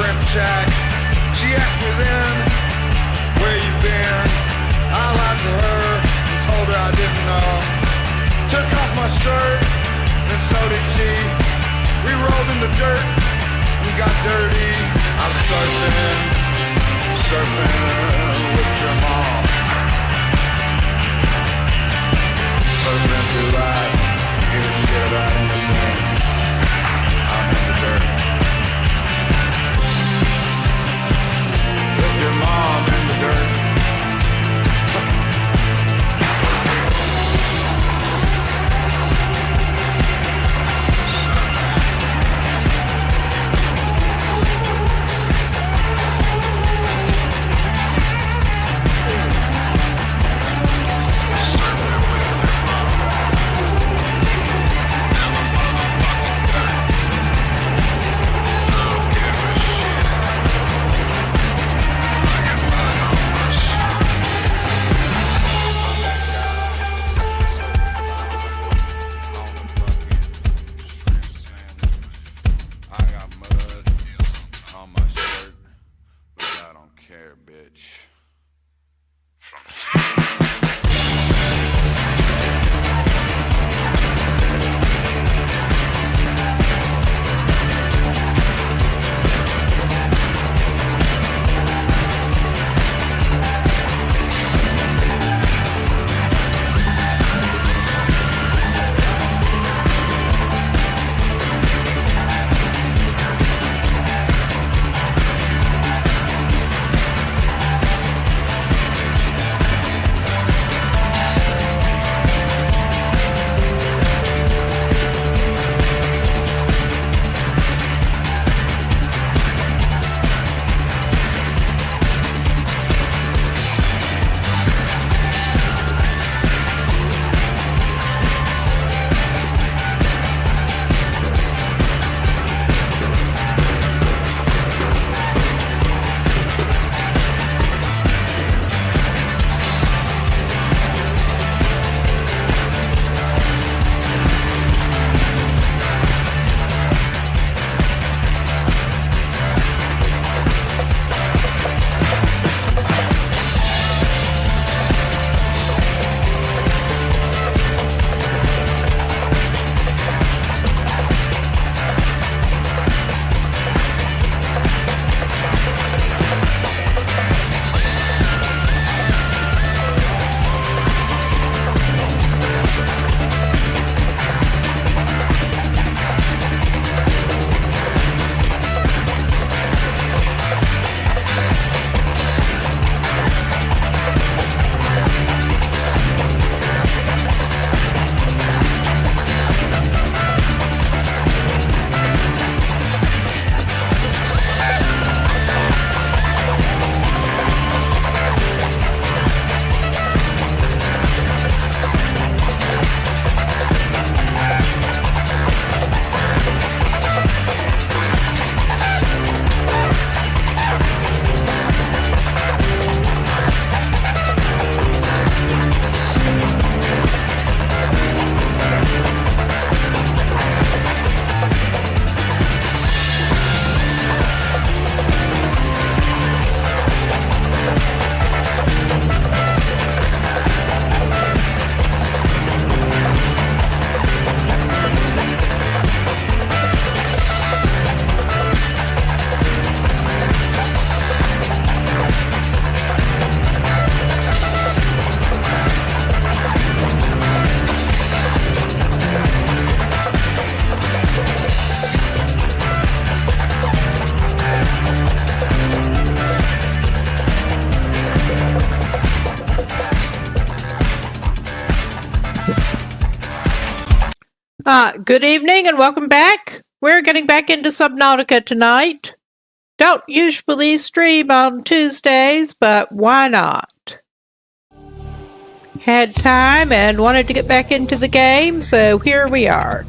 shrimp shack. She asked me then, where you been? I lied to her and told her I didn't know. Took off my shirt and so did she. We rolled in the dirt and got dirty. I'm surfing with your mom. Surfing through life, give a shit about anything. I'm in the dirt. With your mom in the dirt. Good evening and welcome back. We're getting back into Subnautica tonight. Don't usually stream on Tuesdays, but why not? Had time and wanted to get back into the game, so here we are.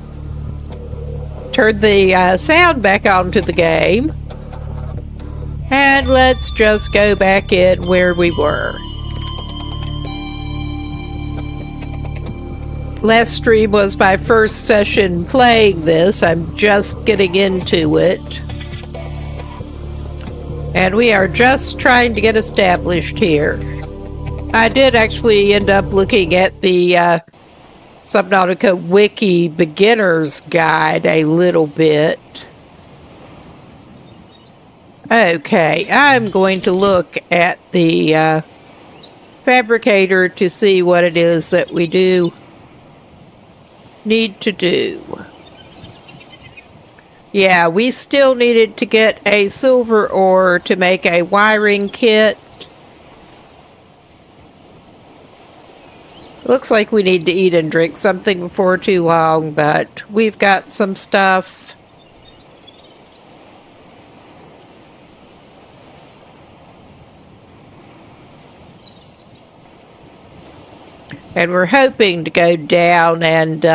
Turned the sound back onto the game. And let's just go back in where we were. Last stream was my first session playing this. I'm just getting into it. And we are just trying to get established here. I did actually end up looking at the Subnautica Wiki Beginner's Guide a little bit. Okay, I'm going to look at the fabricator to see what it is that we do need to do. Yeah, we still needed to get a silver ore to make a wiring kit. Looks like we need to eat and drink something before too long, but we've got some stuff. And we're hoping to go down and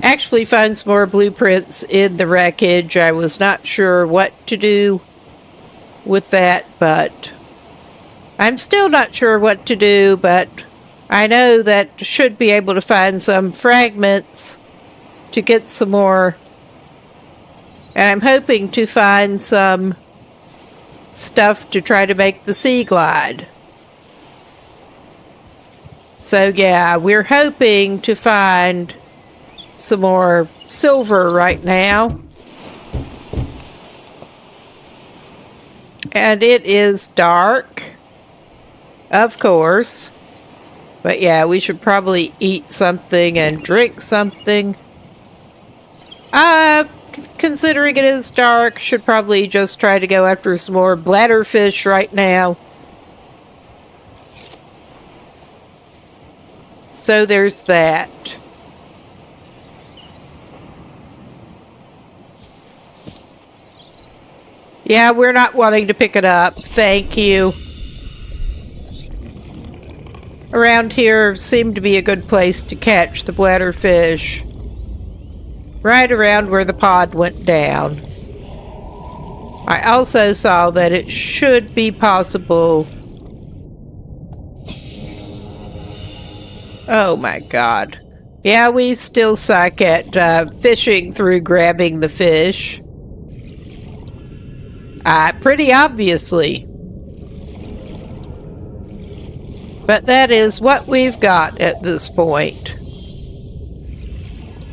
actually find some more blueprints in the wreckage. I was not sure what to do with that, but I'm still not sure what to do, but I know that should be able to find some fragments to get some more. And I'm hoping to find some stuff to try to make the sea glide. So yeah, we're hoping to find some more silver right now. And it is dark, of course. But yeah, we should probably eat something and drink something. Considering it is dark, should probably just try to go after some more bladderfish right now. So there's that. Yeah, we're not wanting to pick it up. Thank you. Around here seemed to be a good place to catch the bladderfish. Right around where the pod went down. I also saw that it should be possible. Oh my god. Yeah, we still suck at fishing through grabbing the fish. Pretty obviously. But that is what we've got at this point.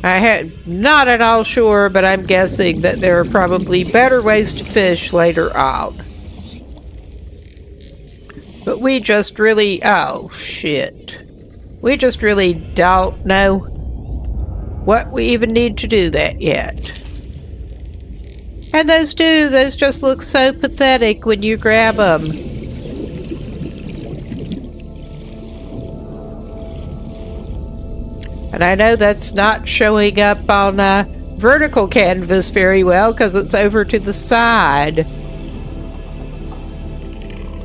I had not at all sure, but I'm guessing that there are probably better ways to fish later on. But we just really... oh, shit. We just really don't know what we even need to do that yet. And those just look so pathetic when you grab them. And I know that's not showing up on vertical canvas very well because it's over to the side.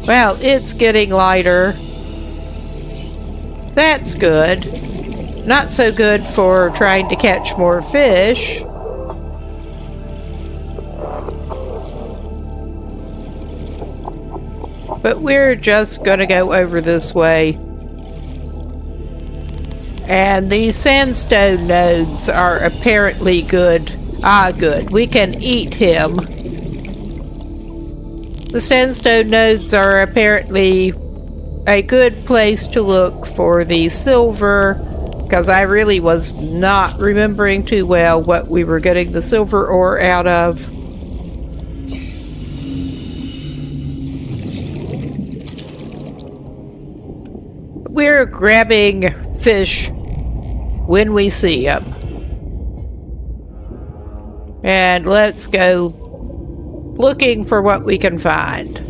Well, it's getting lighter. That's good. Not so good for trying to catch more fish. But we're just gonna go over this way. And these sandstone nodes are apparently good. Good. We can eat him. The sandstone nodes are apparently a good place to look for the silver, because I really was not remembering too well what we were getting the silver ore out of. We're grabbing fish when we see them. And let's go looking for what we can find.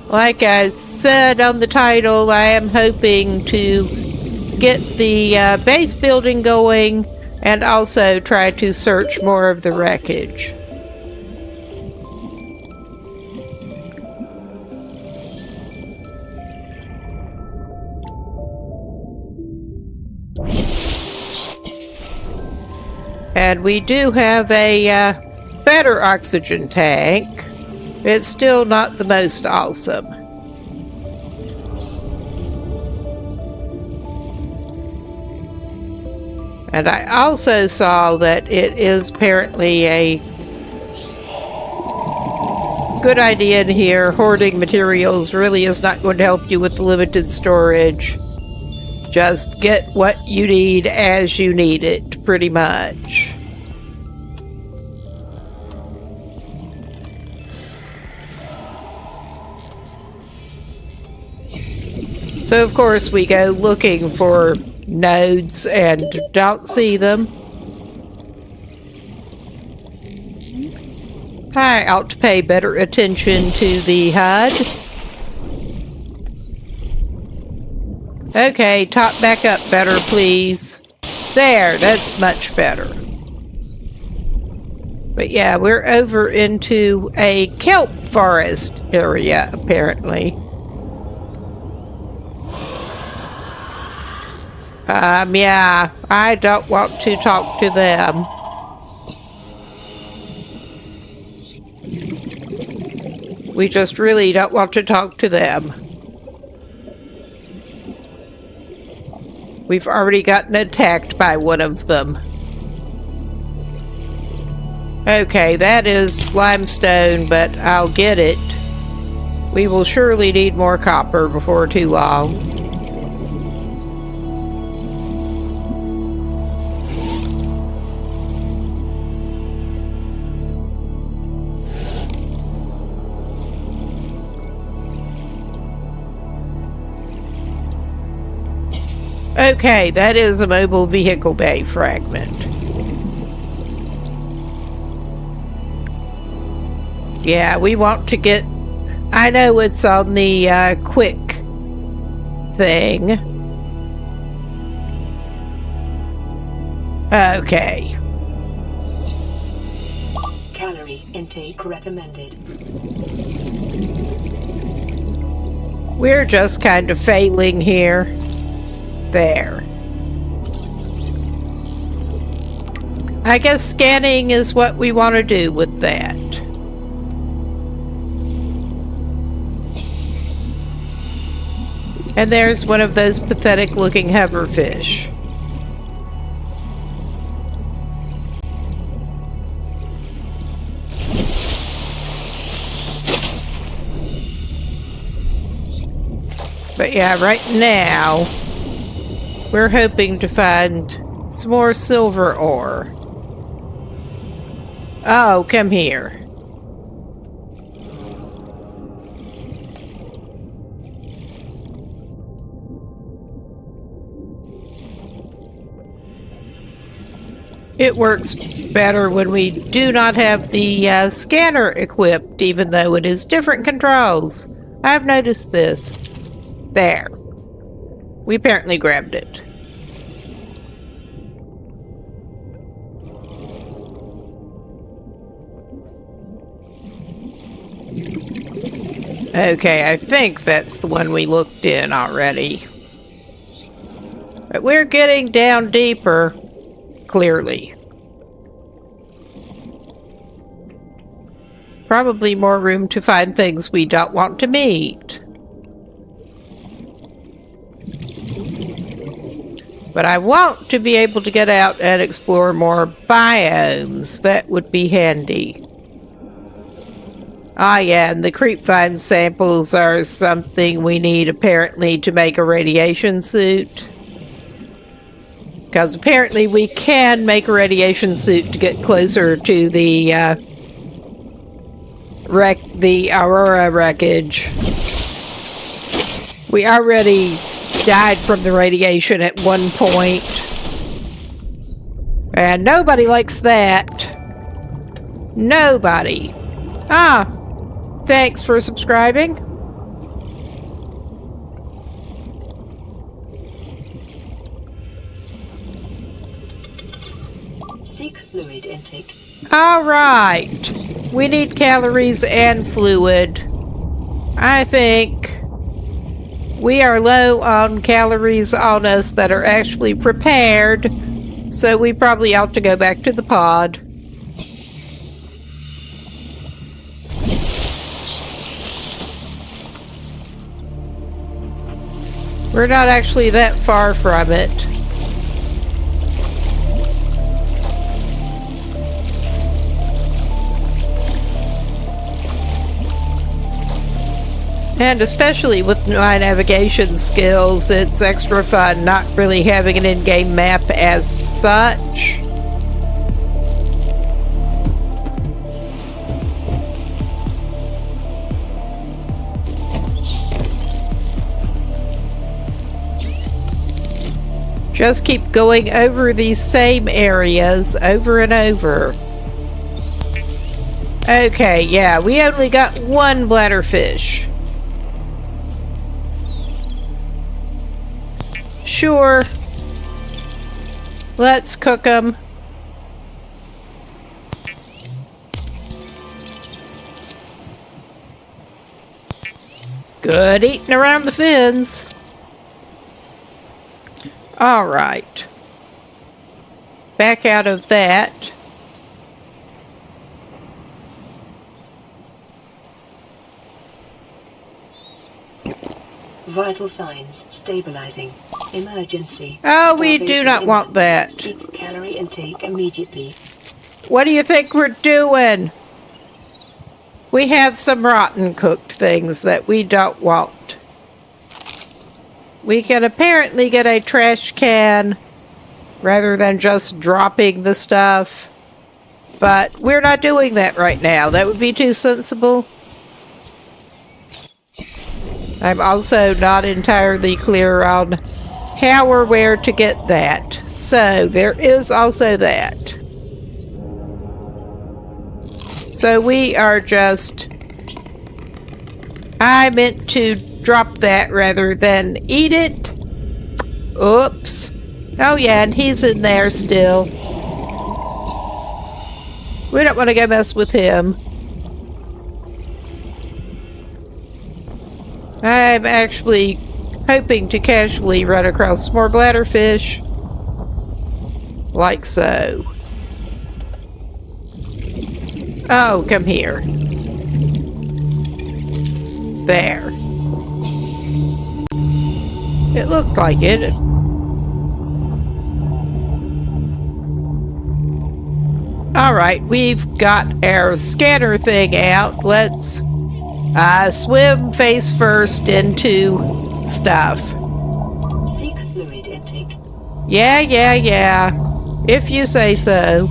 Like I said on the title, I am hoping to get the base building going and also try to search more of the wreckage. And we do have a better oxygen tank. It's still not the most awesome. And I also saw that it is apparently a good idea in here. Hoarding materials really is not going to help you with the limited storage. Just get what you need as you need it, pretty much. So, of course, we go looking for nodes and don't see them. I ought to pay better attention to the HUD. Okay, top back up better, please. There, that's much better. But yeah, we're over into a kelp forest area, apparently. Yeah, I don't want to talk to them. We just really don't want to talk to them. We've already gotten attacked by one of them. Okay, that is limestone, but I'll get it. We will surely need more copper before too long. Okay, that is a mobile vehicle bay fragment. Yeah, we want to get... I know it's on the quick thing. Okay. Calorie intake recommended. We're just kind of failing here. There. I guess scanning is what we want to do with that. And there's one of those pathetic looking hoverfish. But yeah, right now we're hoping to find some more silver ore. Oh, come here. It works better when we do not have the scanner equipped, even though it is different controls. I've noticed this. There. We apparently grabbed it. Okay, I think that's the one we looked in already. But we're getting down deeper, clearly. Probably more room to find things we don't want to meet. But I want to be able to get out and explore more biomes. That would be handy. Ah, yeah, and the creepvine samples are something we need apparently to make a radiation suit. Because apparently we can make a radiation suit to get closer to the Aurora wreckage. We already died from the radiation at one point. And nobody likes that. Nobody. Ah, thanks for subscribing. Seek fluid intake. All right. We need calories and fluid. I think we are low on calories on us that are actually prepared, so we probably ought to go back to the pod. We're not actually that far from it. And especially with my navigation skills, it's extra fun not really having an in-game map as such. Just keep going over these same areas over and over. Okay, yeah, we only got one bladderfish. Sure. Let's cook them. Good eating around the fins. All right. Back out of that. Vital signs stabilizing. Emergency. Oh, we do Starvation not want imminent. that. Seek calorie intake immediately. What do you think we're doing? We have some rotten cooked things that we don't want. We can apparently get a trash can rather than just dropping the stuff. But we're not doing that right now. That would be too sensible. I'm also not entirely clear on how or where to get that. So there is also that. So we are just... I meant to drop that rather than eat it. Oops. Oh yeah, and he's in there still. We don't want to go mess with him. I'm actually hoping to casually run across more bladderfish. Like so. Oh, come here. There. It looked like it. Alright, we've got our scanner thing out. Let's swim face first into stuff. Seek fluid intake. Yeah. If you say so.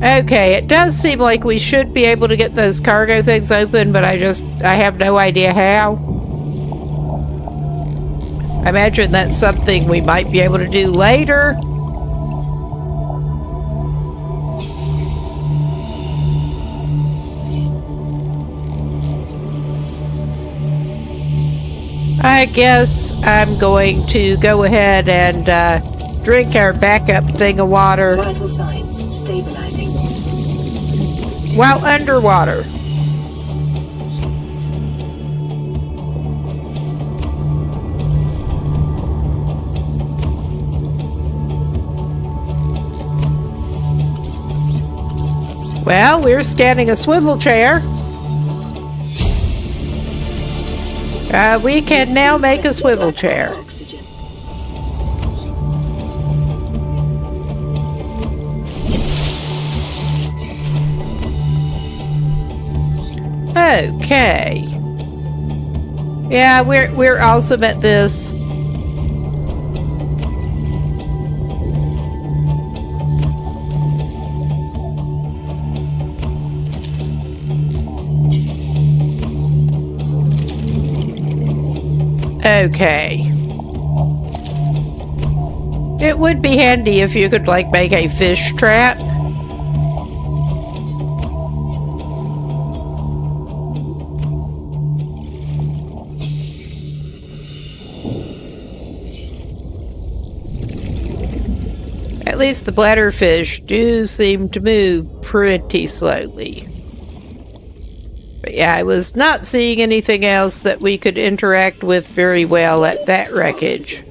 Okay, it does seem like we should be able to get those cargo things open, but I have no idea how. I imagine that's something we might be able to do later. I guess I'm going to go ahead and drink our backup thing of water Vital signs stabilizing. while underwater. Well, we're scanning a swivel chair. We can now make a swivel chair. Oxygen. Okay. Yeah, we're awesome at this. Okay. It would be handy if you could, like, make a fish trap. At least the bladderfish do seem to move pretty slowly. But yeah, I was not seeing anything else that we could interact with very well at that wreckage.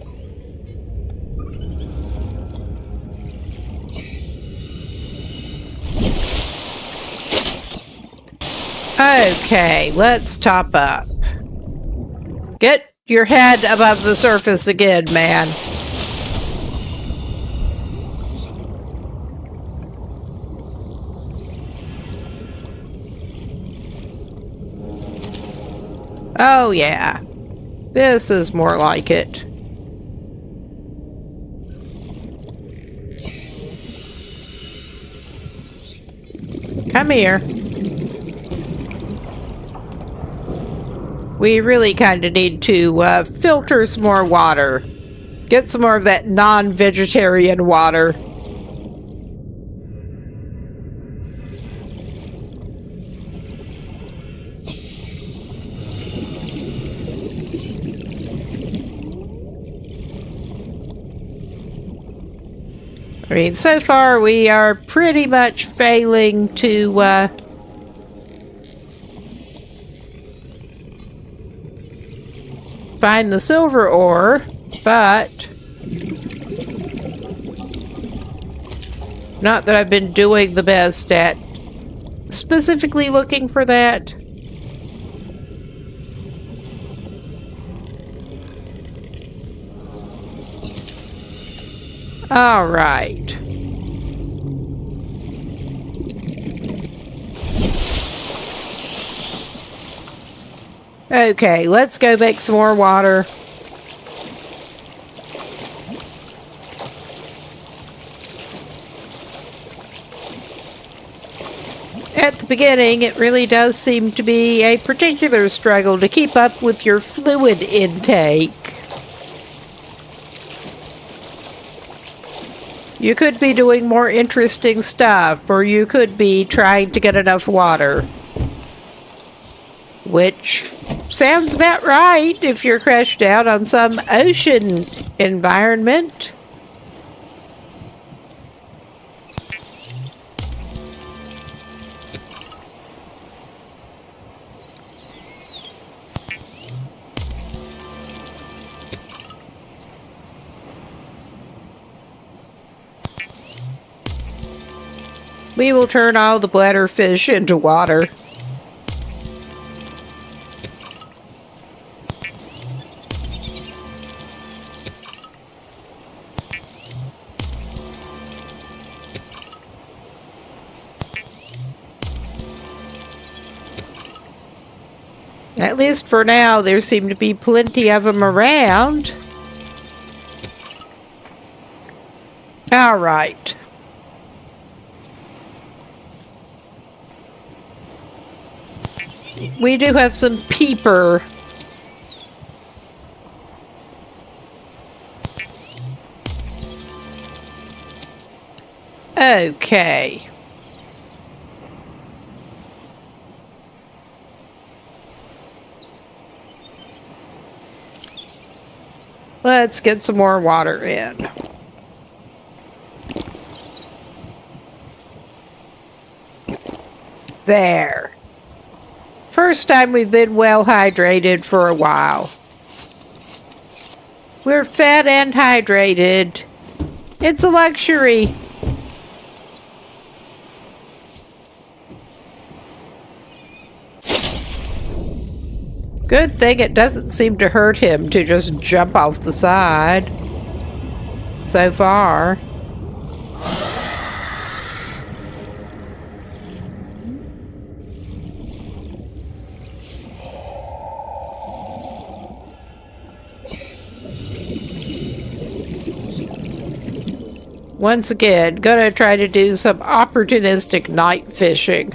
Okay, let's top up. Get your head above the surface again, man. Oh, yeah. This is more like it. Come here. We really kind of need to filter some more water. Get some more of that non-vegetarian water. I mean, so far we are pretty much failing to find the silver ore, but not that I've been doing the best at specifically looking for that. All right. Okay, let's go make some more water. At the beginning, it really does seem to be a particular struggle to keep up with your fluid intake. You could be doing more interesting stuff, or you could be trying to get enough water. Which sounds about right if you're crashed out on some ocean environment. We will turn all the bladderfish into water. At least for now, there seem to be plenty of them around. All right. We do have some peeper. Okay. Let's get some more water in. There. First time we've been well hydrated for a while. We're fed and hydrated. It's a luxury. Good thing it doesn't seem to hurt him to just jump off the side. So far. Once again, gonna try to do some opportunistic night fishing.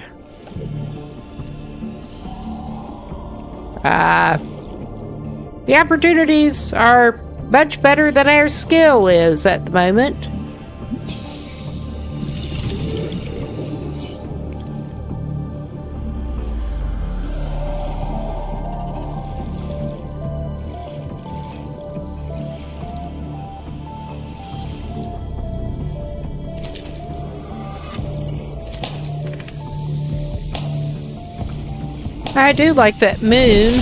The opportunities are much better than our skill is at the moment. I do like that moon.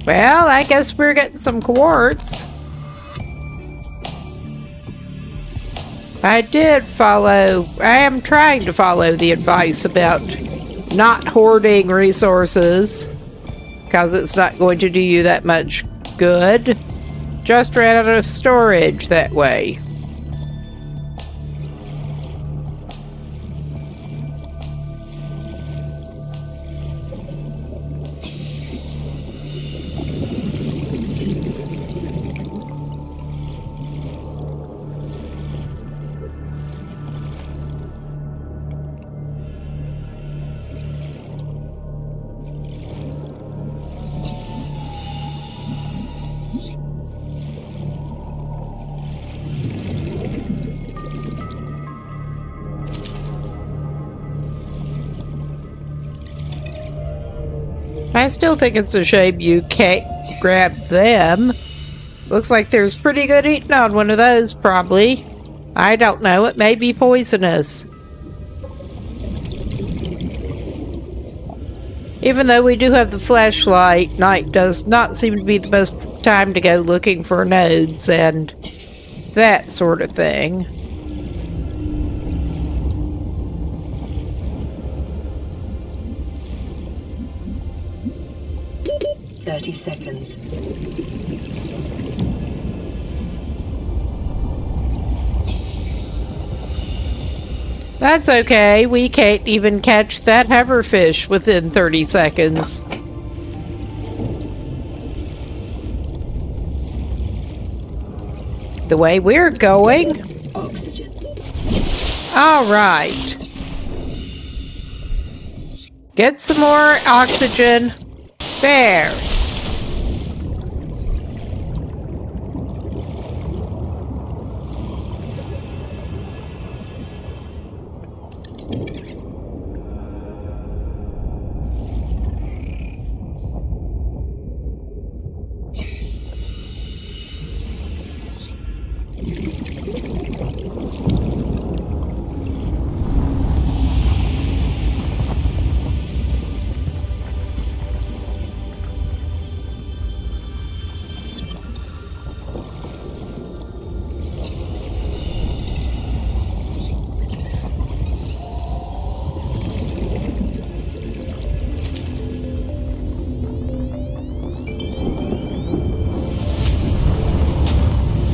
Well, I guess we're getting some quartz. I am trying to follow the advice about not hoarding resources, because it's not going to do you that much good. Just ran out of storage that way. I still think it's a shame you can't grab them. Looks like there's pretty good eating on one of those, probably. I don't know, it may be poisonous. Even though we do have the flashlight, night does not seem to be the best time to go looking for nodes and that sort of thing. Seconds. That's okay. We can't even catch that hoverfish within 30 seconds. The way we're going. Oxygen. All right. Get some more oxygen. There.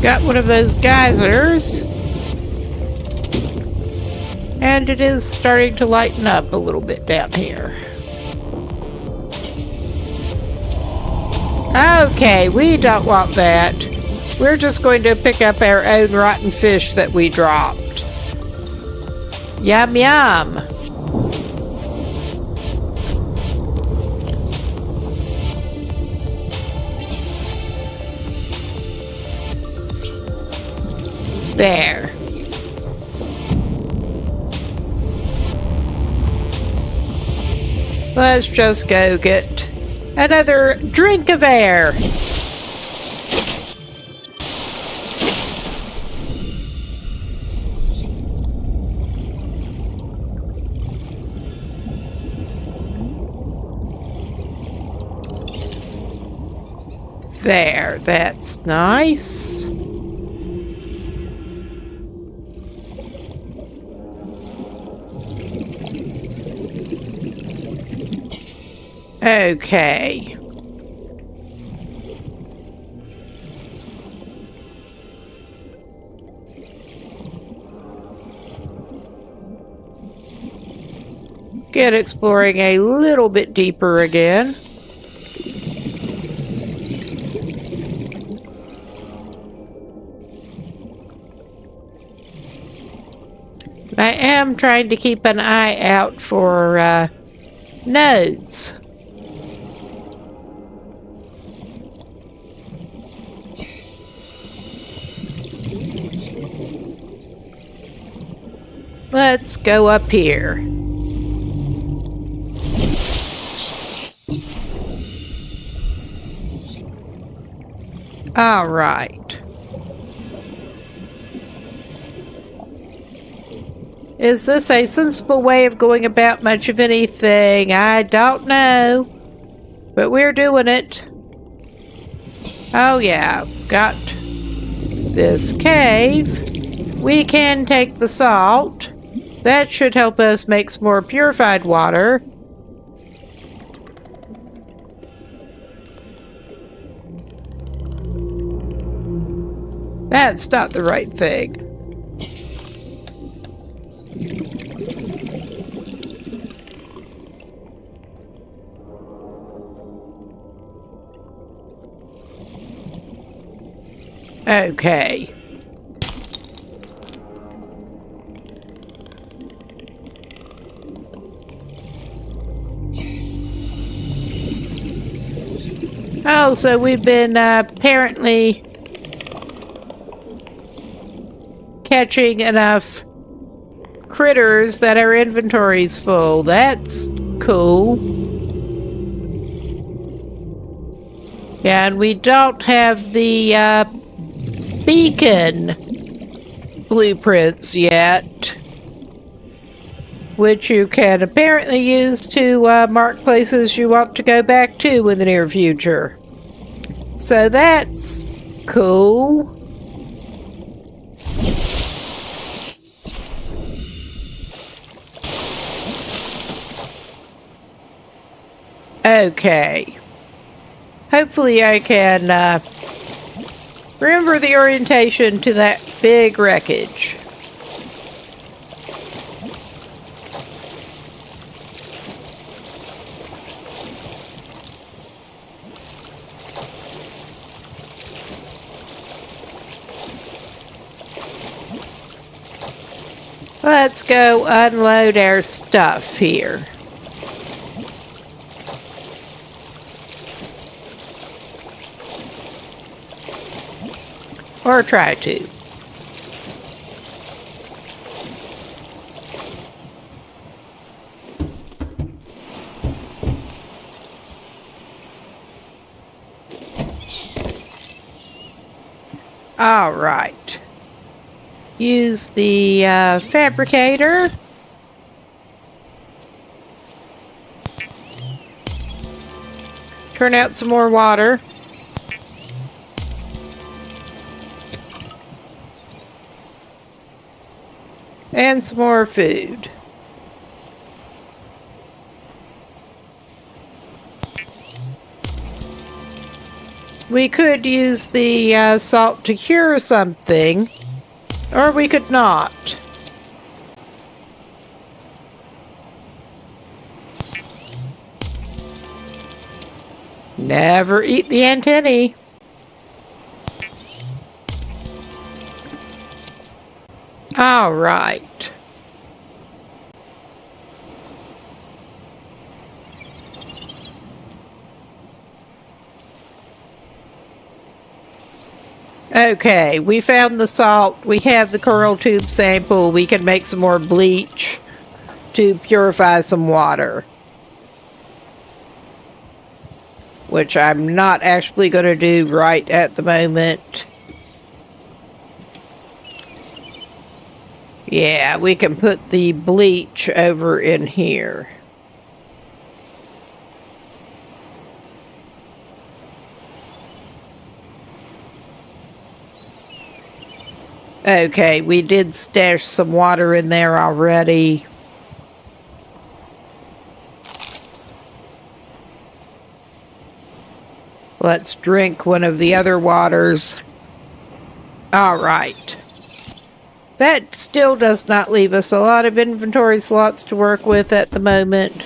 Got one of those geysers. And it is starting to lighten up a little bit down here. Okay, we don't want that. We're just going to pick up our own rotten fish that we dropped. Yum yum. There. Let's just go get another drink of air. There, that's nice. Okay. Get exploring a little bit deeper again. I am trying to keep an eye out for nodes. Let's go up here. All right. Is this a sensible way of going about much of anything? I don't know. But we're doing it. Oh yeah, got this cave. We can take the salt. That should help us make some more purified water. That's not the right thing. Okay. Oh, so we've been apparently catching enough critters that our inventory's full. That's cool. Yeah, and we don't have the beacon blueprints yet, which you can apparently use to mark places you want to go back to in the near future. So that's cool. Okay. Hopefully I can remember the orientation to that big wreckage. Let's go unload our stuff here. Or try to. All right. Use the fabricator. Turn out some more water. And some more food. We could use the salt to cure something, or we could not. Never eat the antennae. All right. Okay, we found the salt. We have the coral tube sample. We can make some more bleach to purify some water. Which I'm not actually going to do right at the moment. Yeah, we can put the bleach over in here. Okay, we did stash some water in there already. Let's drink one of the other waters. All right. That still does not leave us a lot of inventory slots to work with at the moment.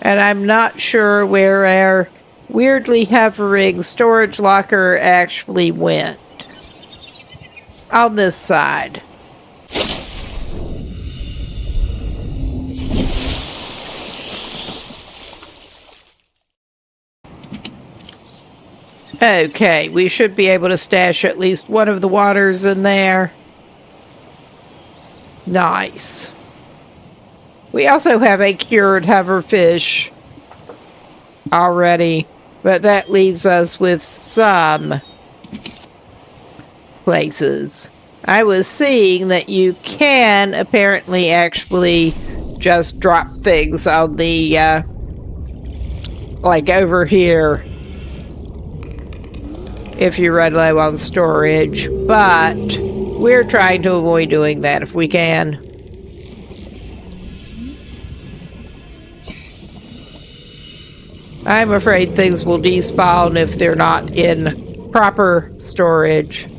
And I'm not sure where our weirdly hovering storage locker actually went. On this side. Okay, we should be able to stash at least one of the waters in there. Nice. We also have a cured hoverfish already, but that leaves us with some places. I was seeing that you can apparently actually just drop things on the, like over here, if you run low on storage, but we're trying to avoid doing that if we can. I'm afraid things will despawn if they're not in proper storage.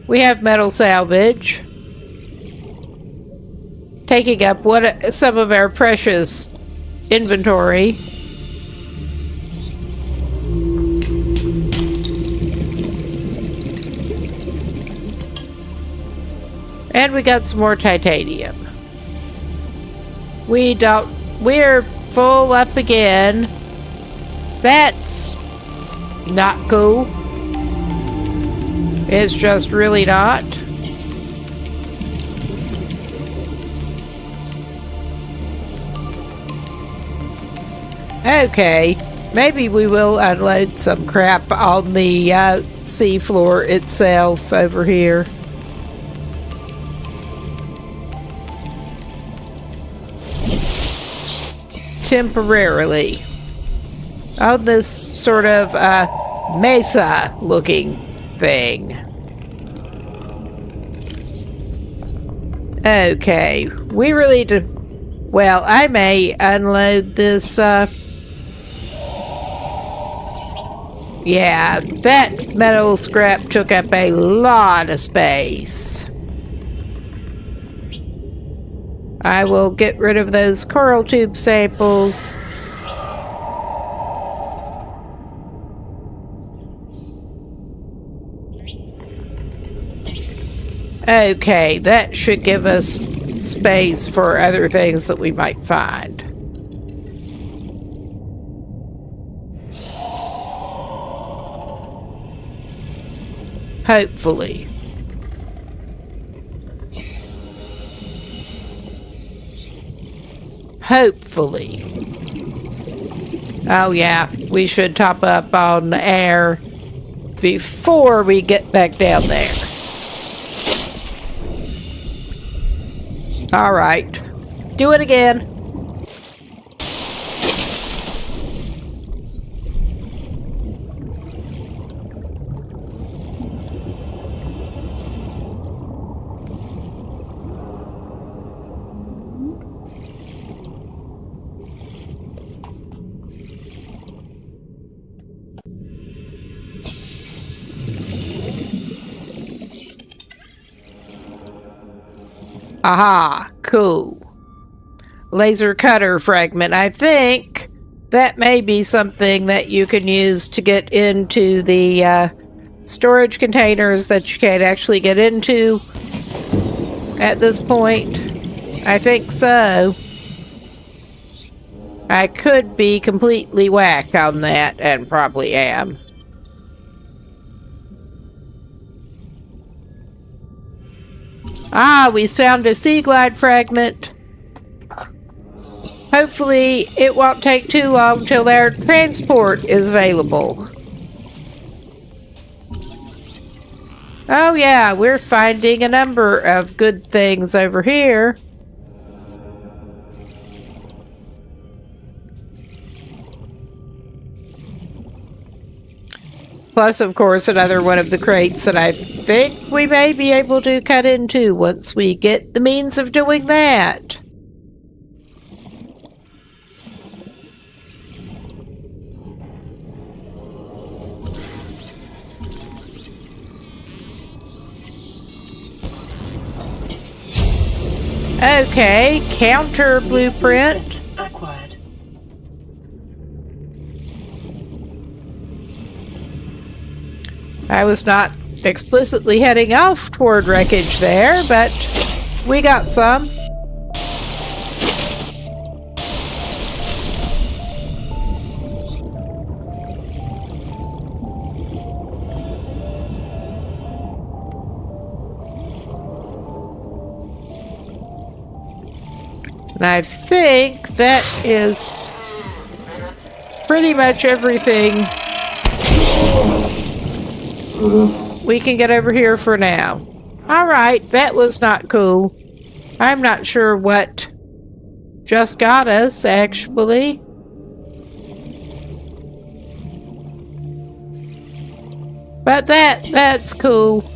We have metal salvage, taking up some of our precious inventory. And we got some more titanium. We're full up again. That's not cool. It's just really not. Okay, maybe we will unload some crap on the seafloor itself over here. Temporarily. On this sort of mesa looking thing. Okay, we really need to... Well, I may unload this, yeah, that metal scrap took up a lot of space. I will get rid of those coral tube samples. Okay, that should give us space for other things that we might find. Hopefully. Hopefully. Oh yeah, we should top up on air before we get back down there. All right, do it again. Aha, cool. Laser cutter fragment. I think that may be something that you can use to get into the storage containers that you can't actually get into at this point. I think so. I could be completely whack on that, and probably am. Ah, we found a sea glide fragment. Hopefully, it won't take too long till their transport is available. Oh yeah, we're finding a number of good things over here. Plus, of course, another one of the crates that I think we may be able to cut into once we get the means of doing that. Okay, counter blueprint. Acquired. I was not explicitly heading off toward wreckage there, but we got some. And I think that is pretty much everything we can get over here for now. Alright, that was not cool. I'm not sure what just got us, actually. But that's cool.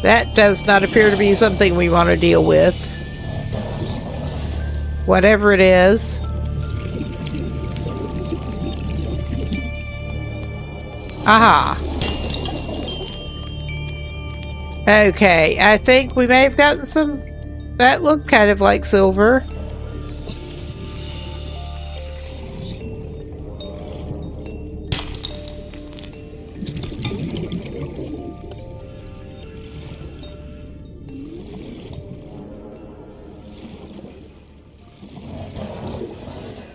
That does not appear to be something we want to deal with. Whatever it is. Aha. Okay, I think we may have gotten some... That looked kind of like silver.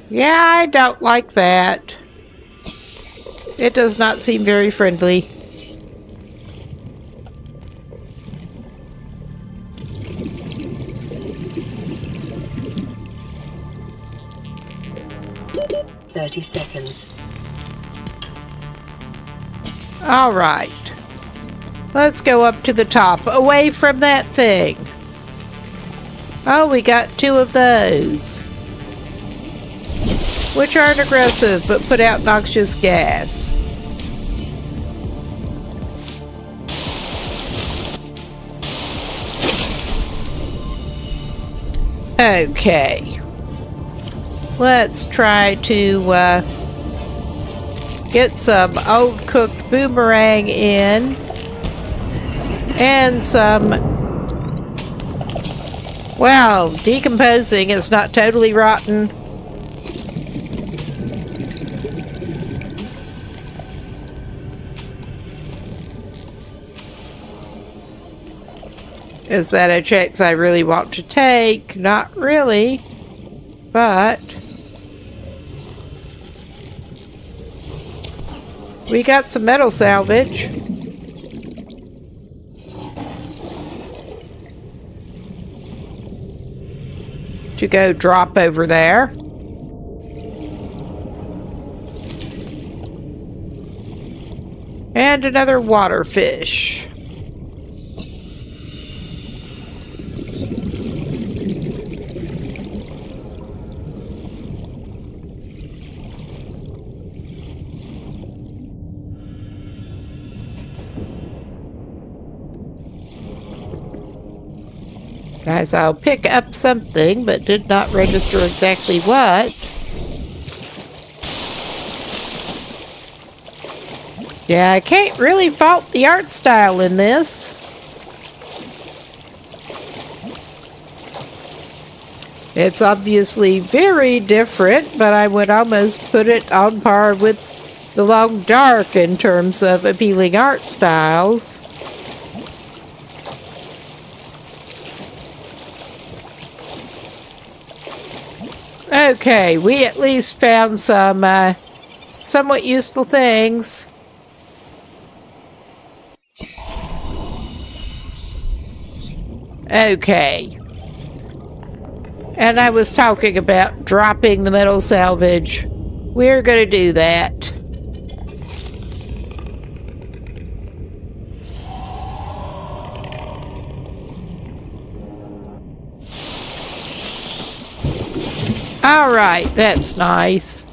Yeah, I don't like that. It does not seem very friendly. Seconds. All right. Let's go up to the top, away from that thing. Oh, we got 2 of those. Which aren't aggressive, but put out noxious gas. Okay. Let's try to get some old cooked boomerang in. And some... Wow, decomposing is not totally rotten. Is that a chance I really want to take? Not really, but we got some metal salvage. To go drop over there. And another water fish. Guys, I'll pick up something, but did not register exactly what. Yeah, I can't really fault the art style in this. It's obviously very different, but I would almost put it on par with The Long Dark in terms of appealing art styles. Okay, we at least found some somewhat useful things. Okay. And I was talking about dropping the metal salvage. We're going to do that. All right, that's nice.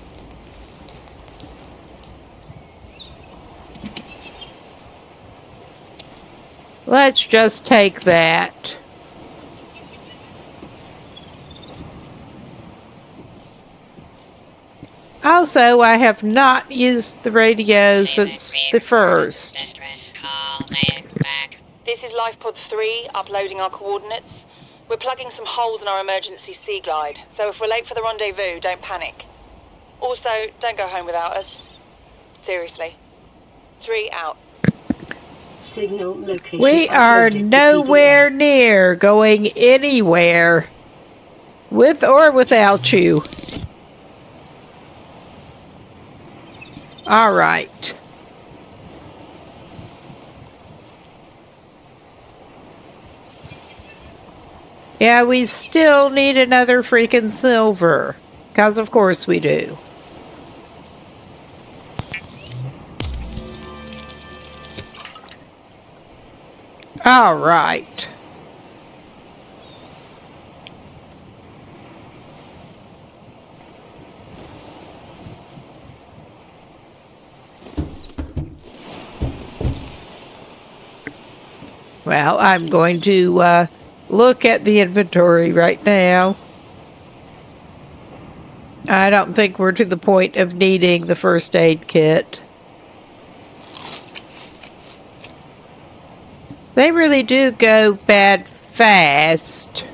Let's just take that. Also, I have not used the radio since the first. This is LifePod 3, uploading our coordinates. We're plugging some holes in our emergency sea glide, so if we're late for the rendezvous, don't panic. Also, don't go home without us. Seriously. 3 out. Signal location. We are nowhere near going anywhere. With or without you. All right. Yeah, we still need another freaking silver. Because of course we do. All right. Well, I'm going to look at the inventory right now. I don't think we're to the point of needing the first aid kit. They really do go bad fast.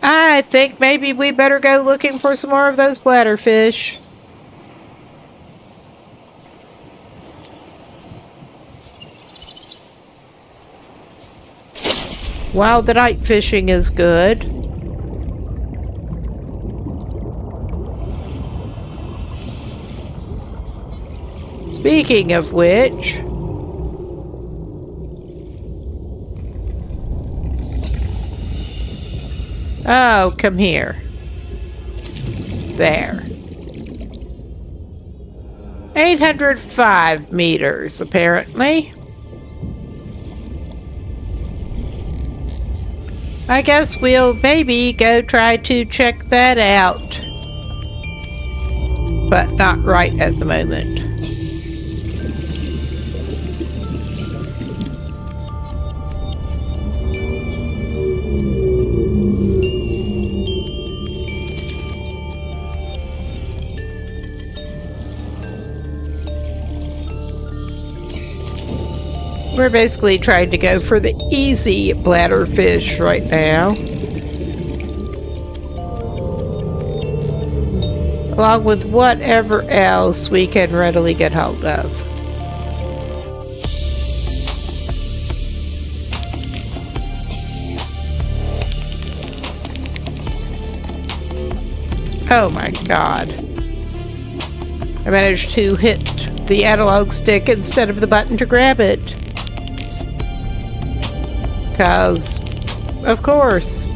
I think maybe we better go looking for some more of those bladderfish. While the night fishing is good. Speaking of which... Oh, come here. There. 805 meters, apparently. I guess we'll maybe go try to check that out. But not right at the moment. We're basically trying to go for the easy bladderfish right now. Along with whatever else we can readily get hold of. Oh my god. I managed to hit the analog stick instead of the button to grab it. Because, of course.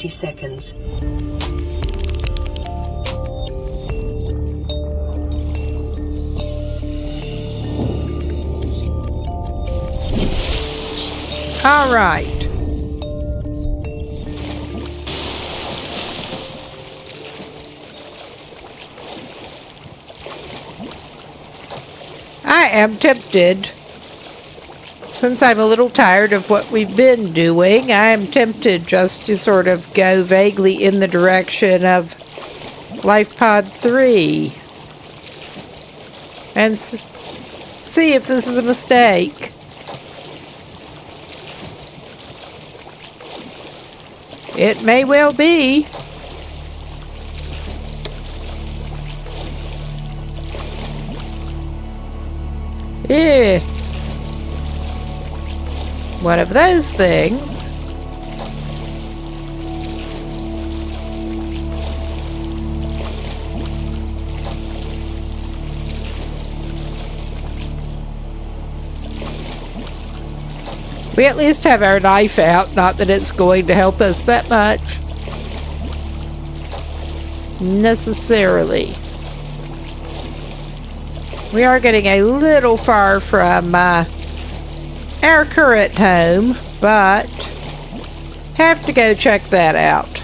Seconds. All right. I am tempted, since I'm a little tired of what we've been doing, I am tempted just to sort of go vaguely in the direction of Life Pod 3 and see if this is a mistake. It may well be. Eh. One of those things. We at least have our knife out, not that it's going to help us that much. Necessarily. We are getting a little far from our current home, but have to go check that out.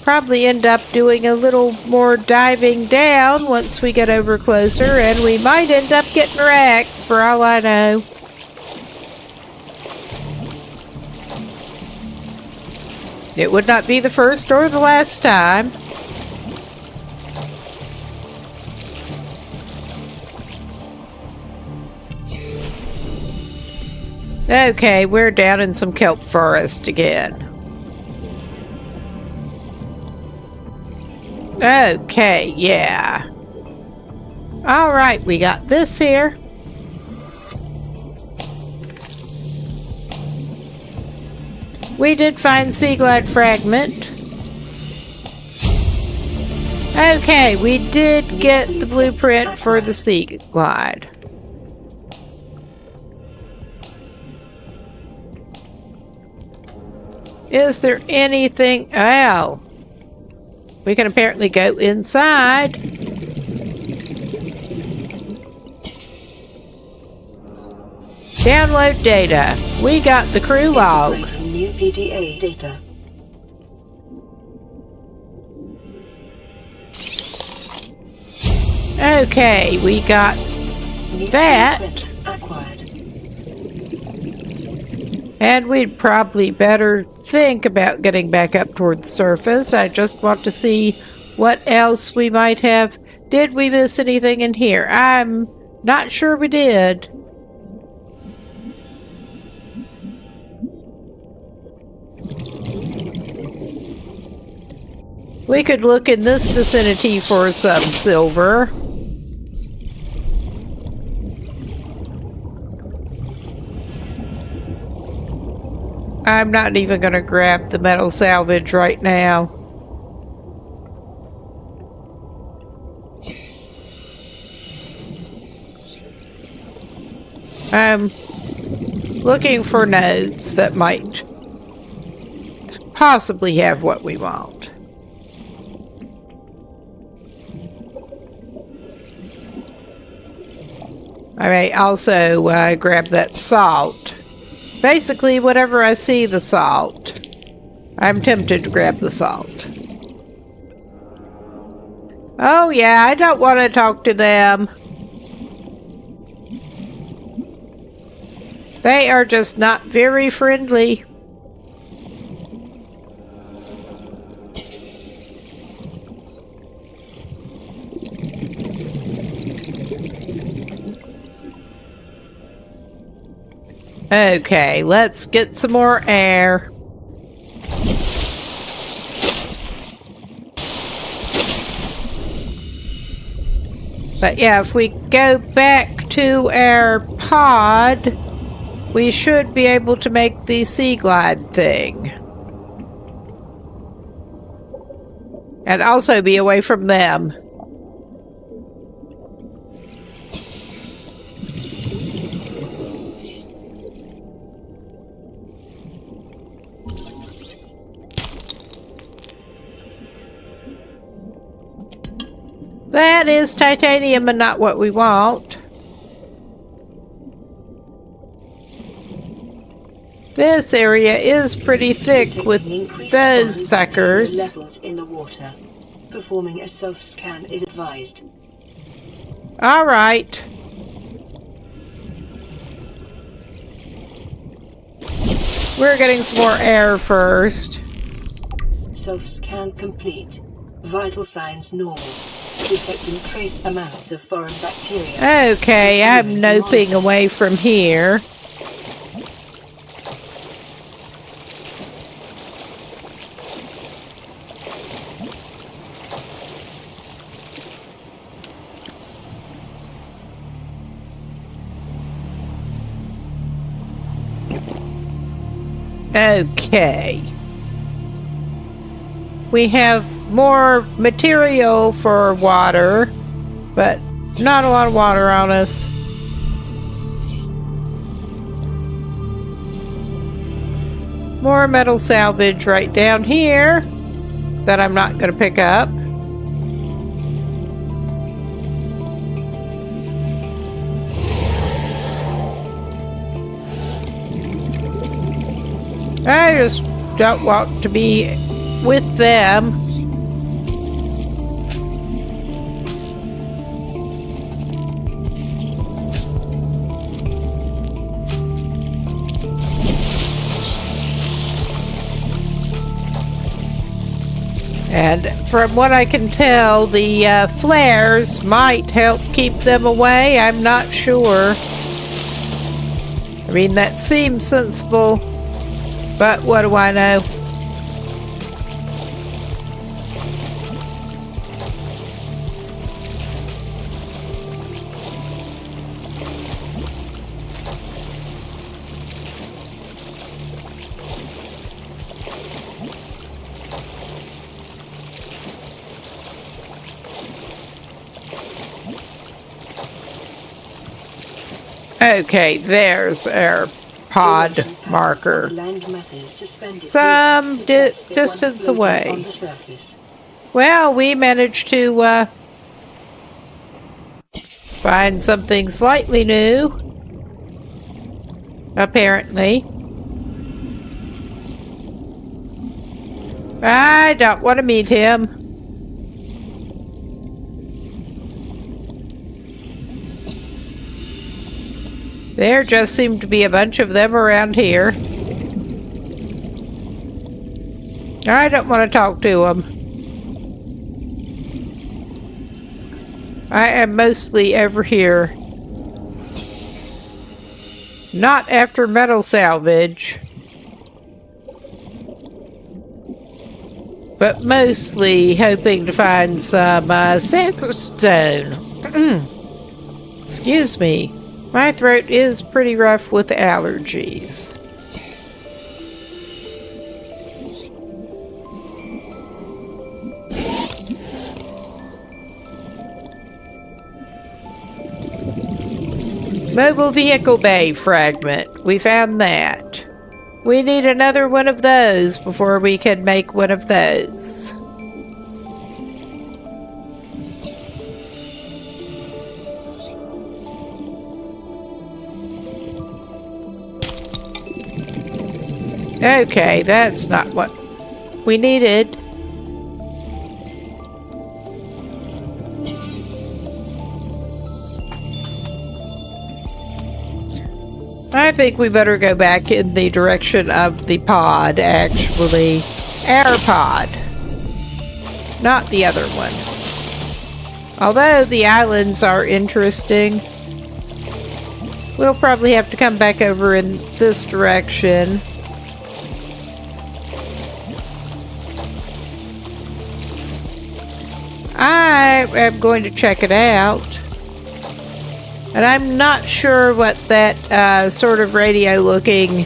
Probably end up doing a little more diving down once we get over closer, and we might end up getting wrecked for all I know. It would not be the first or the last time. Okay, we're down in some kelp forest again. Okay, yeah. Alright, we got this here. We did find Sea Glide fragment. Okay, we did get the blueprint for the Sea Glide. Is there anything? Oh, we can apparently go inside. Download data. We got the crew log. Integrating new PDA data. Okay, we got New that. blueprint acquired. And we'd probably better think about getting back up toward the surface. I just want to see what else we might have. Did we miss anything in here? I'm not sure we did. We could look in this vicinity for some silver. I'm not even going to grab the metal salvage right now. I'm looking for nodes that might possibly have what we want. I may also grab that salt. Basically, whenever I see the salt, I'm tempted to grab the salt. Oh yeah, I don't want to talk to them. They are just not very friendly. Okay, let's get some more air. But yeah, if we go back to our pod, we should be able to make the Sea Glide thing. And also be away from them. That is titanium and not what we want. This area is pretty thick with those suckers. Levels in the water. Performing a self-scan is advised. All right. We're getting some more air first. Self-scan complete. Vital signs normal. Detecting trace amounts of foreign bacteria. Okay, I'm noping away from here. Okay. We have more material for water, but not a lot of water on us. More metal salvage right down here that I'm not going to pick up. I just don't want to be with them. And from what I can tell, the flares might help keep them away. I'm not sure. I mean, that seems sensible, but what do I know? Okay, there's our pod marker. Some distance away. Well, we managed to find something slightly new. Apparently. I don't want to meet him. There just seemed to be a bunch of them around here. I don't want to talk to them. I am mostly over here. Not after metal salvage. But mostly hoping to find some sandstone. Excuse me. My throat is pretty rough with allergies. Mobile vehicle bay fragment. We found that. We need another one of those before we can make one of those. Okay, that's not what we needed. I think we better go back in the direction of the pod, actually. Our pod. Not the other one. Although the islands are interesting, we'll probably have to come back over in this direction. I am going to check it out. And I'm not sure what that sort of radio-looking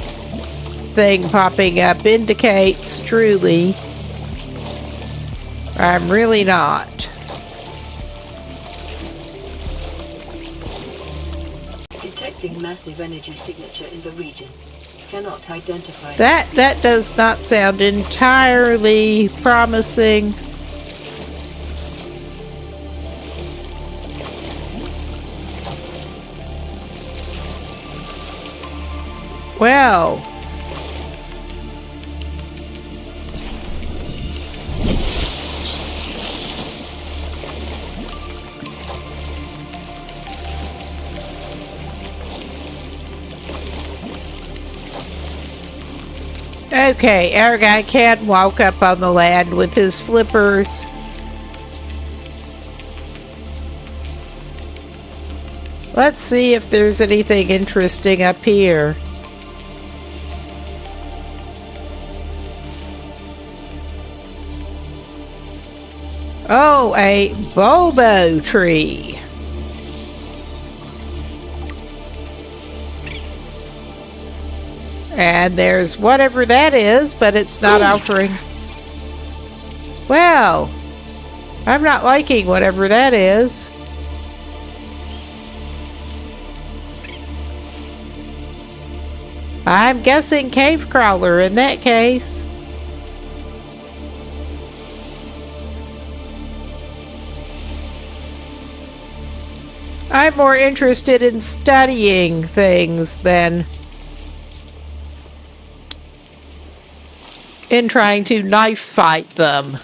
thing popping up indicates, truly. I'm really not. Detecting massive energy signature in the region. Cannot identify. That does not sound entirely promising. Well, okay, our guy can walk up on the land with his flippers. Let's see if there's anything interesting up here. Oh, a bobo tree. And there's whatever that is, but it's not offering. Well, I'm not liking whatever that is. I'm guessing cave crawler in that case. I'm more interested in studying things than in trying to knife fight them.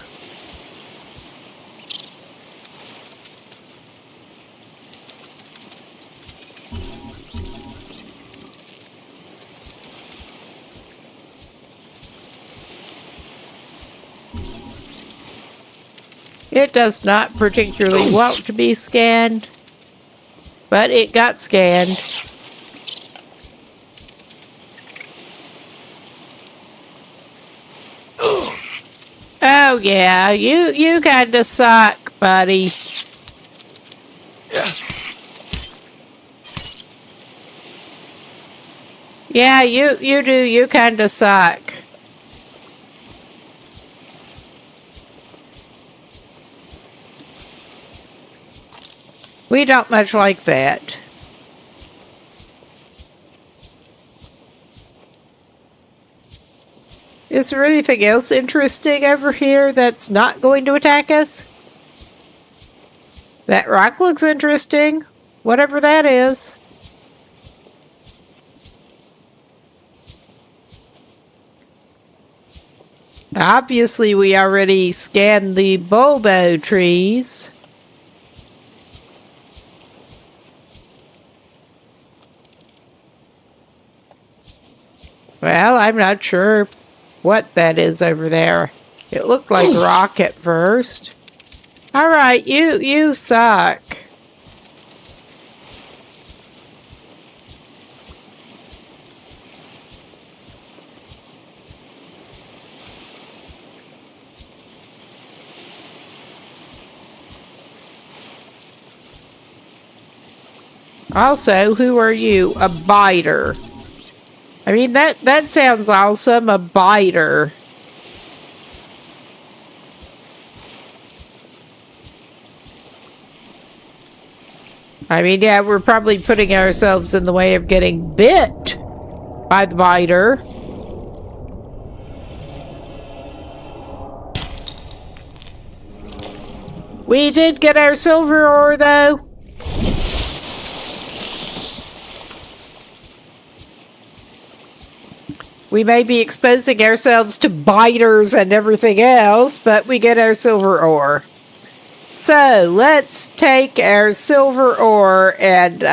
It does not particularly want to be scanned. But it got scanned. Oh yeah, you kinda suck, buddy. Yeah, you do, you kinda suck. We don't much like that. Is there anything else interesting over here that's not going to attack us? That rock looks interesting. Whatever that is. Obviously, we already scanned the bulbo trees. Well, I'm not sure what that is over there. It looked like rock at first. Alright, you suck. Also, who are you? A biter. I mean, that sounds awesome. A biter. I mean, yeah, we're probably putting ourselves in the way of getting bit by the biter. We did get our silver ore, though. We may be exposing ourselves to biters and everything else, but we get our silver ore. So, let's take our silver ore and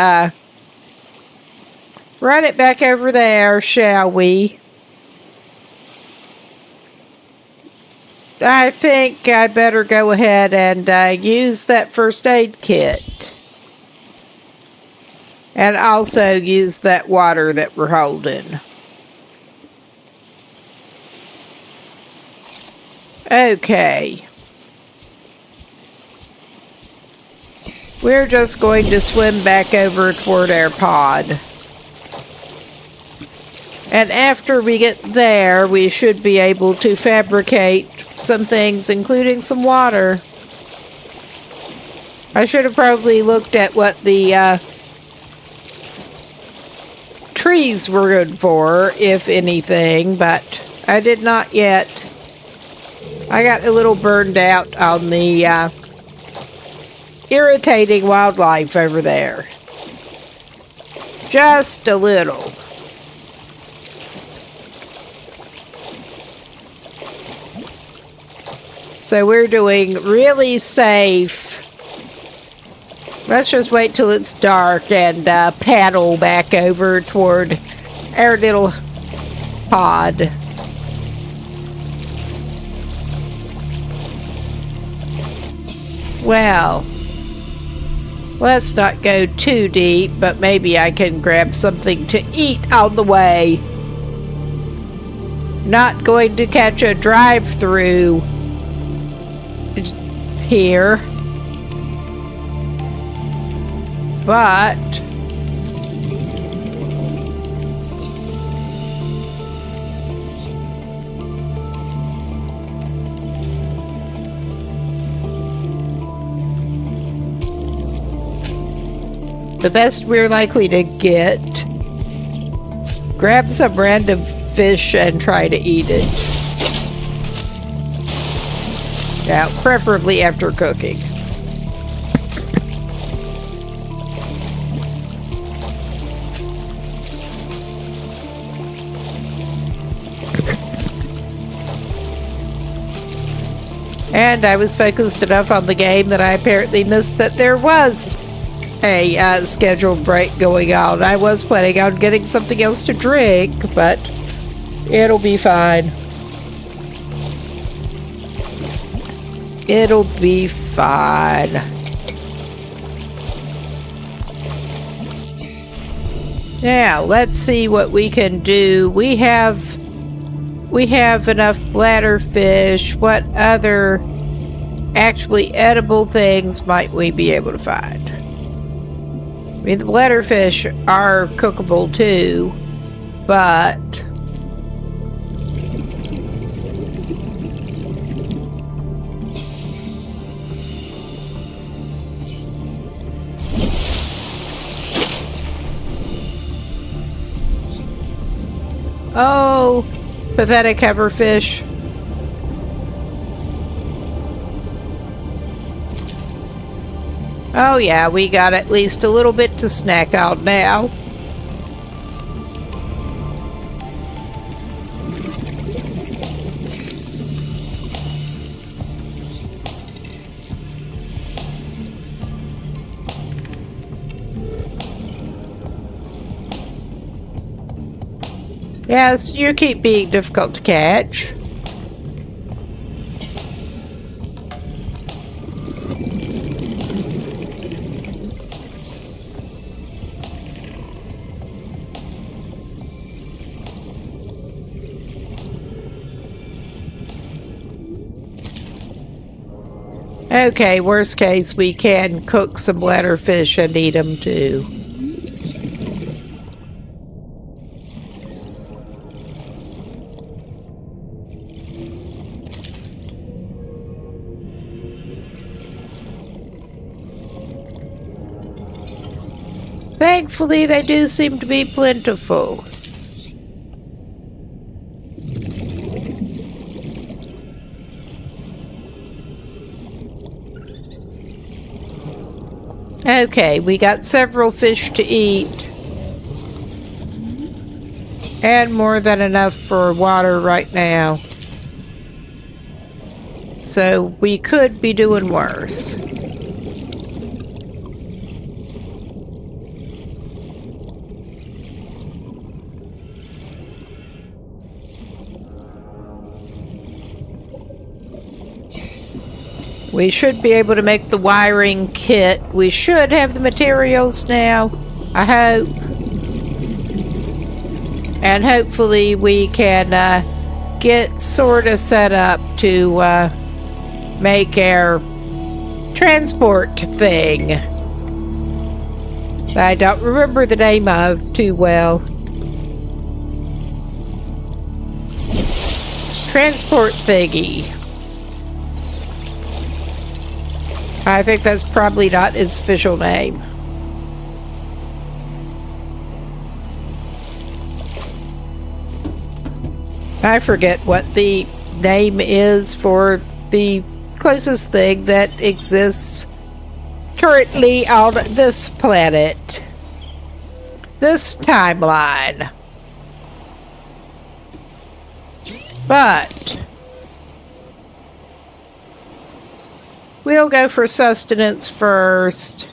run it back over there, shall we? I think I better go ahead and use that first aid kit. And also use that water that we're holding. Okay. We're just going to swim back over toward our pod. And after we get there, we should be able to fabricate some things, including some water. I should have probably looked at what the trees were good for, if anything, but I did not yet. I got a little burned out on the irritating wildlife over there. Just a little. So we're doing really safe. Let's just wait till it's dark and paddle back over toward our little pod. Well, let's not go too deep, but maybe I can grab something to eat on the way. Not going to catch a drive-through here. But the best we're likely to get, grab some random fish and try to eat it. Now, preferably after cooking. And I was focused enough on the game that I apparently missed that there was a scheduled break going on. I was planning on getting something else to drink, but it'll be fine. It'll be fine. Now, let's see what we can do. We have enough bladderfish. What other actually edible things might we be able to find? I mean, the bladderfish are cookable too, but oh, Pathetic hoverfish. Oh yeah, we got at least a little bit to snack on now. Yes, you keep being difficult to catch. Okay, worst case, we can cook some bladderfish and eat them too. Thankfully, they do seem to be plentiful. Okay, we got several fish to eat. And more than enough for water right now. So we could be doing worse. We should be able to make the wiring kit. We should have the materials now, I hope. And hopefully we can get sort of set up to make our transport thing. I don't remember the name of too well. Transport thingy. I think that's probably not its official name. I forget what the name is for the closest thing that exists currently on this planet. This timeline. But we'll go for sustenance first.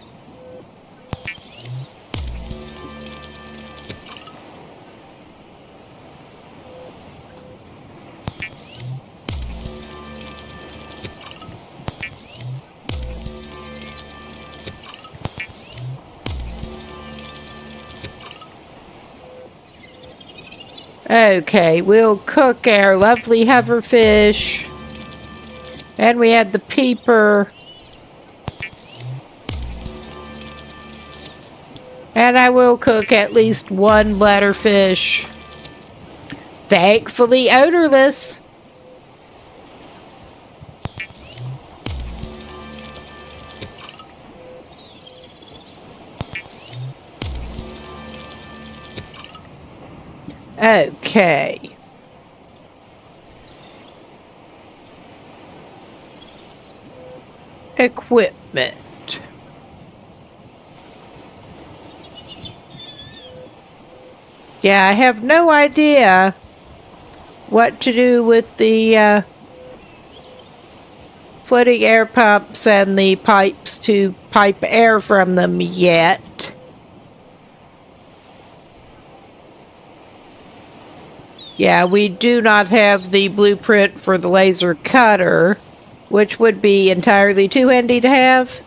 Okay, we'll cook our lovely hoverfish. And we had the peeper. And I will cook at least one bladderfish. Thankfully odorless. Okay. Equipment. Yeah, I have no idea what to do with the floating air pumps and the pipes to pipe air from them yet. Yeah, we do not have the blueprint for the laser cutter, which would be entirely too handy to have.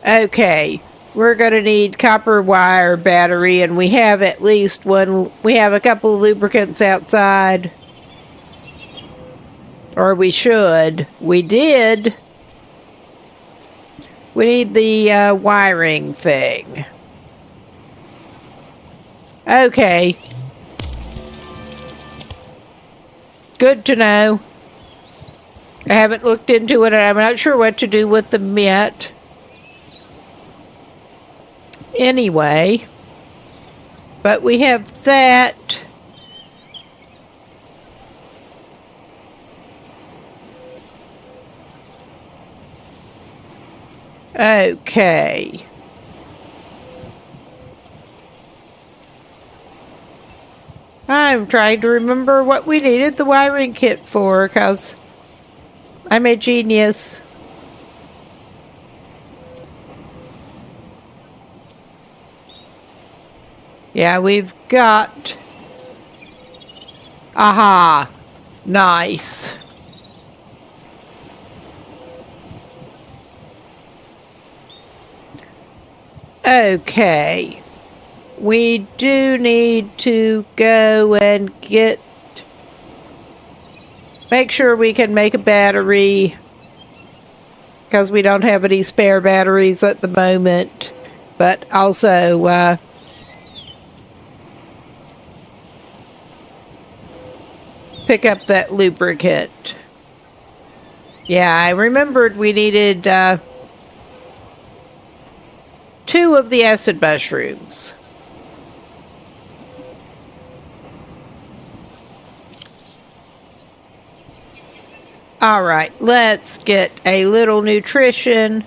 Okay, we're going to need copper wire battery, and we have at least one. We have a couple of lubricants outside. Or we should. We did. We need the wiring thing. Okay. Good to know. I haven't looked into it, and I'm not sure what to do with them yet. Anyway. But we have that. Okay. I'm trying to remember what we needed the wiring kit for, because I'm a genius. Yeah, we've got... Aha! Nice. Okay. We do need to go and make sure we can make a battery, because we don't have any spare batteries at the moment. But also, pick up that lubricant. Yeah, I remembered we needed 2 of the acid mushrooms. Alright, let's get a little nutrition.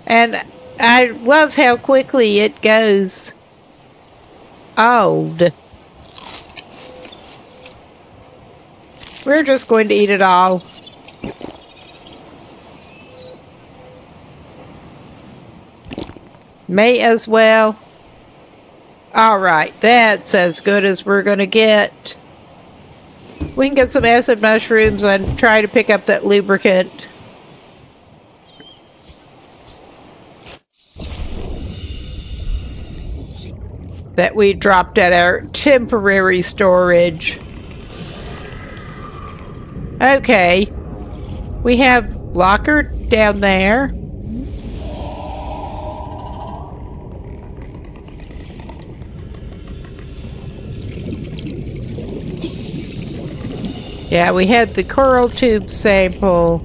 And I love how quickly it goes old. We're just going to eat it all. May as well. Alright, that's as good as we're going to get. We can get some acid mushrooms and try to pick up that lubricant. That we dropped at our temporary storage. Okay. We have locker down there. Yeah, we had the coral tube sample.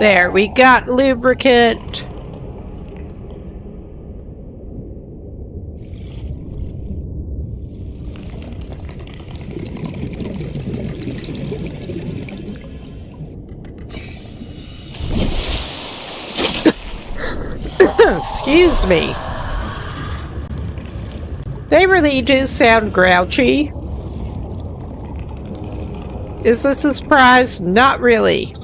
There, we got lubricant. Excuse me. They really do sound grouchy. Is this a surprise? Not really.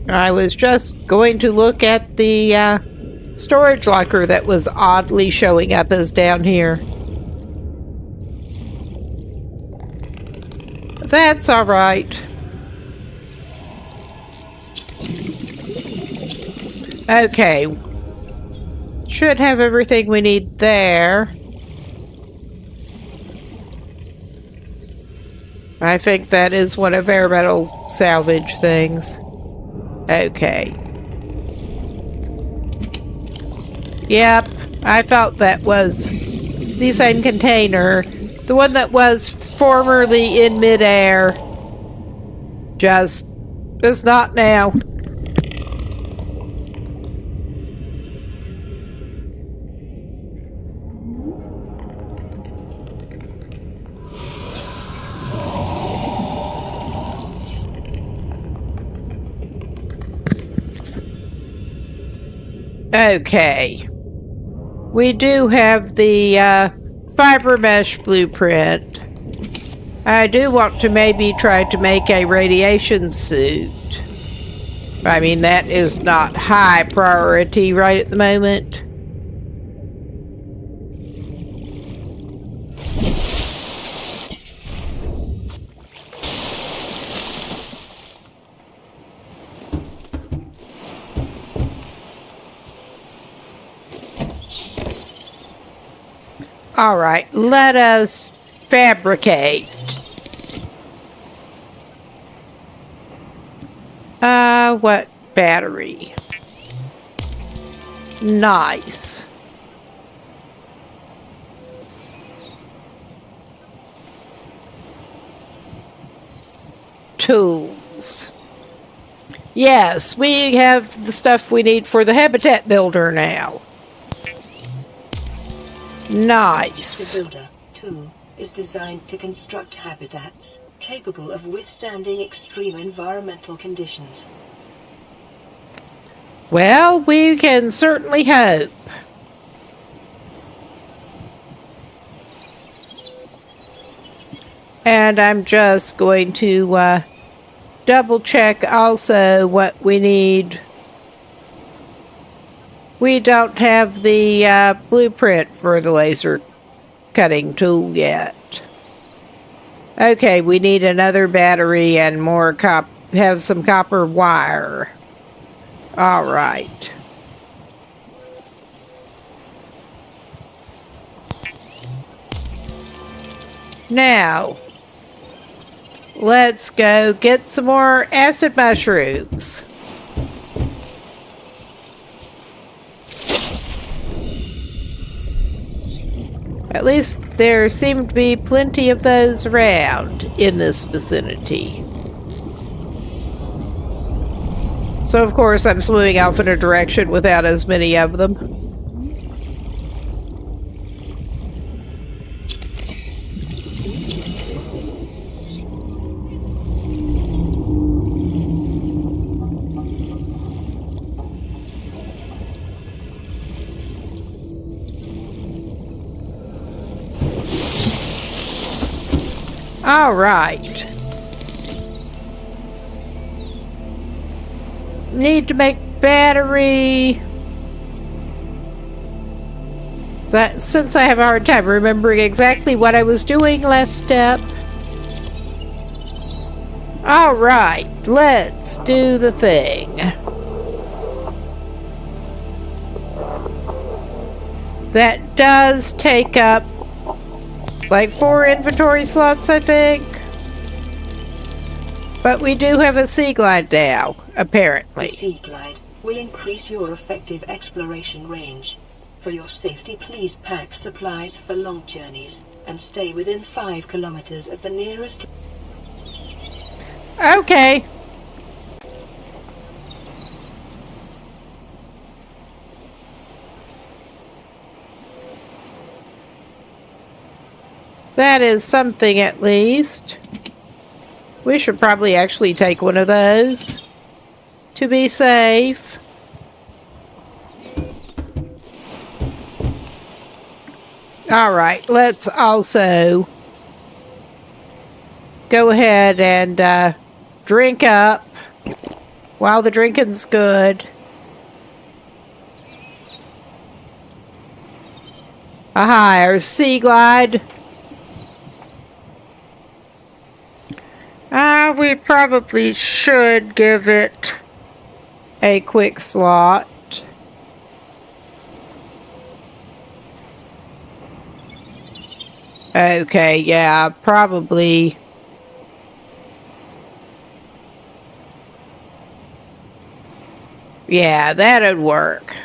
I was just going to look at the storage locker that was oddly showing up as down here. That's all right. Okay. Should have everything we need there. I think that is one of our metal salvage things. Okay. Yep, I thought that was the same container. The one that was formerly in midair. Just is not now. Okay. We do have the fiber mesh blueprint. I do want to maybe try to make a radiation suit. I mean, that is not high priority right at the moment. All right, let us fabricate. What battery? Nice. Tools. Yes, we have the stuff we need for the habitat builder now. Nice. The Builder tool is designed to construct habitats capable of withstanding extreme environmental conditions. Well, we can certainly hope. And I'm just going to double check also what we need. We don't have the blueprint for the laser cutting tool yet. Okay, we need another battery and more have some copper wire. All right. Now, let's go get some more acid mushrooms. At least there seem to be plenty of those around in this vicinity. So of course I'm swimming off in a direction without as many of them. All right. Need to make battery. So since I have a hard time remembering exactly what I was doing last step. All right, let's do the thing. That does take up like 4 inventory slots, I think. But we do have a sea glide now, apparently. The Sea Glide will increase your effective exploration range. For your safety, please pack supplies for long journeys and stay within 5 kilometers of the nearest... Okay. That is something at least. We should probably actually take one of those to be safe. All right, let's also go ahead and drink up while the drinking's good. Aha, our sea glide. We probably should give it a quick slot. Okay, yeah, probably. Yeah, that'd work.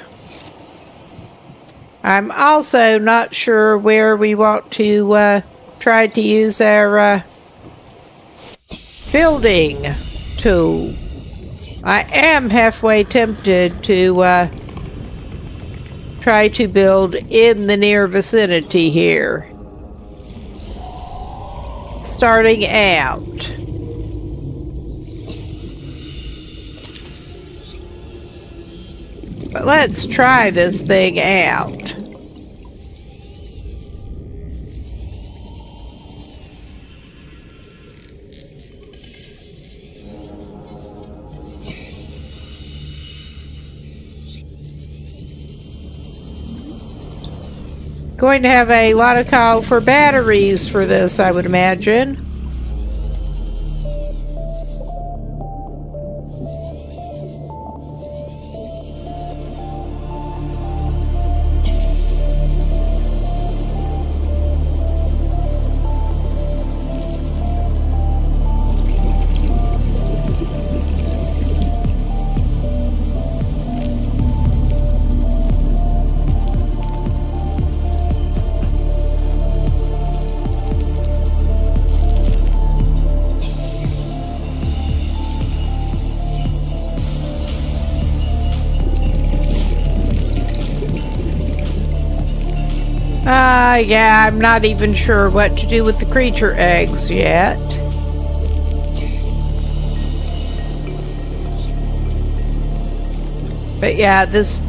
I'm also not sure where we want to try to use our building tool. I am halfway tempted to try to build in the near vicinity here. Starting out. But let's try this thing out. Going to have a lot of call for batteries for this, I would imagine. Yeah, I'm not even sure what to do with the creature eggs yet. But yeah, this...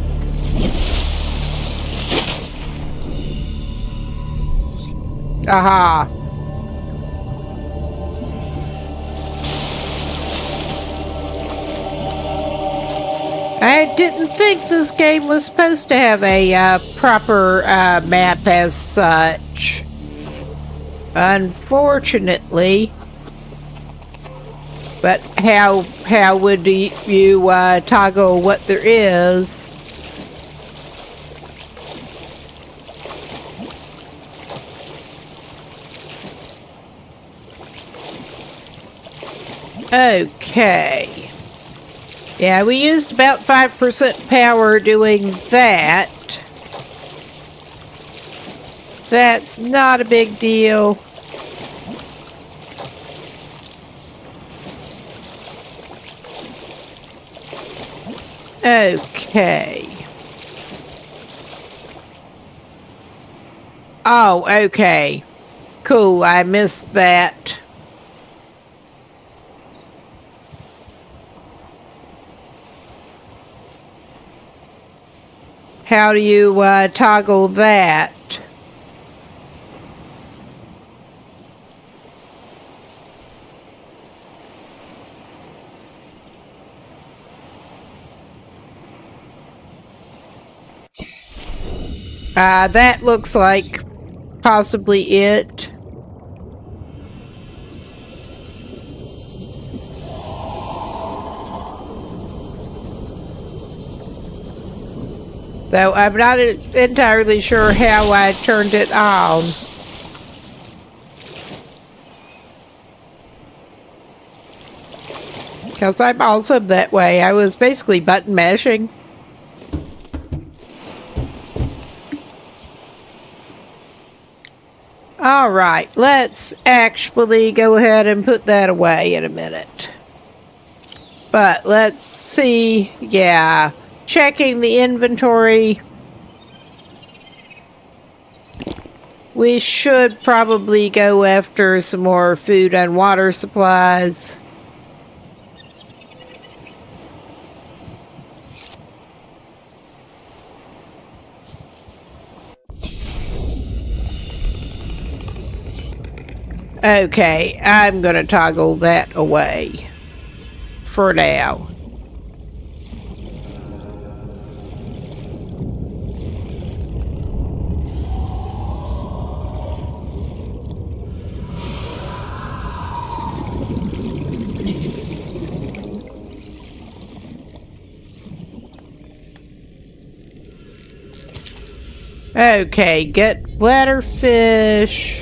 Aha. I didn't think this game was supposed to have a proper map as such. Unfortunately. But how would you toggle what there is? Okay. Yeah, we used about 5% power doing that. That's not a big deal. Okay. Oh, okay. Cool, I missed that. How do you toggle that? That looks like possibly it. Though I'm not entirely sure how I turned it on. Because I'm also that way. I was basically button mashing. Alright, let's actually go ahead and put that away in a minute. But let's see, yeah, checking the inventory. We should probably go after some more food and water supplies. Okay, I'm gonna toggle that away for now. Okay, get bladderfish.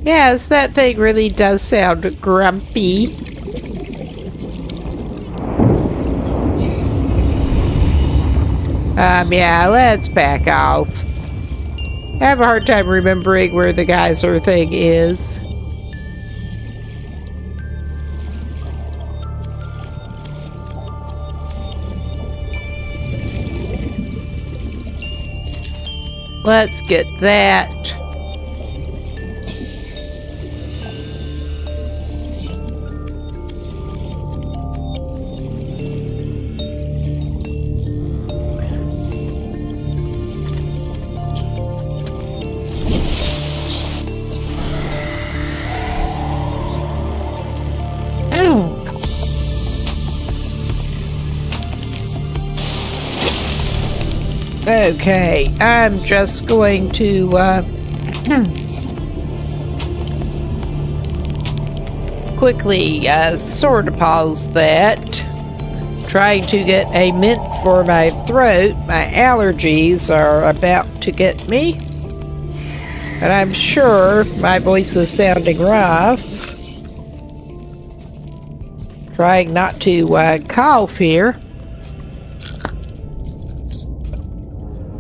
Yes, that thing really does sound grumpy. Yeah, let's back off. I have a hard time remembering where the geyser thing is. Let's get that. Okay, I'm just going to quickly sort of pause that. Trying to get a mint for my throat. My allergies are about to get me. And I'm sure my voice is sounding rough. Trying not to cough here.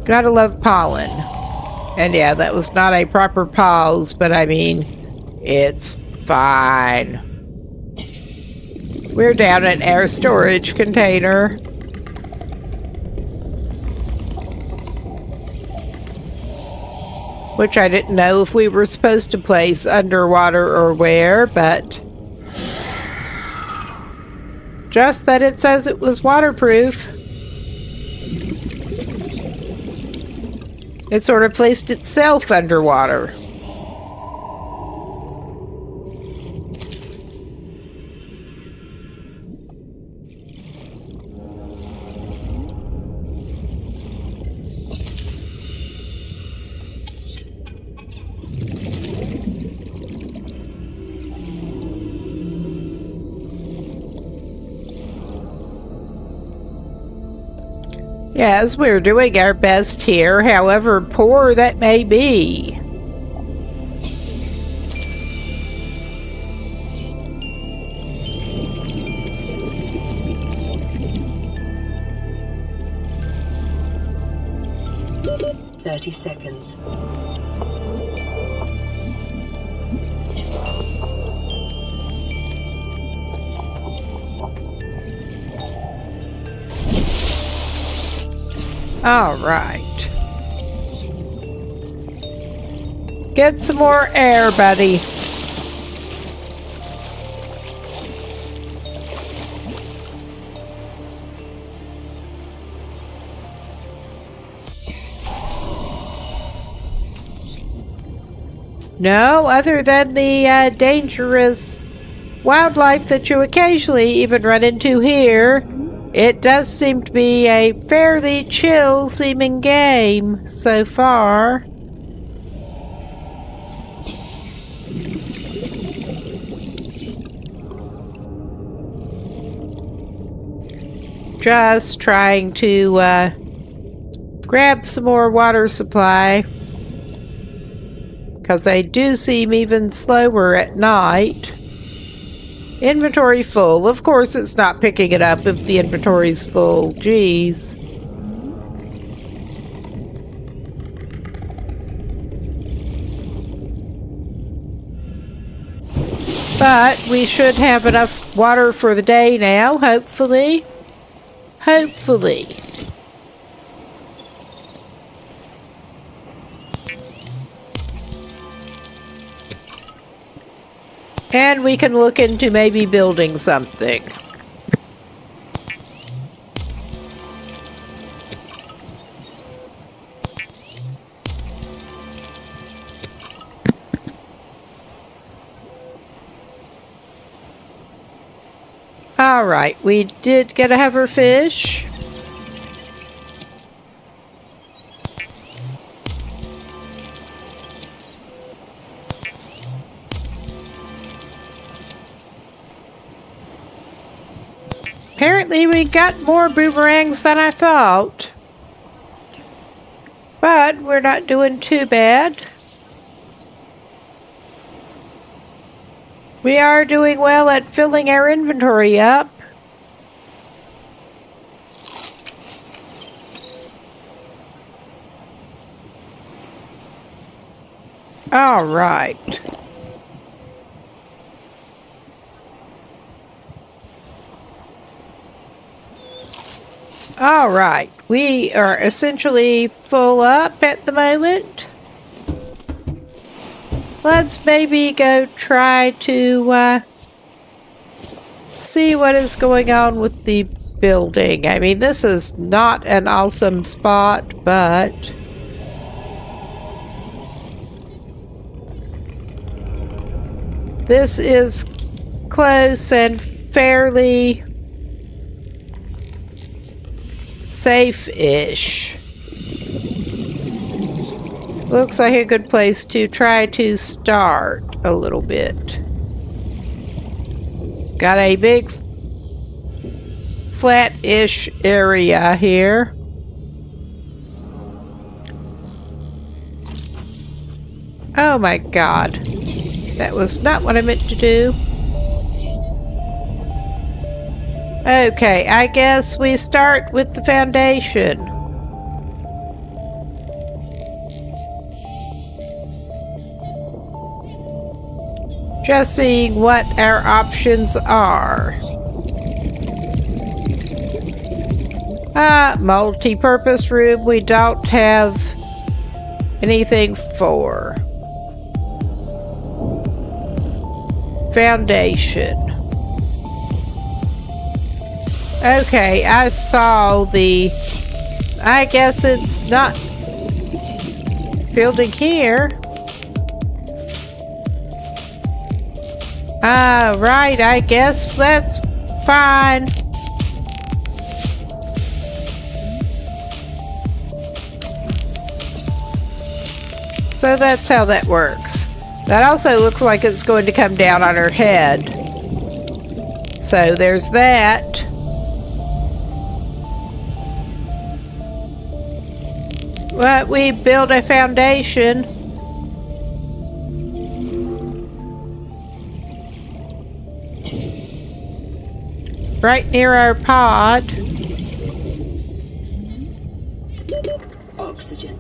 Gotta love pollen. And yeah, that was not a proper pause, but I mean, it's fine. We're down at our storage container. which I didn't know if we were supposed to place underwater or where, but just that it says it was waterproof. It sort of placed itself underwater. Yes, we're doing our best here, however poor that may be. Seconds. All right. Get some more air, buddy. No, other than the dangerous wildlife that you occasionally even run into here, it does seem to be a fairly chill-seeming game so far. Just trying to grab some more water supply, because they do seem even slower at night. Inventory full. Of course it's not picking it up if the inventory's full. Jeez. But we should have enough water for the day now, hopefully. Hopefully. And we can look into maybe building something. All right, we did get a hoverfish. Apparently we got more boomerangs than I thought. But we're not doing too bad. We are doing well at filling our inventory up. All right. All right, we are essentially full up at the moment. Let's maybe go try to see what is going on with the building. I mean, this is not an awesome spot, but this is close and fairly safe-ish. Looks like a good place to try to start a little bit. Got a big flat-ish area here. Oh my god. That was not what I meant to do. Okay, I guess we start with the foundation. Just seeing what our options are. Multi-purpose room. We don't have Anything for foundation. Okay, I saw the... I guess it's not building here. Right, I guess that's fine. So that's how that works. That also looks like it's going to come down on her head. So there's that. But we build a foundation. Right near our pod. Oxygen.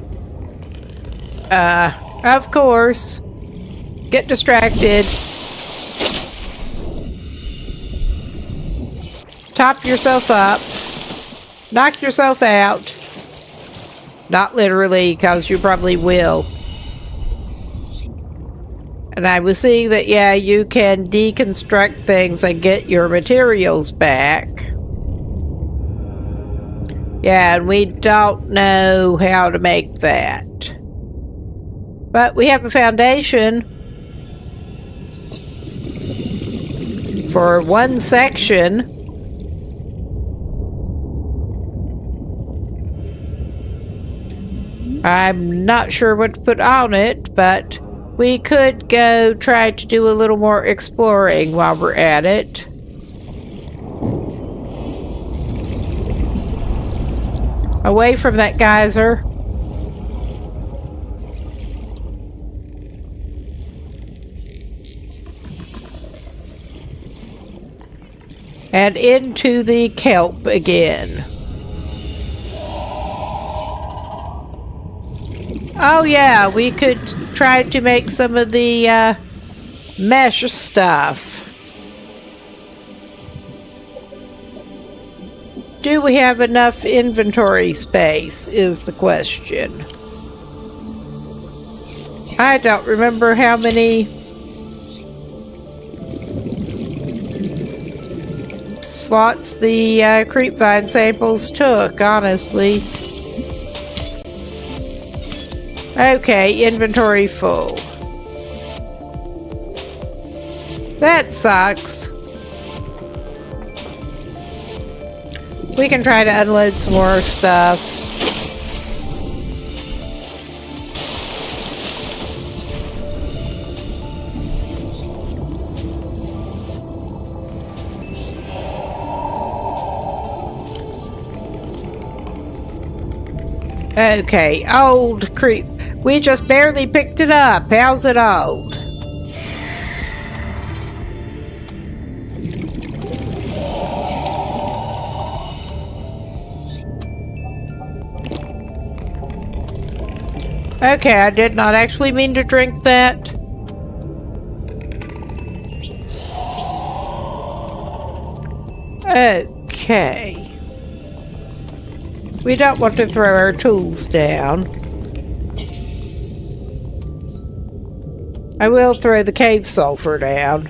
Of course. Get distracted. Top yourself up. Knock yourself out. Not literally, because you probably will. And I was seeing that, yeah, you can deconstruct things and get your materials back. Yeah, and we don't know how to make that. But we have a foundation for one section. I'm not sure what to put on it, but we could go try to do a little more exploring while we're at it. Away from that geyser. And into the kelp again. Oh yeah, we could try to make some of the mesh stuff. Do we have enough inventory space is the question. I don't remember how many slots the creepvine samples took, honestly. Okay, inventory full. That sucks. We can try to unload some more stuff. Okay, old creep. We just barely picked it up. How's it old? Okay, I did not actually mean to drink that. Okay. We don't want to throw our tools down. I will throw the cave sulfur down.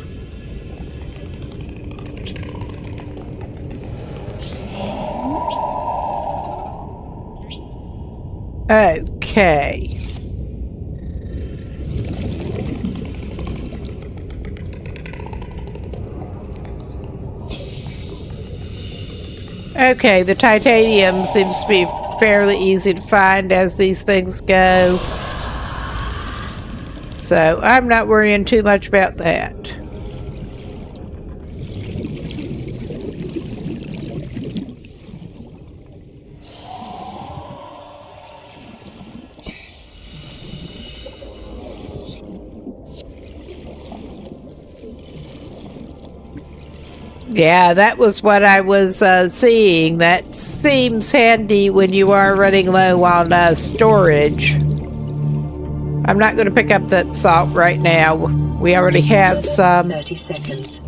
Okay. Okay, the titanium seems to be fairly easy to find as these things go. So I'm not worrying too much about that. Yeah, that was what I was seeing. That seems handy when you are running low on storage. I'm not going to pick up that salt right now. We already have some. 30 seconds.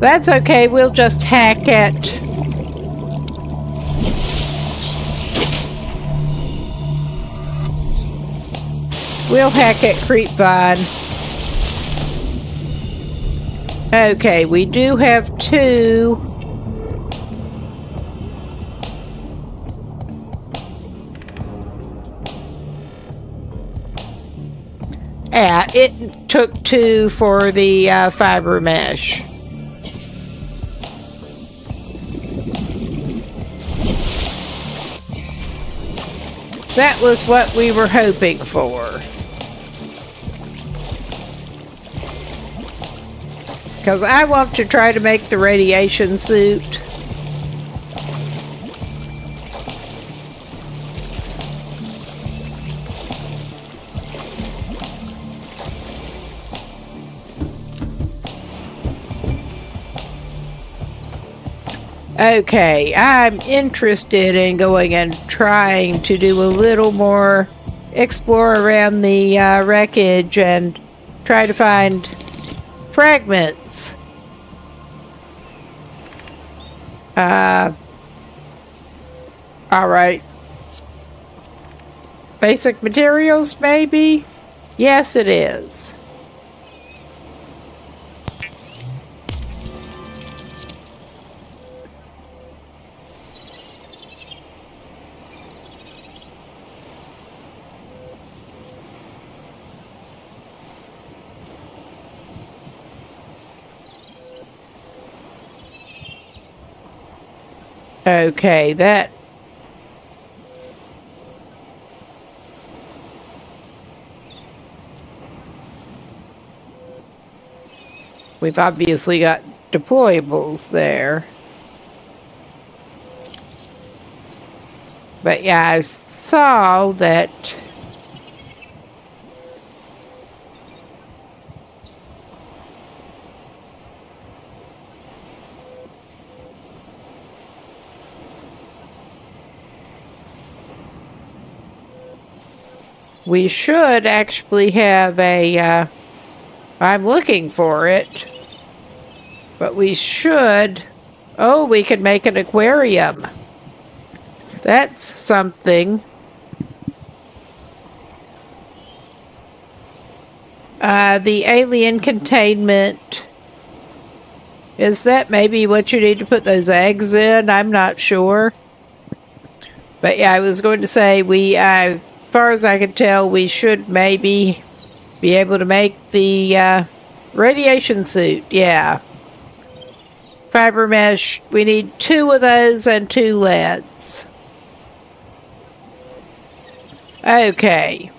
That's okay, we'll just hack it. We'll hack at Creepvine. Okay, we do have 2. Yeah, it took 2 for the fiber mesh. That was what we were hoping for. Because I want to try to make the radiation suit. Okay, I'm interested in going and trying to do a little more explore around the wreckage and try to find fragments. Alright. Basic materials, maybe? Yes, it is. Okay, that... We've obviously got deployables there. But yeah, I saw that... We should actually have a, I'm looking for it, but we should, oh, we could make an aquarium. That's something. The alien containment, is that maybe what you need to put those eggs in? I'm not sure. But yeah, I was going to say as far as I can tell, we should maybe be able to make the radiation suit. Yeah. Fiber mesh. We need 2 of those and 2 leads. Okay.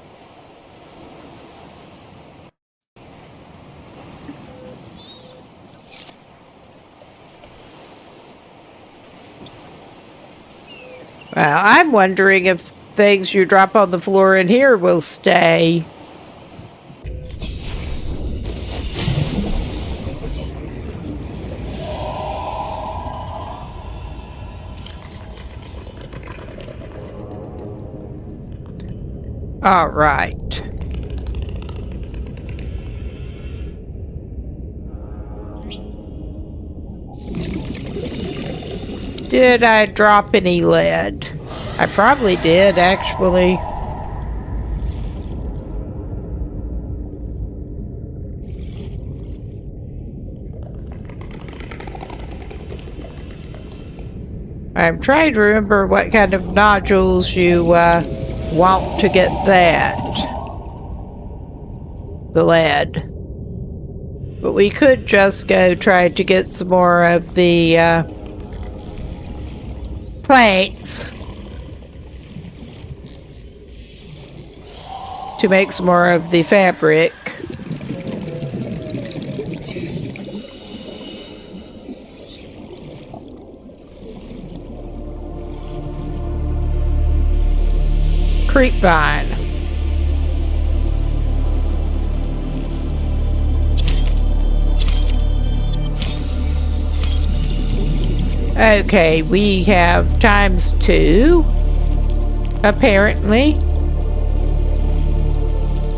Well, I'm wondering if things you drop on the floor in here will stay. All right. Did I drop any lead? I probably did, actually. I'm trying to remember what kind of nodules you want to get that. The lead. But we could just go try to get some more of the plates to make some more of the fabric. Creepvine. Okay, we have ×2, apparently.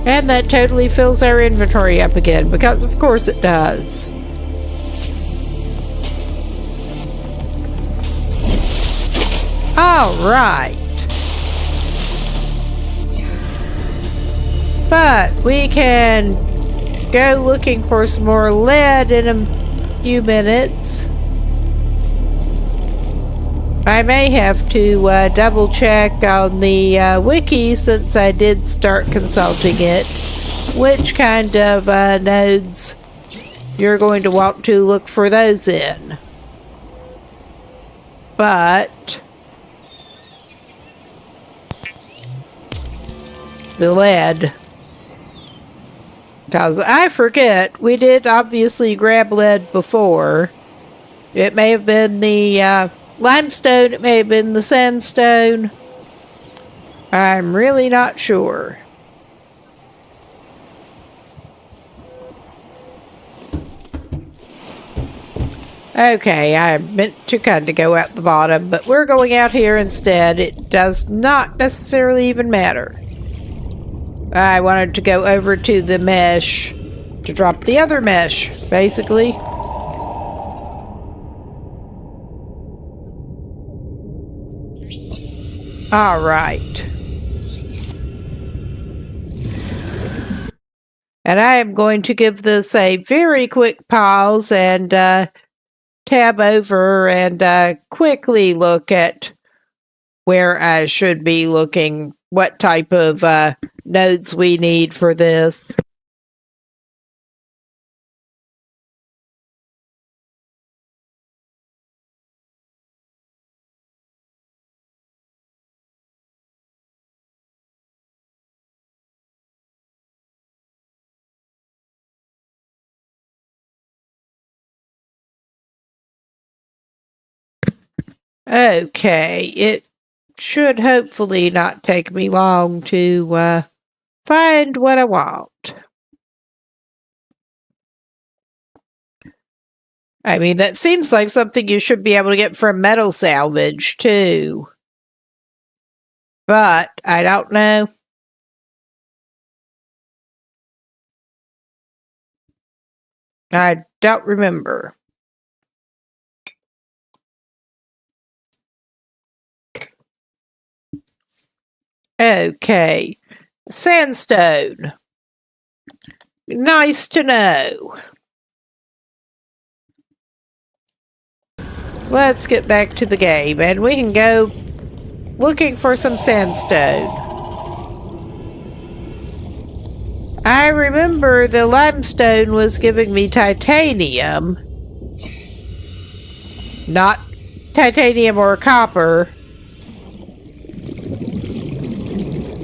And that totally fills our inventory up again, because of course it does. All right. But we can go looking for some more lead in a few minutes. I may have to double check on the wiki, since I did start consulting it, which kind of nodes you're going to want to look for those in. But the lead, because I forget, we did obviously grab lead before. It may have been the limestone, it may have been the sandstone. I'm really not sure. Okay, I meant to kind of go out the bottom, but we're going out here instead. It does not necessarily even matter. I wanted to go over to the mesh to drop the other mesh, basically. All right. And I am going to give this a very quick pause and tab over and quickly look at where I should be looking, what type of nodes we need for this. Okay, it should hopefully not take me long to find what I want. I mean, that seems like something you should be able to get from metal salvage, too. But, I don't know. I don't remember. Okay. Sandstone. Nice to know. Let's get back to the game, and we can go looking for some sandstone. I remember the limestone was giving me titanium. Not titanium or copper.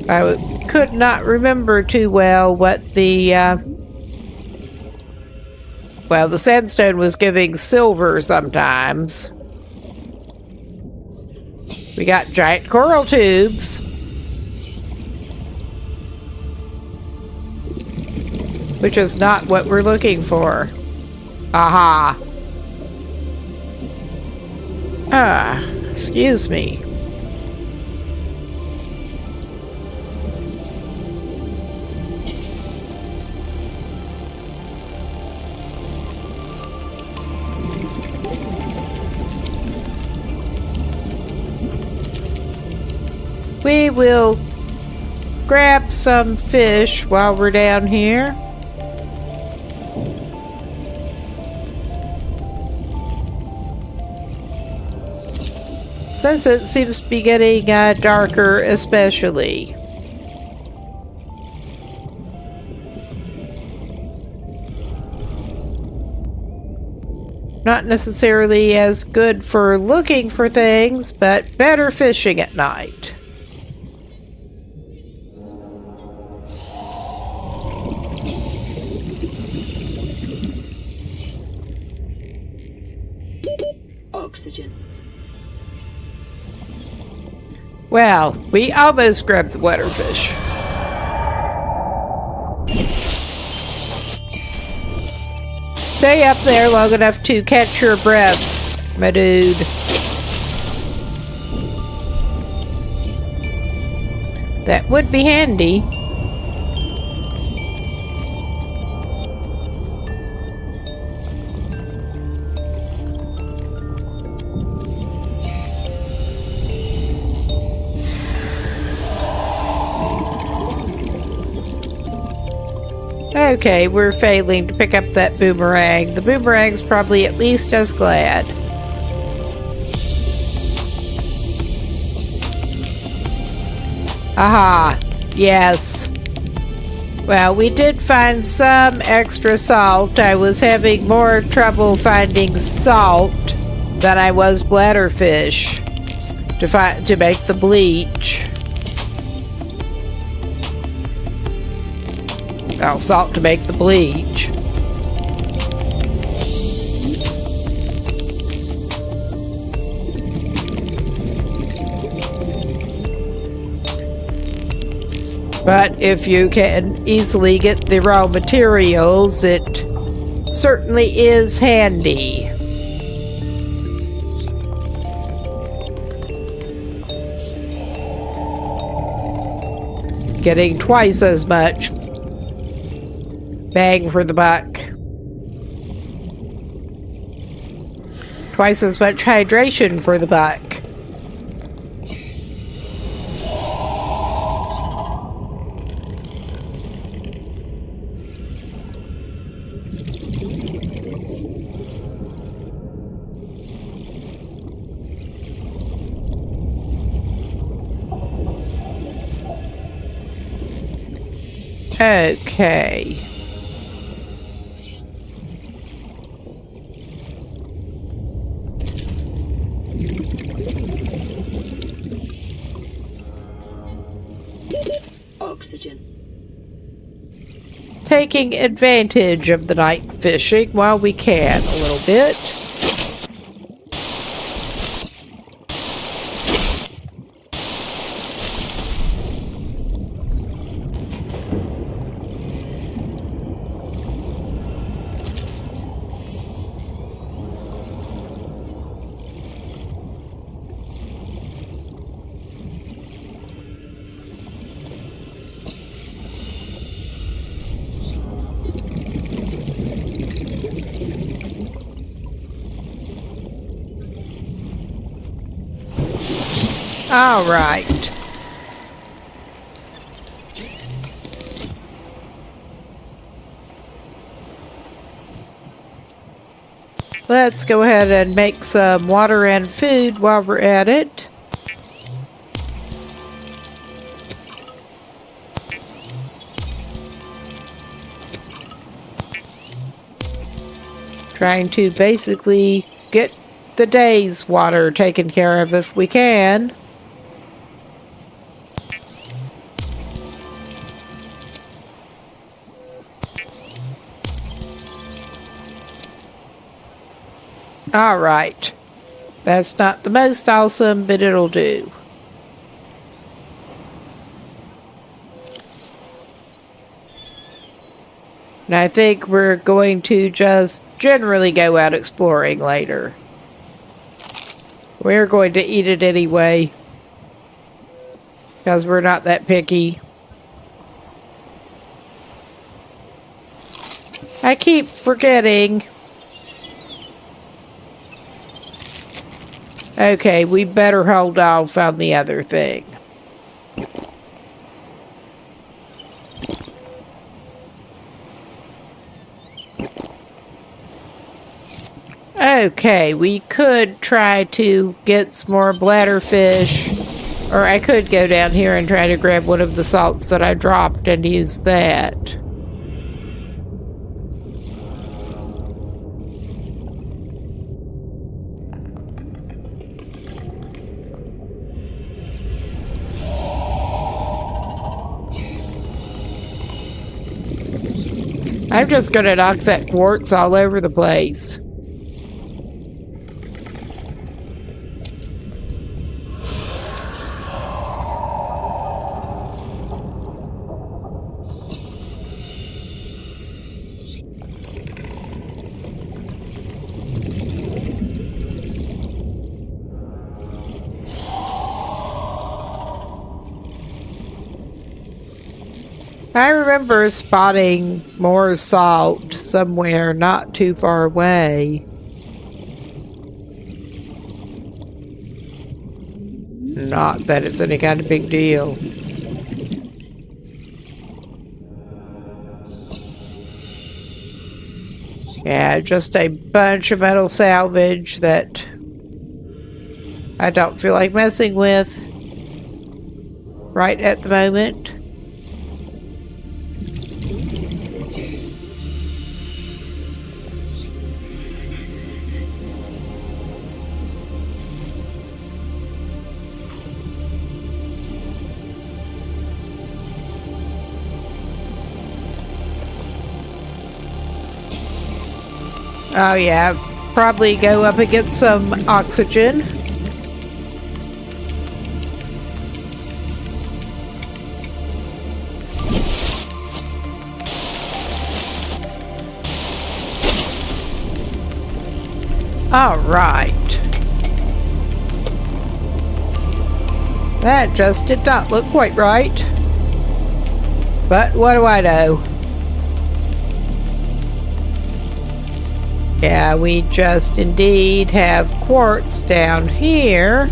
I could not remember too well what the well, the sandstone was giving silver sometimes. We got giant coral tubes. Which is not what we're looking for. Aha. Excuse me. We will grab some fish while we're down here. Since it seems to be getting darker, especially. Not necessarily as good for looking for things, but better fishing at night. Oxygen. Well, we almost grabbed the wetterfish. Stay up there long enough to catch your breath, my dude. That would be handy. Okay, we're failing to pick up that boomerang. The boomerang's probably at least as glad. Aha! Yes. Well, we did find some extra salt. I was having more trouble finding salt than I was bladderfish to make the bleach. Well, salt to make the bleach. But if you can easily get the raw materials, it certainly is handy. Getting twice as much bang for the buck. Twice as much hydration for the buck. Okay. Oxygen. Taking advantage of the night fishing while we can a little bit. All right. Let's go ahead and make some water and food while we're at it. Trying to basically get the day's water taken care of if we can. All right. That's not the most awesome, but it'll do. And I think we're going to just generally go out exploring later. We're going to eat it anyway, because we're not that picky. I keep forgetting. Okay, we better hold off on the other thing. Okay, we could try to get some more bladderfish, or I could go down here and try to grab one of the salts that I dropped and use that. I'm just gonna knock that quartz all over the place. I remember spotting more salt somewhere not too far away. Not that it's any kind of big deal. Yeah, just a bunch of metal salvage that I don't feel like messing with right at the moment. Oh yeah, probably go up and get some oxygen. All right. That just did not look quite right. But what do I know? Yeah, we just indeed have quartz down here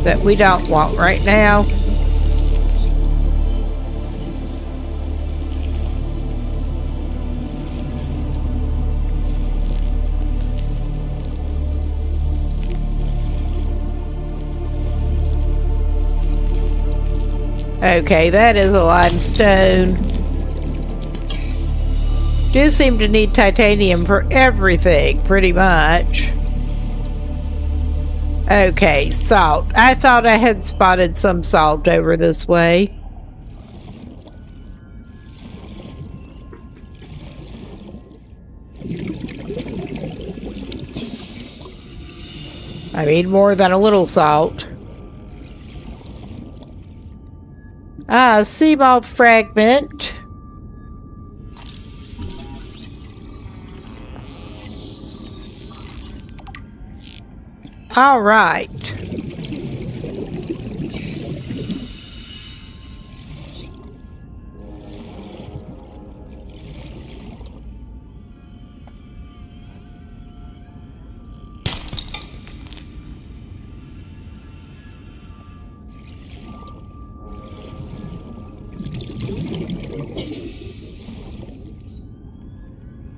that we don't want right now. Okay, that is a limestone. Do seem to need titanium for everything, pretty much. Okay, salt. I thought I had spotted some salt over this way. I mean, more than a little salt. Sea moth fragment. All right.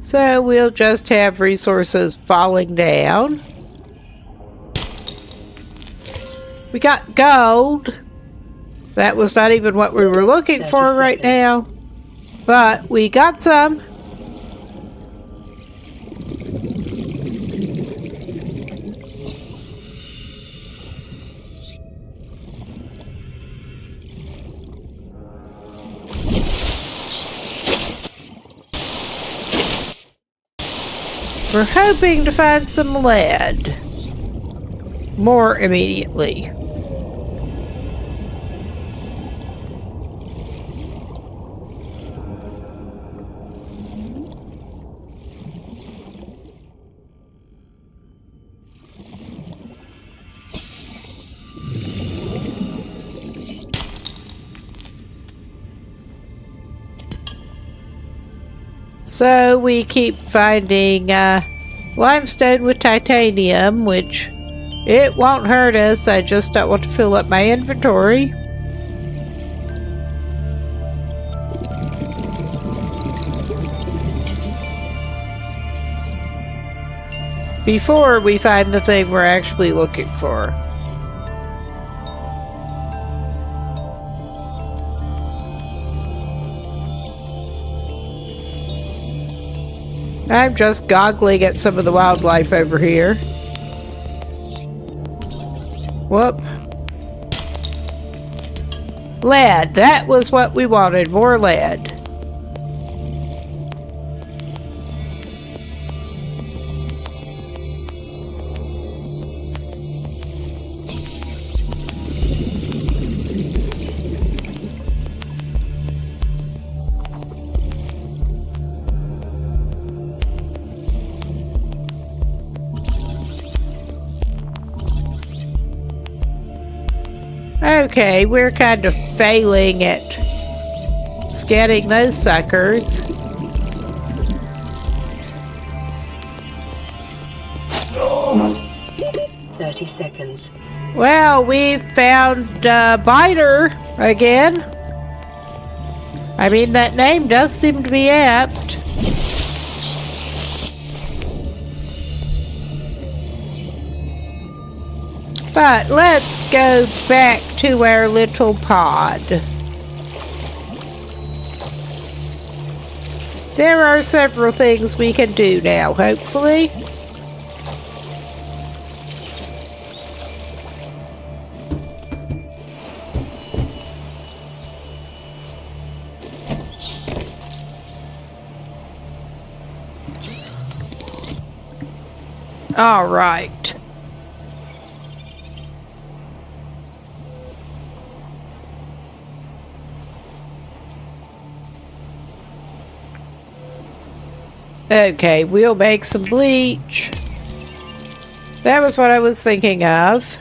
So we'll just have resources falling down. We got gold. That was not even what we were looking for right now. But we got some. We're hoping to find some lead. More immediately. So we keep finding limestone with titanium, which it won't hurt us. I just don't want to fill up my inventory. Before we find the thing we're actually looking for. I'm just goggling at some of the wildlife over here. Whoop. Lead. That was what we wanted. More lead. Okay, we're kind of failing at scanning those suckers. Oh. 30 seconds. Well, we found Biter again. I mean, that name does seem to be apt. But let's go back to our little pod. There are several things we can do now, hopefully. All right. Okay, we'll make some bleach. That was what I was thinking of.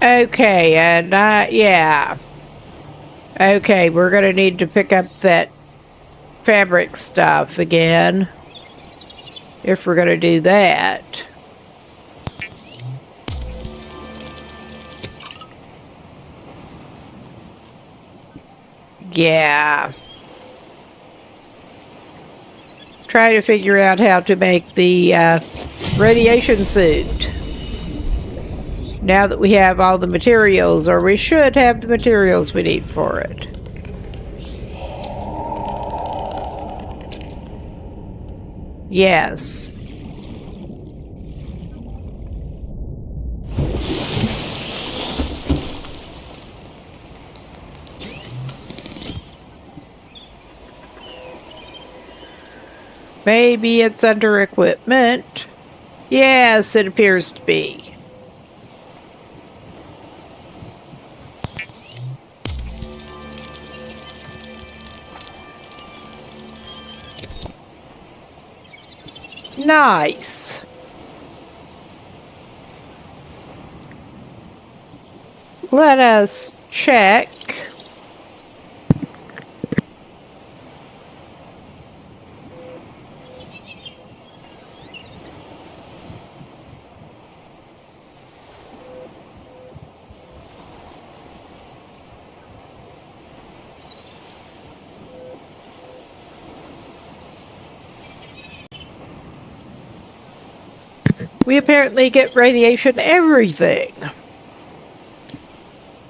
Okay, and yeah. Okay, we're gonna need to pick up that fabric stuff again. If we're gonna do that. Yeah. Try to figure out how to make the radiation suit. Now that we have all the materials, or we should have the materials we need for it. Yes. Maybe it's under equipment. Yes, it appears to be. Nice. Let us check. We apparently get radiation everything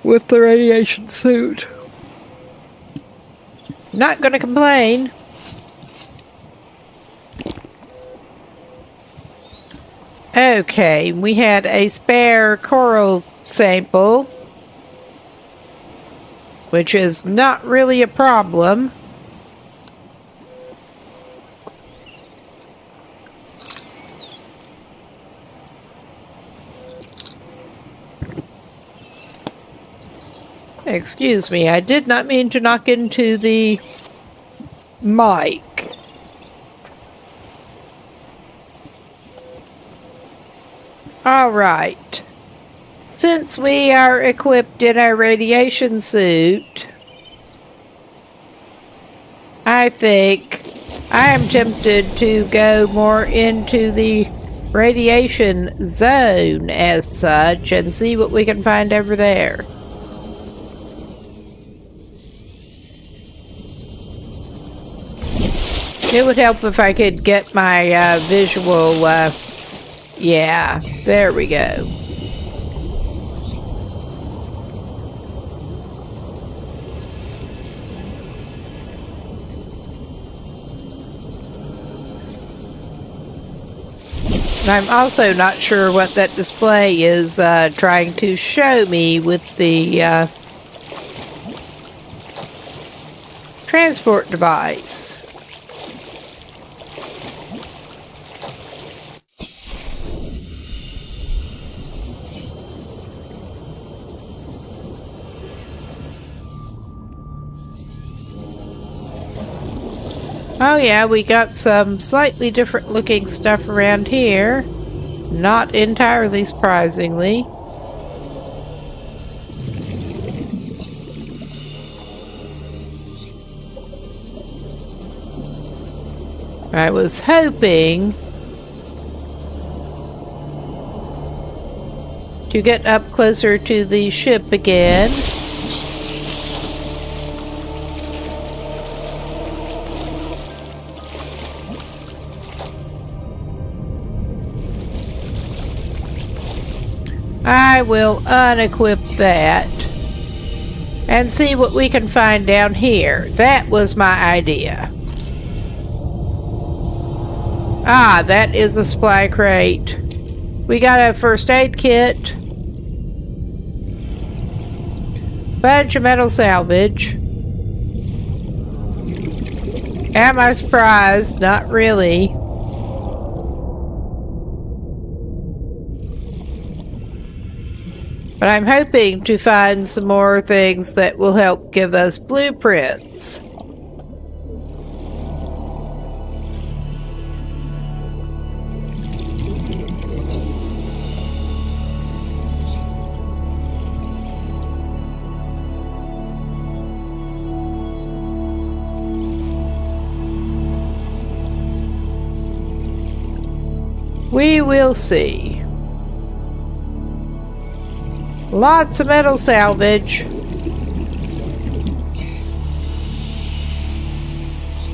with the radiation suit. Not gonna complain. Okay, we had a spare coral sample, which is not really a problem. Excuse me, I did not mean to knock into the mic. Alright. Since we are equipped in our radiation suit, I think I am tempted to go more into the radiation zone as such and see what we can find over there. It would help if I could get my visual, yeah, there we go. I'm also not sure what that display is trying to show me with the transport device. Oh yeah, we got some slightly different looking stuff around here. Not entirely surprisingly. I was hoping to get up closer to the ship again. I will unequip that and see what we can find down here. That was my idea. Ah, that is a supply crate. We got a first aid kit. Bunch of metal salvage. Am I surprised? Not really. But I'm hoping to find some more things that will help give us blueprints. We will see. Lots of metal salvage.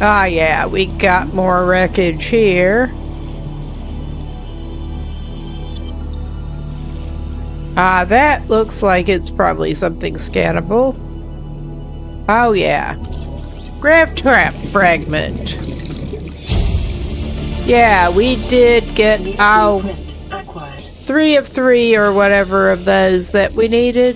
Ah, yeah, we got more wreckage here. Ah, that looks like it's probably something scannable. Oh, yeah. Grav trap fragment. Yeah, we did get our 3 of 3 or whatever of those that we needed.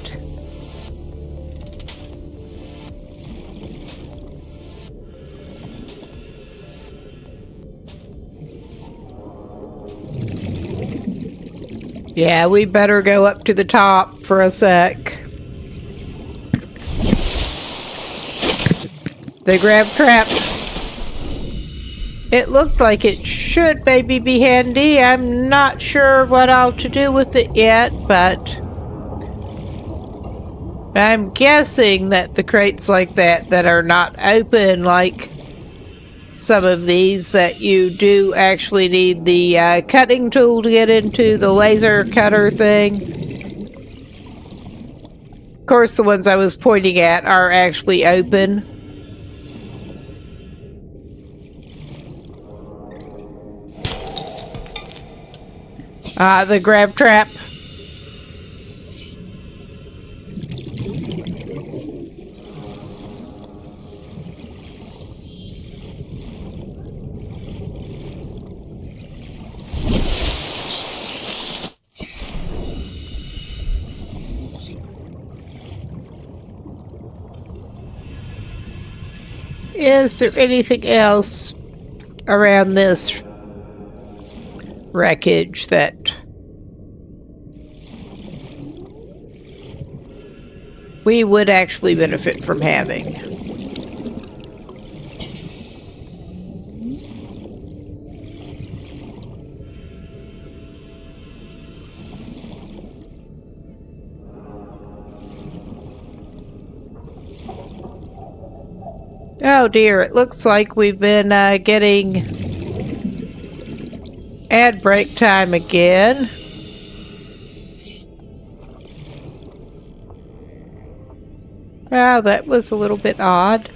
Yeah, we better go up to the top for a sec. The grav trap. It looked like it should maybe be handy. I'm not sure what all to do with it yet, but I'm guessing that the crates like that are not open, like some of these, that you do actually need the cutting tool to get into, the laser cutter thing. Of course, the ones I was pointing at are actually open. The grav trap. Is there anything else around this wreckage that we would actually benefit from having? Oh dear, it looks like we've been getting ad break time again. Wow, that was a little bit odd.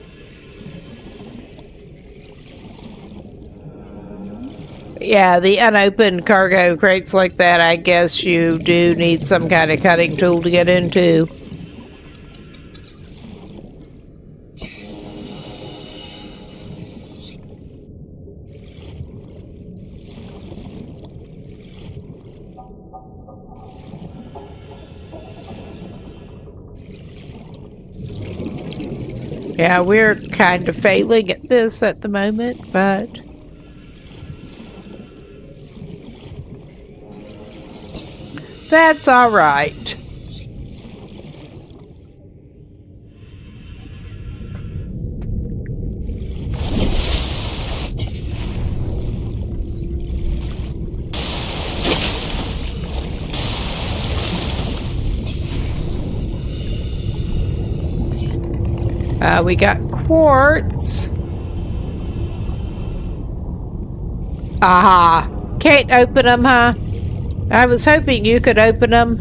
Yeah, the unopened cargo crates like that, I guess you do need some kind of cutting tool to get into. Yeah, we're kind of failing at this at the moment, but that's all right. We got quartz. Aha. Can't open them, huh? I was hoping you could open them.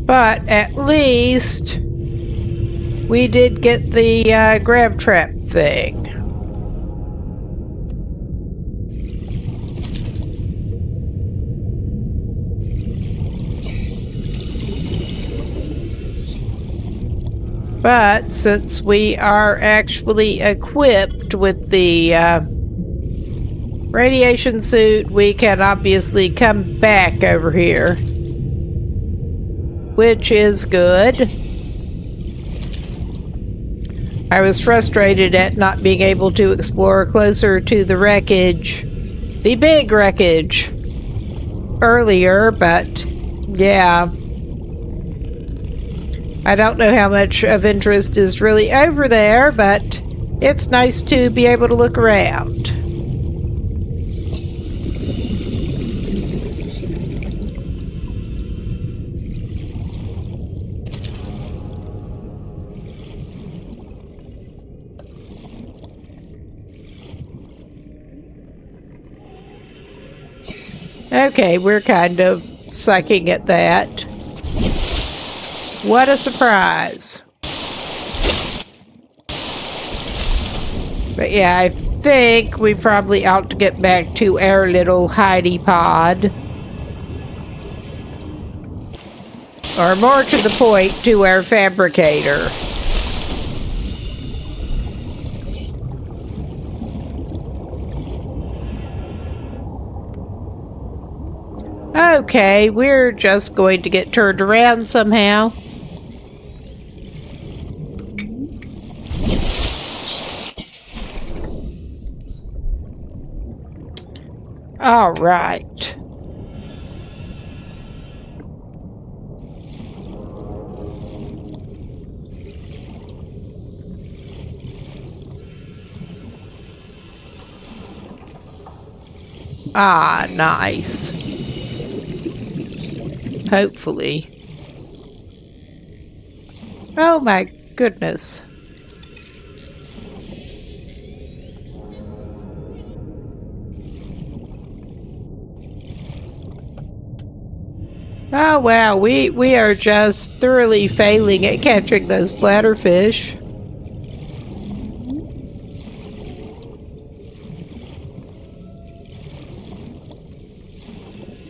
But at least we did get the grab trap thing. But since we are actually equipped with the radiation suit, we can obviously come back over here, which is good. I was frustrated at not being able to explore closer to the wreckage, the big wreckage, earlier, but yeah. I don't know how much of interest is really over there, but it's nice to be able to look around. Okay, we're kind of sucking at that. What a surprise. But yeah, I think we probably ought to get back to our little hidey pod. Or more to the point, to our fabricator. Okay, we're just going to get turned around somehow. All right. Ah, nice. Hopefully. Oh my goodness. Oh wow, we are just thoroughly failing at catching those bladderfish.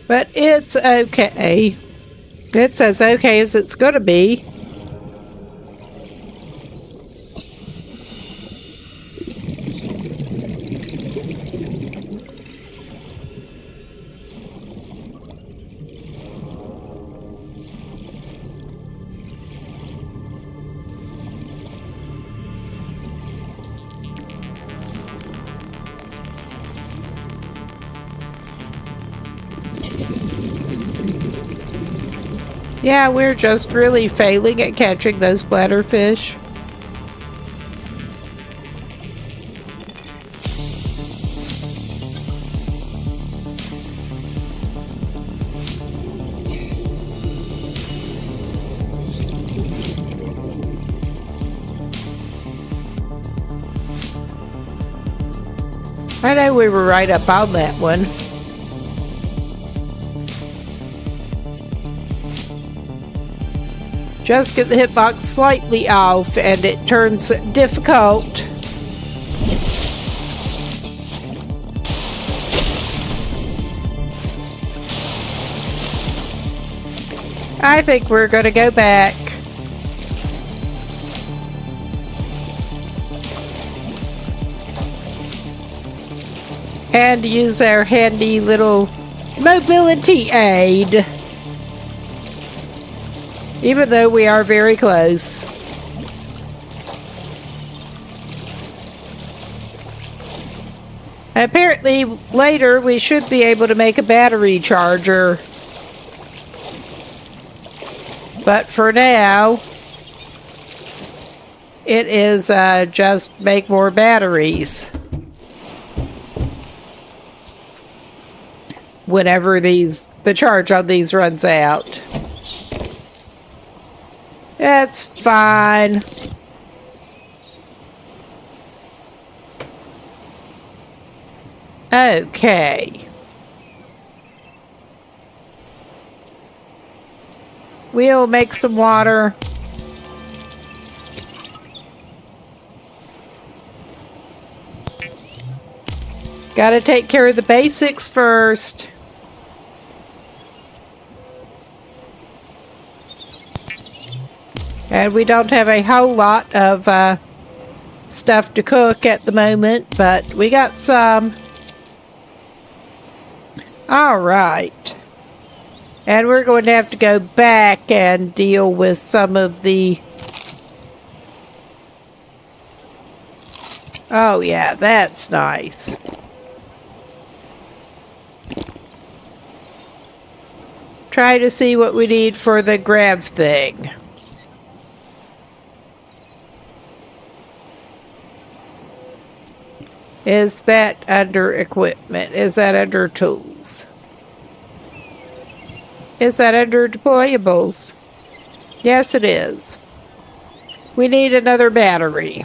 But it's okay. It's as okay as it's gonna be. Yeah, we're just really failing at catching those bladderfish. I know we were right up on that one. Just get the hitbox slightly off and it turns difficult. I think we're gonna go back. And use our handy little mobility aid. Even though we are very close. Apparently, later we should be able to make a battery charger. But for now, it is just make more batteries. Whenever the charge on these runs out. That's fine. Okay. We'll make some water. Gotta take care of the basics first. And we don't have a whole lot of stuff to cook at the moment, but we got some. All right. And we're going to have to go back and deal with some of the... Oh yeah, that's nice. Try to see what we need for the grab thing. Is that under equipment? Is that under tools? Is that under deployables? Yes, it is. We need another battery.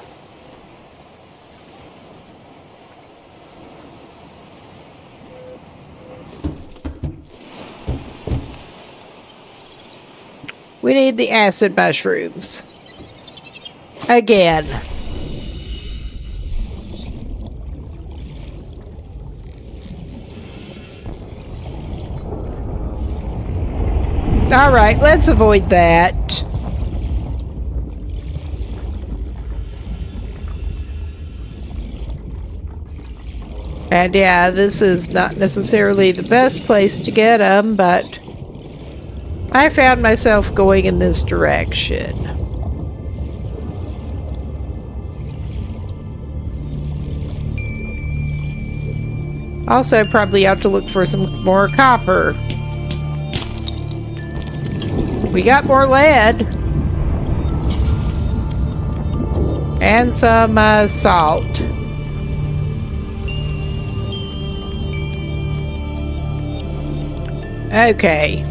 We need the acid mushrooms. Again. Alright, let's avoid that. And yeah, this is not necessarily the best place to get them, but I found myself going in this direction. Also, probably ought to look for some more copper. We got more lead. And some salt. Okay.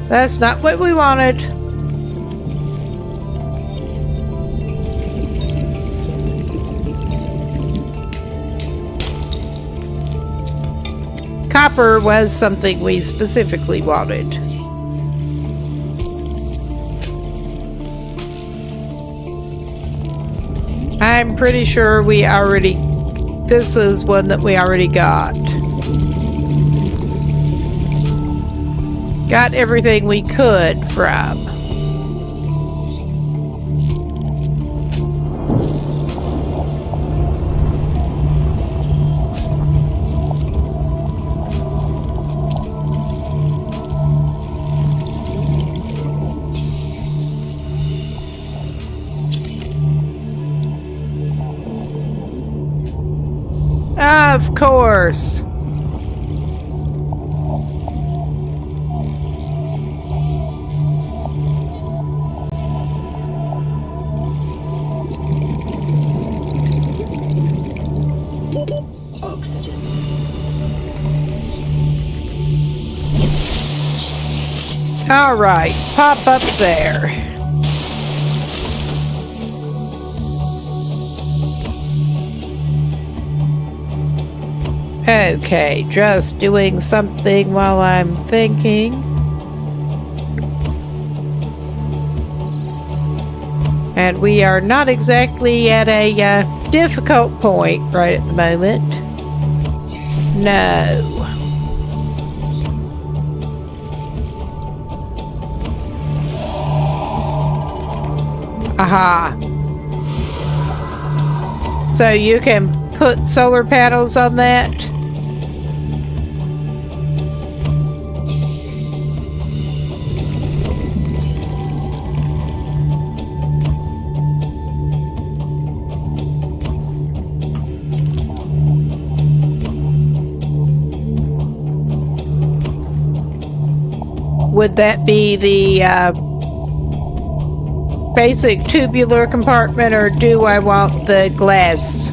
That's not what we wanted. Copper was something we specifically wanted. I'm pretty sure we already... This is one that we already got. Got everything we could from. Of course. Oxygen. All right, pop up there. Okay, just doing something while I'm thinking. And we are not exactly at a difficult point right at the moment. No. Aha. So you can put solar panels on that? Would that be the basic tubular compartment, or do I want the glass?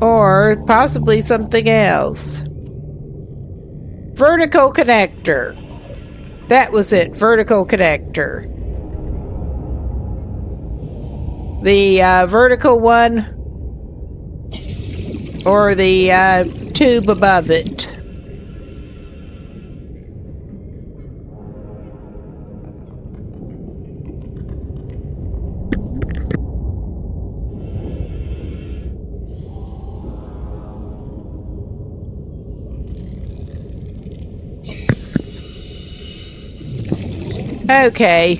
Or possibly something else. Vertical connector. That was it, vertical connector. The vertical one, or the tube above it. Okay,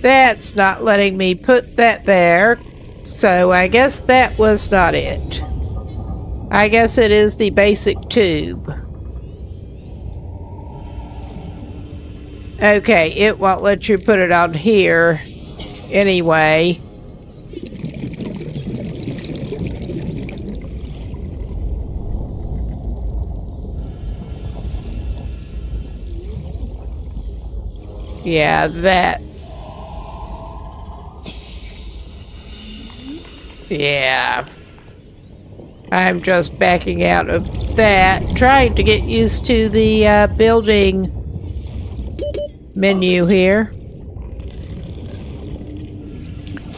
that's not letting me put that there, so I guess that was not it. I guess it is the basic tube. Okay, it won't let you put it on here anyway. Yeah, that. Yeah. I'm just backing out of that, trying to get used to the building menu here.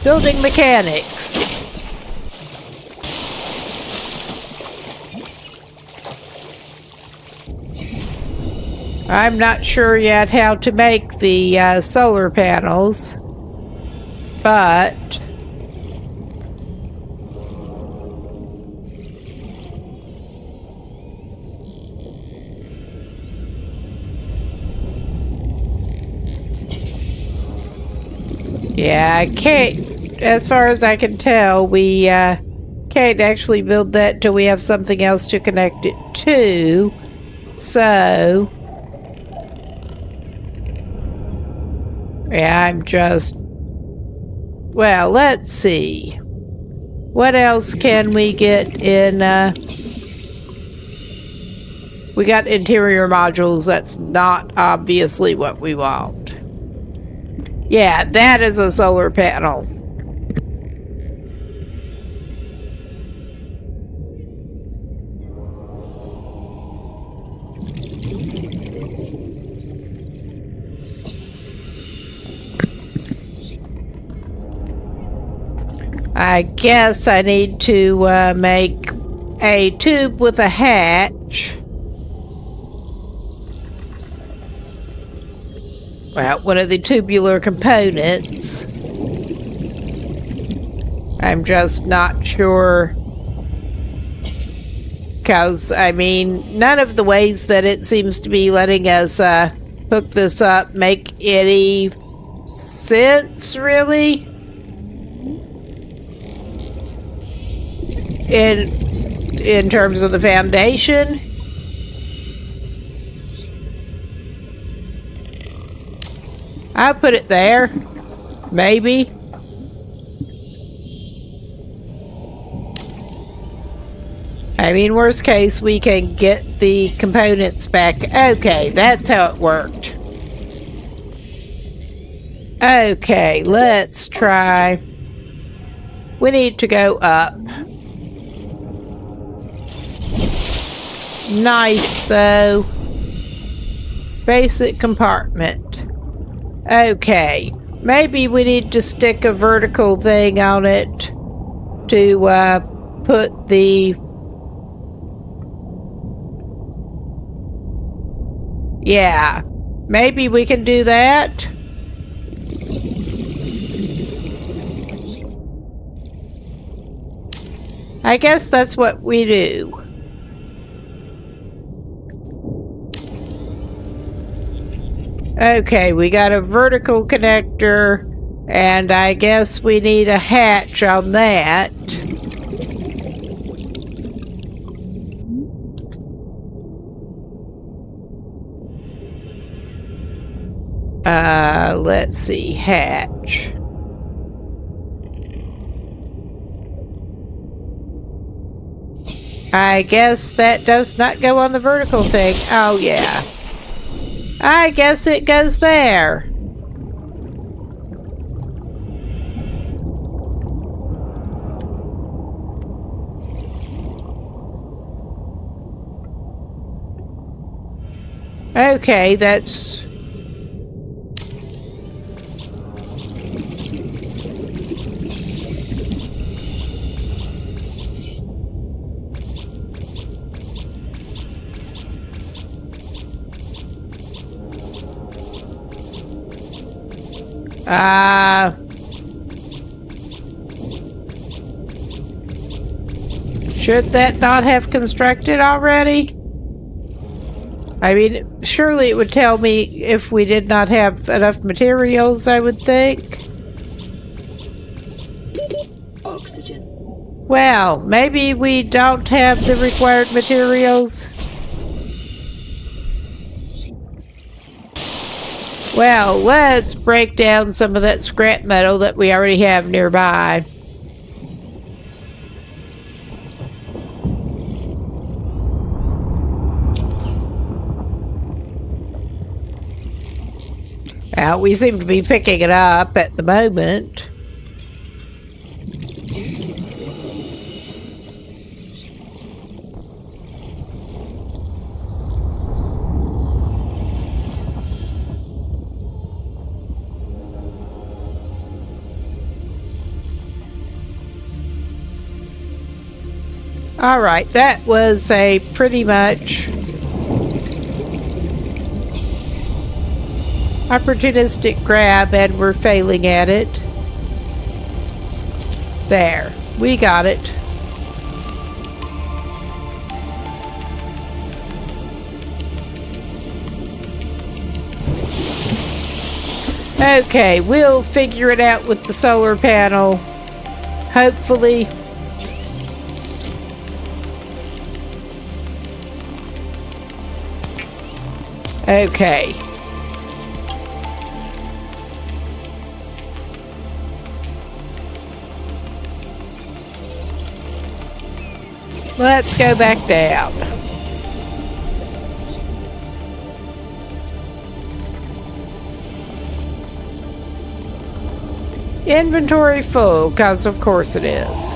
Building mechanics. I'm not sure yet how to make the solar panels, but yeah, I can't, as far as I can tell, we can't actually build that till we have something else to connect it to, so yeah, I'm just, well, let's see. What else can we get in, we got interior modules. That's not obviously what we want. Yeah, that is a solar panel. I guess I need to make a tube with a hatch. Well, one of the tubular components. I'm just not sure. Because, I mean, none of the ways that it seems to be letting us hook this up make any sense, really. In terms of the foundation. I'll put it there. Maybe. I mean, worst case, we can get the components back. Okay, that's how it worked. Okay, let's try. We need to go up. Nice, though. Basic compartment. Okay. Maybe we need to stick a vertical thing on it to put the... Yeah. Maybe we can do that. I guess that's what we do. Okay, we got a vertical connector, and I guess we need a hatch on that. Let's see, hatch. I guess that does not go on the vertical thing. Oh, yeah. I guess it goes there. Okay, that's... should that not have constructed already? I mean, surely it would tell me if we did not have enough materials, I would think. Oxygen. Well, maybe we don't have the required materials. Well, let's break down some of that scrap metal that we already have nearby. We seem to be picking it up at the moment. All right, that was a pretty much opportunistic grab, and we're failing at it. There, we got it. Okay, we'll figure it out with the solar panel. Hopefully. Okay. Let's go back down. Inventory full, because of course it is.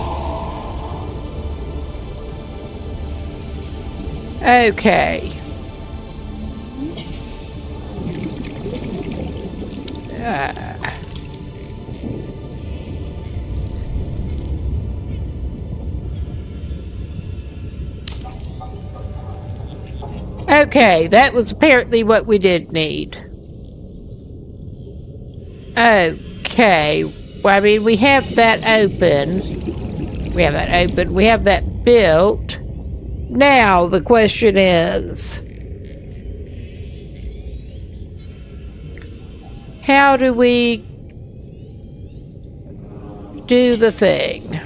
Okay. Okay, that was apparently what we did need. Okay. Well, I mean, we have that open. We have that open. We have that built. Now, the question is, how do we do the thing?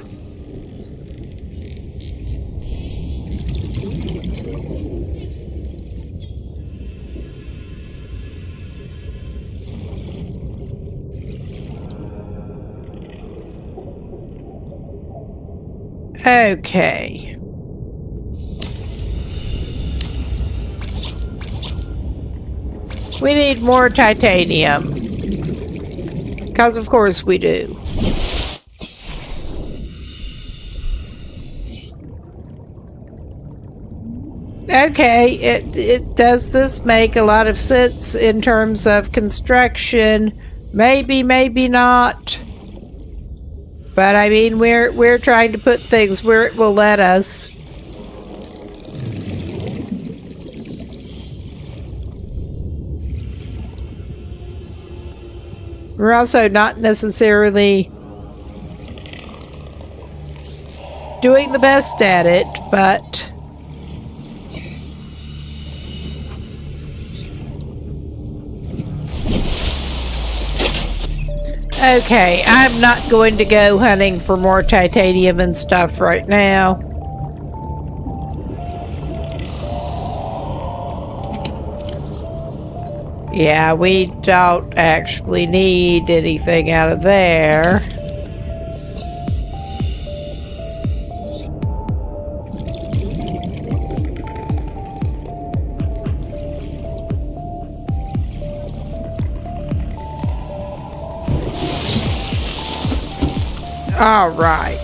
Okay. We need more titanium. Because of course we do. Okay, does this make a lot of sense in terms of construction? Maybe, maybe not. But I mean, we're trying to put things where it will let us. We're also not necessarily doing the best at it, but okay, I'm not going to go hunting for more titanium and stuff right now. Yeah, we don't actually need anything out of there. All right.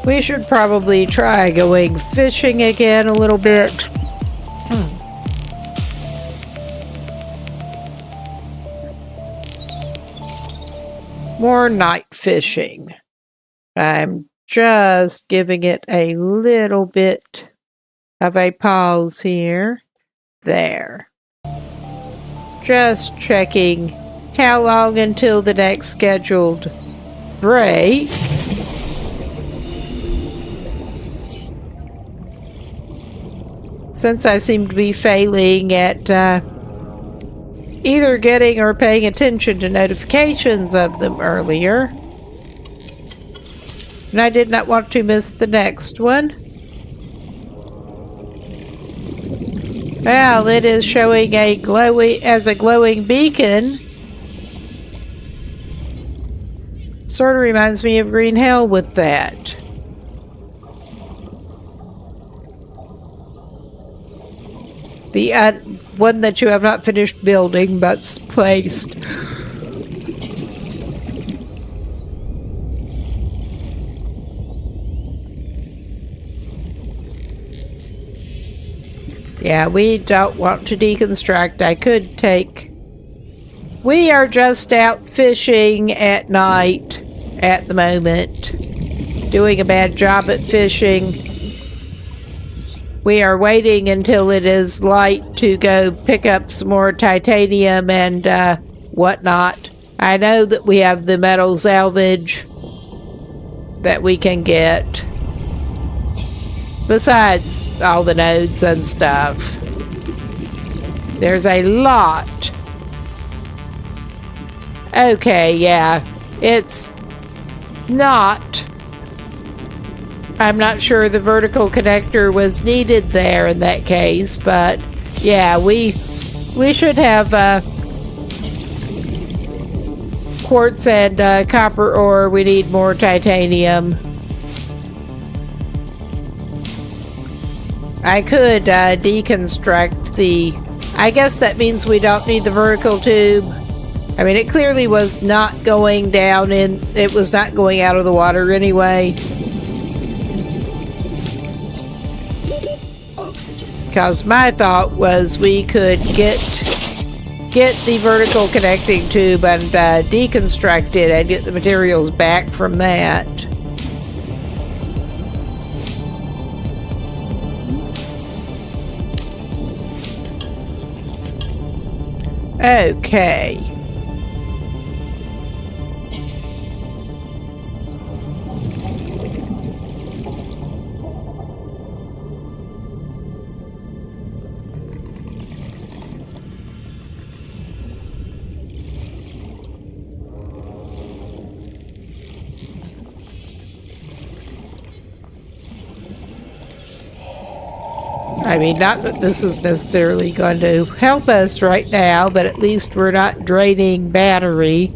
We should probably try going fishing again a little bit. More night fishing. I'm just giving it a little bit of a pause here. There. Just checking how long until the next scheduled break. Since I seem to be failing at either getting or paying attention to notifications of them earlier. And I did not want to miss the next one. Well, it is showing a glowing beacon. Sort of reminds me of Green Hell with that. The one that you have not finished building but's placed. Yeah, we don't want to deconstruct. I could take... We are just out fishing at night at the moment. Doing a bad job at fishing. We are waiting until it is light to go pick up some more titanium and whatnot. I know that we have the metal salvage that we can get. Besides all the nodes and stuff. There's a lot. Okay, yeah. It's not... I'm not sure the vertical connector was needed there in that case, but yeah, we should have quartz and copper ore. We need more titanium. I could deconstruct the... I guess that means we don't need the vertical tube. I mean, it clearly was not going down in... It was not going out of the water anyway. Because my thought was we could get the vertical connecting tube and deconstruct it and get the materials back from that. Okay. I mean, not that this is necessarily going to help us right now, but at least we're not draining battery.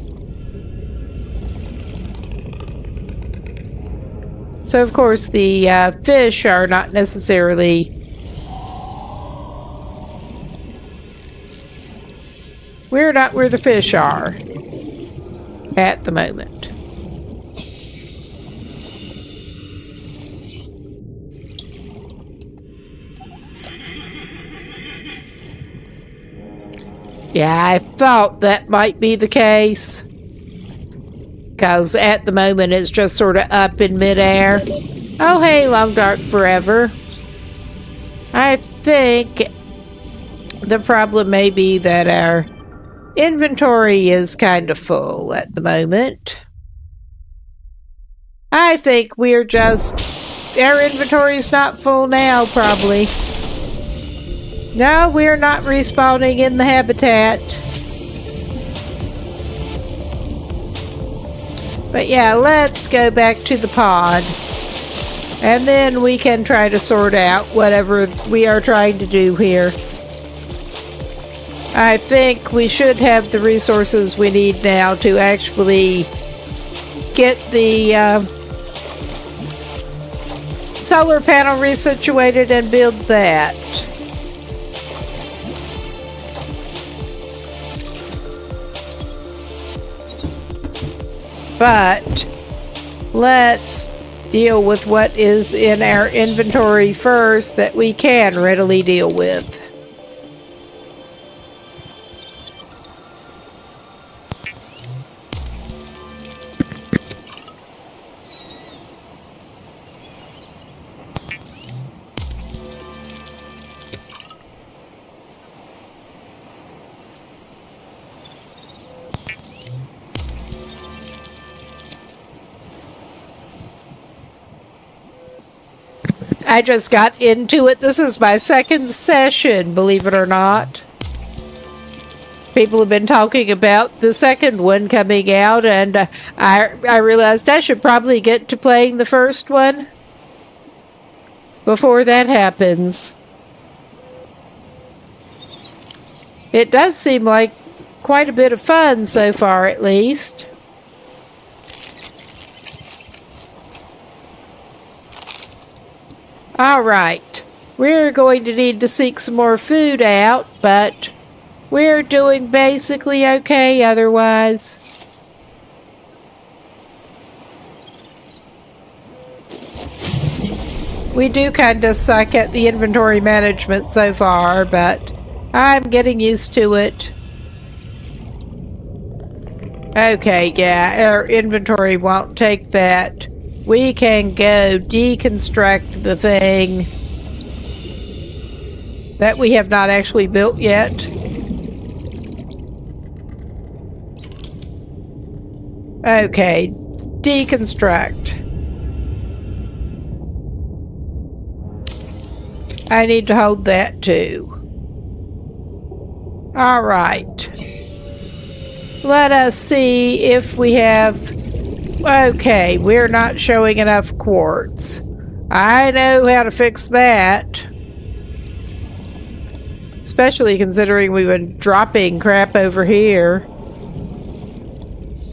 So, of course, the fish are not necessarily... We're not where the fish are at the moment. Yeah, I thought that might be the case. Because at the moment it's just sort of up in midair. Oh, hey, Long Dark Forever. I think the problem may be that our inventory is kind of full at the moment. I think we're just... Our inventory's not full now, probably. No, we're not respawning in the habitat. But yeah, let's go back to the pod. And then we can try to sort out whatever we are trying to do here. I think we should have the resources we need now to actually get the solar panel resituated and build that. But let's deal with what is in our inventory first that we can readily deal with. I just got into it. This is my second session, believe it or not. People have been talking about the second one coming out, and I realized I should probably get to playing the first one before that happens. It does seem like quite a bit of fun so far, at least. All right, we're going to need to seek some more food out, but we're doing basically okay otherwise. We do kind of suck at the inventory management so far, but I'm getting used to it. Okay, yeah, our inventory won't take that. We can go deconstruct the thing that we have not actually built yet. Okay, deconstruct. I need to hold that too. All right. Let us see if we have... Okay, we're not showing enough quartz. I know how to fix that. Especially considering we've been dropping crap over here.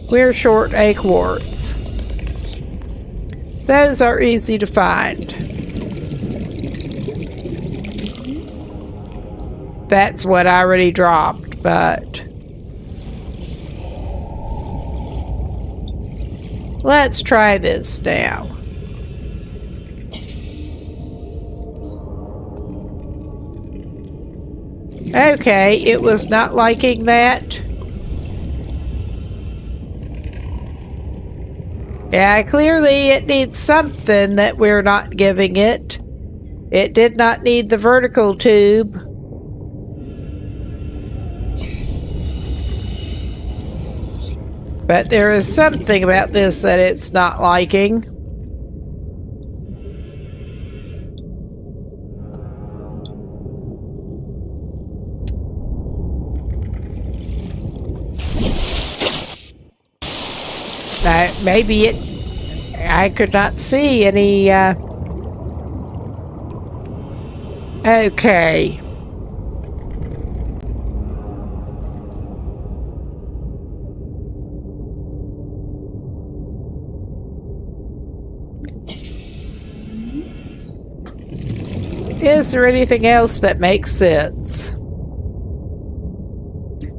We're short a quartz. Those are easy to find. That's what I already dropped, but... Let's try this now. Okay, it was not liking that. Yeah, clearly it needs something that we're not giving it. It did not need the vertical tube. But there is something about this that it's not liking. Maybe it... I could not see any... Okay. Is there anything else that makes sense?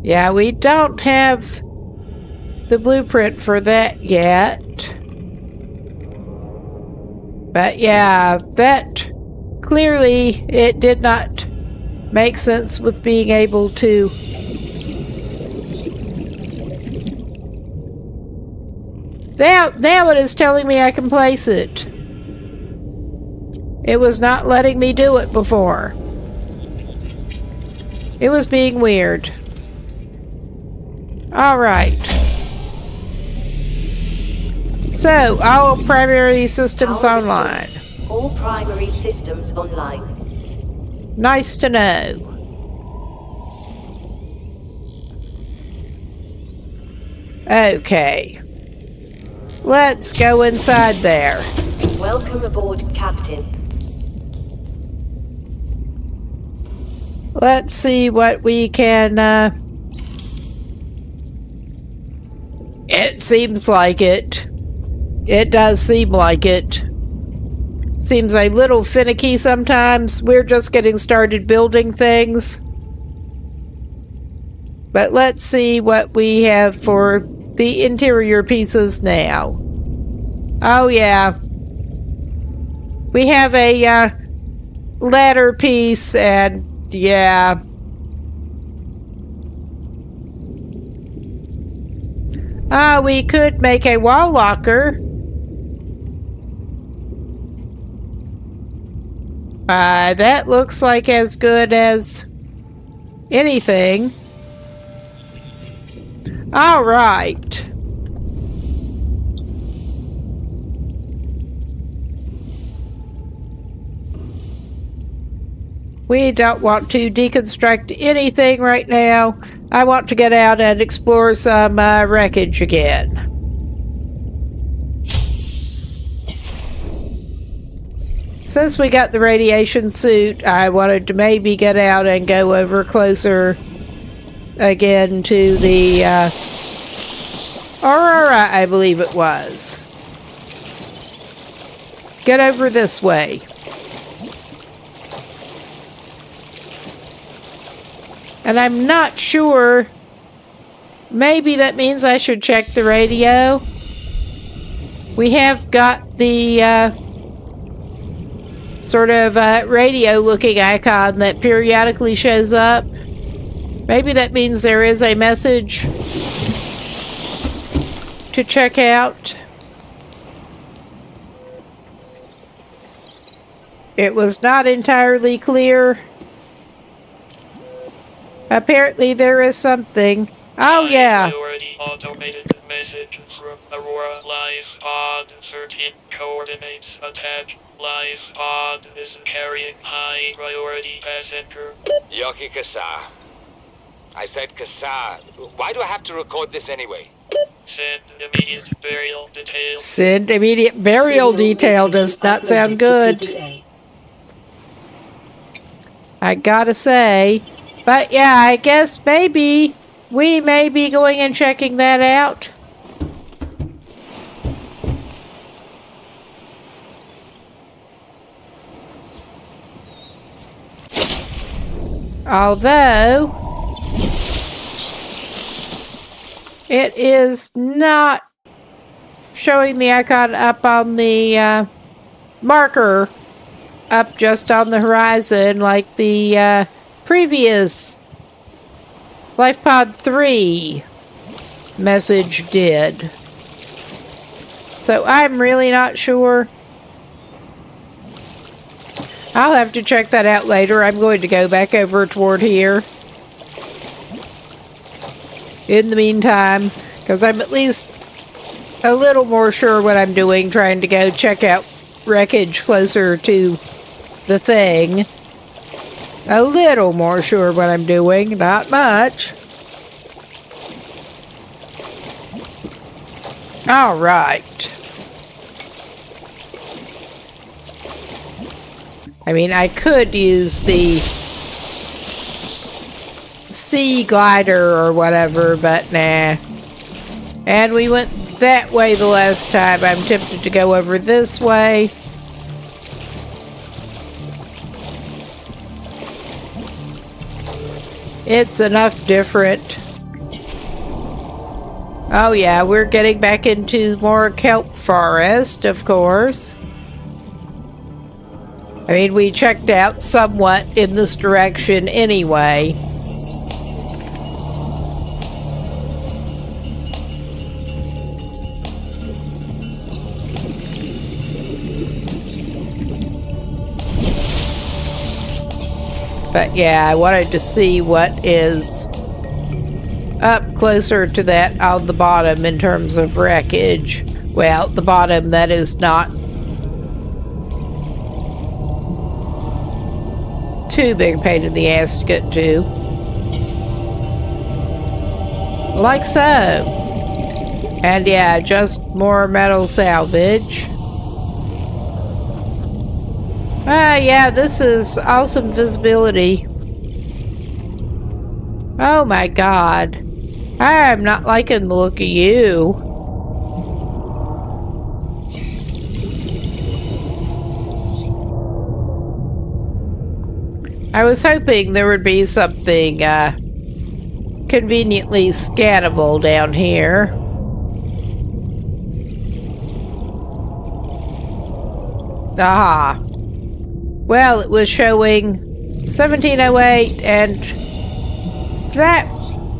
Yeah, we don't have the blueprint for that yet. But yeah, that clearly it did not make sense with being able to now it is telling me I can place it. It was not letting me do it before. It was being weird. All right. So, all primary systems online. All primary systems online. Nice to know. Okay. Let's go inside there. Welcome aboard, Captain. Let's see what we can, It seems like it. It does seem like it. Seems a little finicky sometimes. We're just getting started building things. But let's see what we have for the interior pieces now. Oh yeah. We have a, ladder piece and yeah. We could make a wall locker. That looks like as good as anything. All right. We don't want to deconstruct anything right now. I want to get out and explore some wreckage again. Since we got the radiation suit, I wanted to maybe get out and go over closer again to the Aurora, I believe it was. Get over this way. And I'm not sure. Maybe that means I should check the radio. We have got the sort of radio looking icon that periodically shows up. Maybe that means there is a message to check out. It was not entirely clear. Apparently there is something. Oh yeah. Priority automated message from Aurora Live Pod 13 coordinates attached. Live Pod is carrying high priority passenger. Yoki Kasa. I said Kasa. Why do I have to record this anyway? Send immediate burial details. Send immediate burial detail does not sound good. I gotta say. But yeah, I guess maybe we may be going and checking that out. Although it is not showing the icon up on the marker up just on the horizon like the previous LifePod 3 message did. So I'm really not sure. I'll have to check that out later. I'm going to go back over toward here. In the meantime, because I'm at least a little more sure what I'm doing, trying to go check out wreckage closer to the thing. A little more sure what I'm doing, not much. All right. I mean, I could use the sea glider or whatever, but nah. And we went that way the last time. I'm tempted to go over this way. It's enough different. Oh yeah, we're getting back into more kelp forest, of course. I mean, we checked out somewhat in this direction anyway. But yeah, I wanted to see what is up closer to that on the bottom in terms of wreckage. Well, the bottom that is not too big a pain in the ass to get to. Like so. And yeah, just more metal salvage. Ah, yeah, this is awesome visibility. Oh my god. I'm not liking the look of you. I was hoping there would be something conveniently scannable down here. Ah. Well, it was showing 1708 and that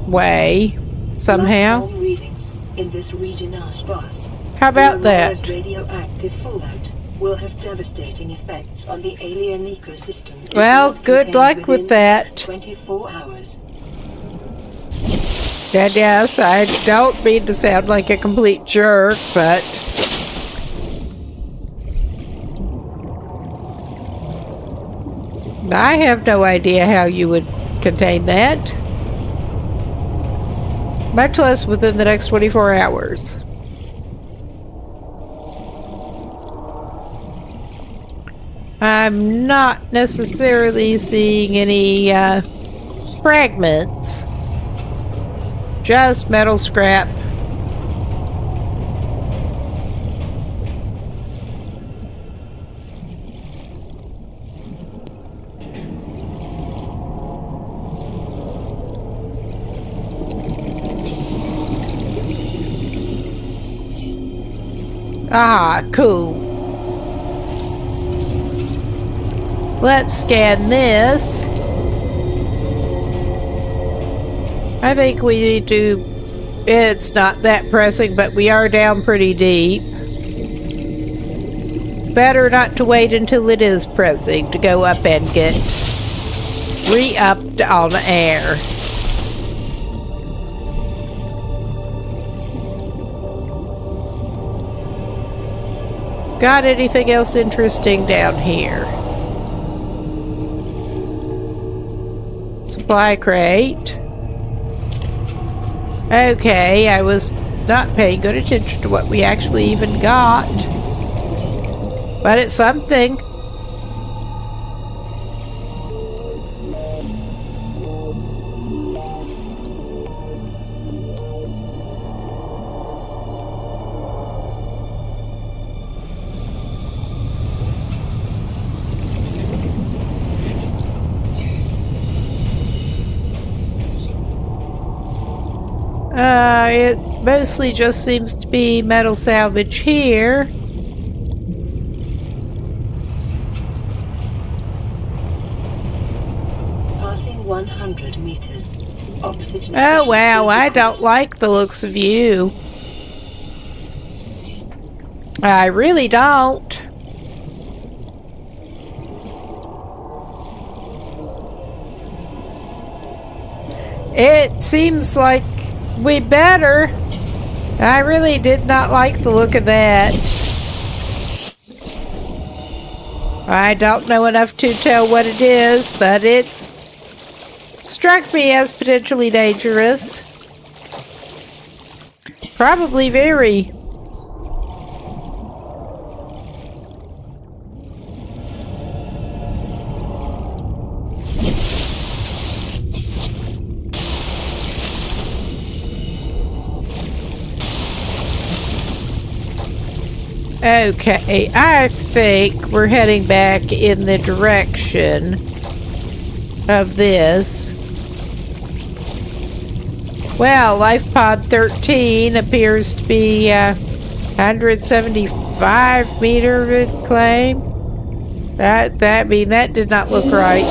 way somehow. Platform readings in this region are sparse. How about The Aurora's that? radioactive fallout will have devastating effects on the alien ecosystem. if Well, not good contained luck within with the next that. 24 hours. And yes, I don't mean to sound like a complete jerk, but I have no idea how you would contain that. Much less within the next 24 hours. I'm not necessarily seeing any fragments. Just metal scrap. Ah, cool. Let's scan this. I think we need to... It's not that pressing, but we are down pretty deep. Better not to wait until it is pressing to go up and get re-upped on air. Got anything else interesting down here? Supply crate. Okay, I was not paying good attention to what we actually even got. But it's something. It mostly just seems to be metal salvage here. Passing 100 meters. Oxygen. Oh wow, I don't decreased. like the looks of you. I really don't. It seems like we better. I really did not like the look of that. I don't know enough to tell what it is, but it struck me as potentially dangerous. Probably very. Okay, I think we're heading back in the direction of this. Well, Life Pod 13 appears to be 175 meter claim. That did not look right.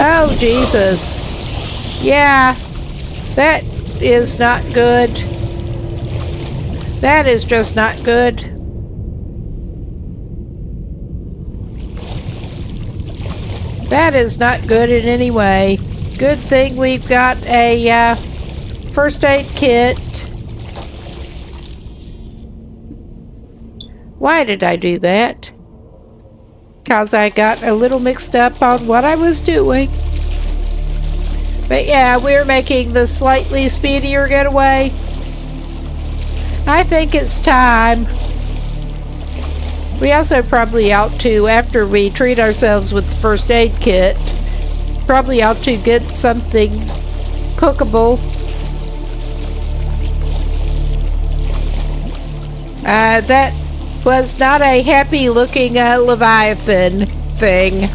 Oh, Jesus. Yeah, that is not good. That is just not good. That is not good in any way. Good thing we've got a first aid kit. Why did I do that? Because I got a little mixed up on what I was doing. But yeah, we're making the slightly speedier getaway. I think it's time. We also probably ought to, after we treat ourselves with the first aid kit, probably ought to get something cookable. That was not a happy looking Leviathan thing.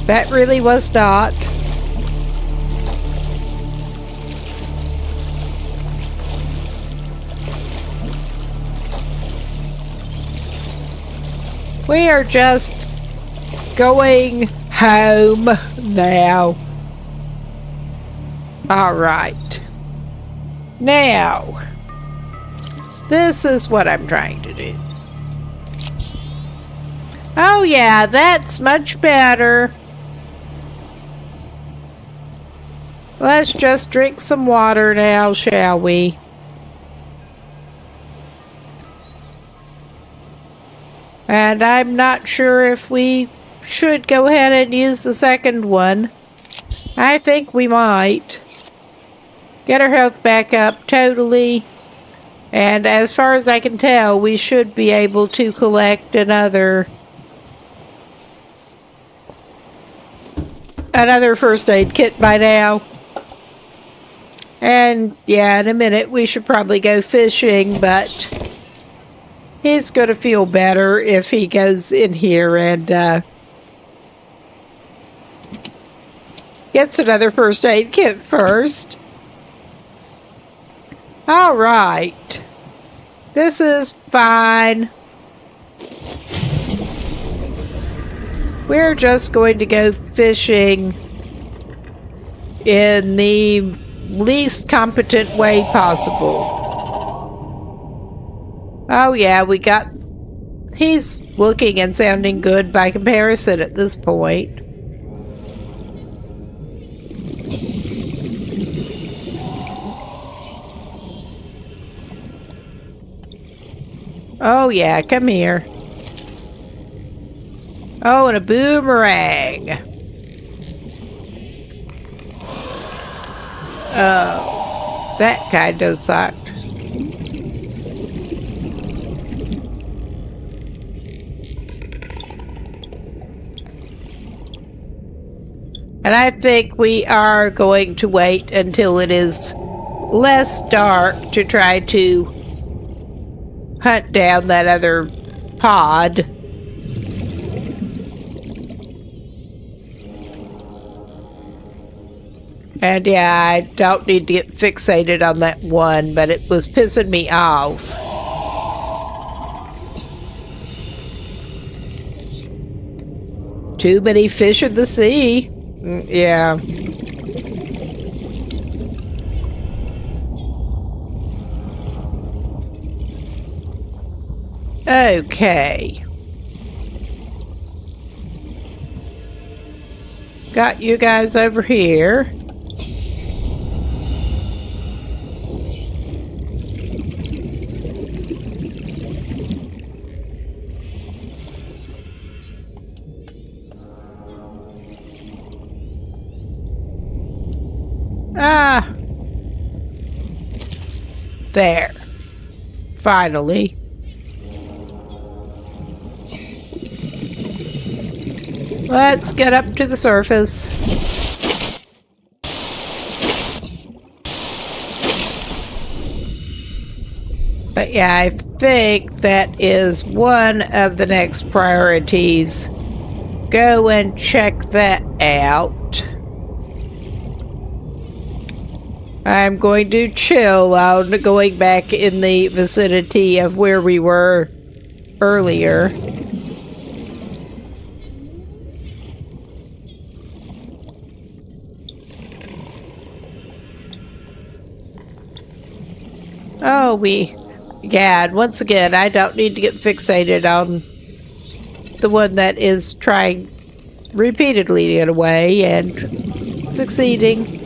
That really was not. We are just going home now. All right. Now, this is what I'm trying to do. Oh yeah, that's much better. Let's just drink some water now, shall we? And I'm not sure if we should go ahead and use the second one. I think we might. Get our health back up totally. And as far as I can tell, we should be able to collect another first aid kit by now. And yeah, in a minute we should probably go fishing, but he's gonna feel better if he goes in here and gets another first aid kit first. Alright. This is fine. We're just going to go fishing in the least competent way possible. Oh yeah, he's looking and sounding good by comparison at this point. Oh yeah, come here. Oh, and a boomerang. Oh, that kind of sucked. And I think we are going to wait until it is less dark to try to hunt down that other pod. And yeah, I don't need to get fixated on that one, but it was pissing me off. Too many fish in the sea. Yeah. Okay. Got you guys over here. Ah. There. Finally. Let's get up to the surface. But yeah, I think that is one of the next priorities. Go and check that out. I'm going to chill out going back in the vicinity of where we were earlier. Oh, yeah, once again, I don't need to get fixated on the one that is trying repeatedly to get away and succeeding.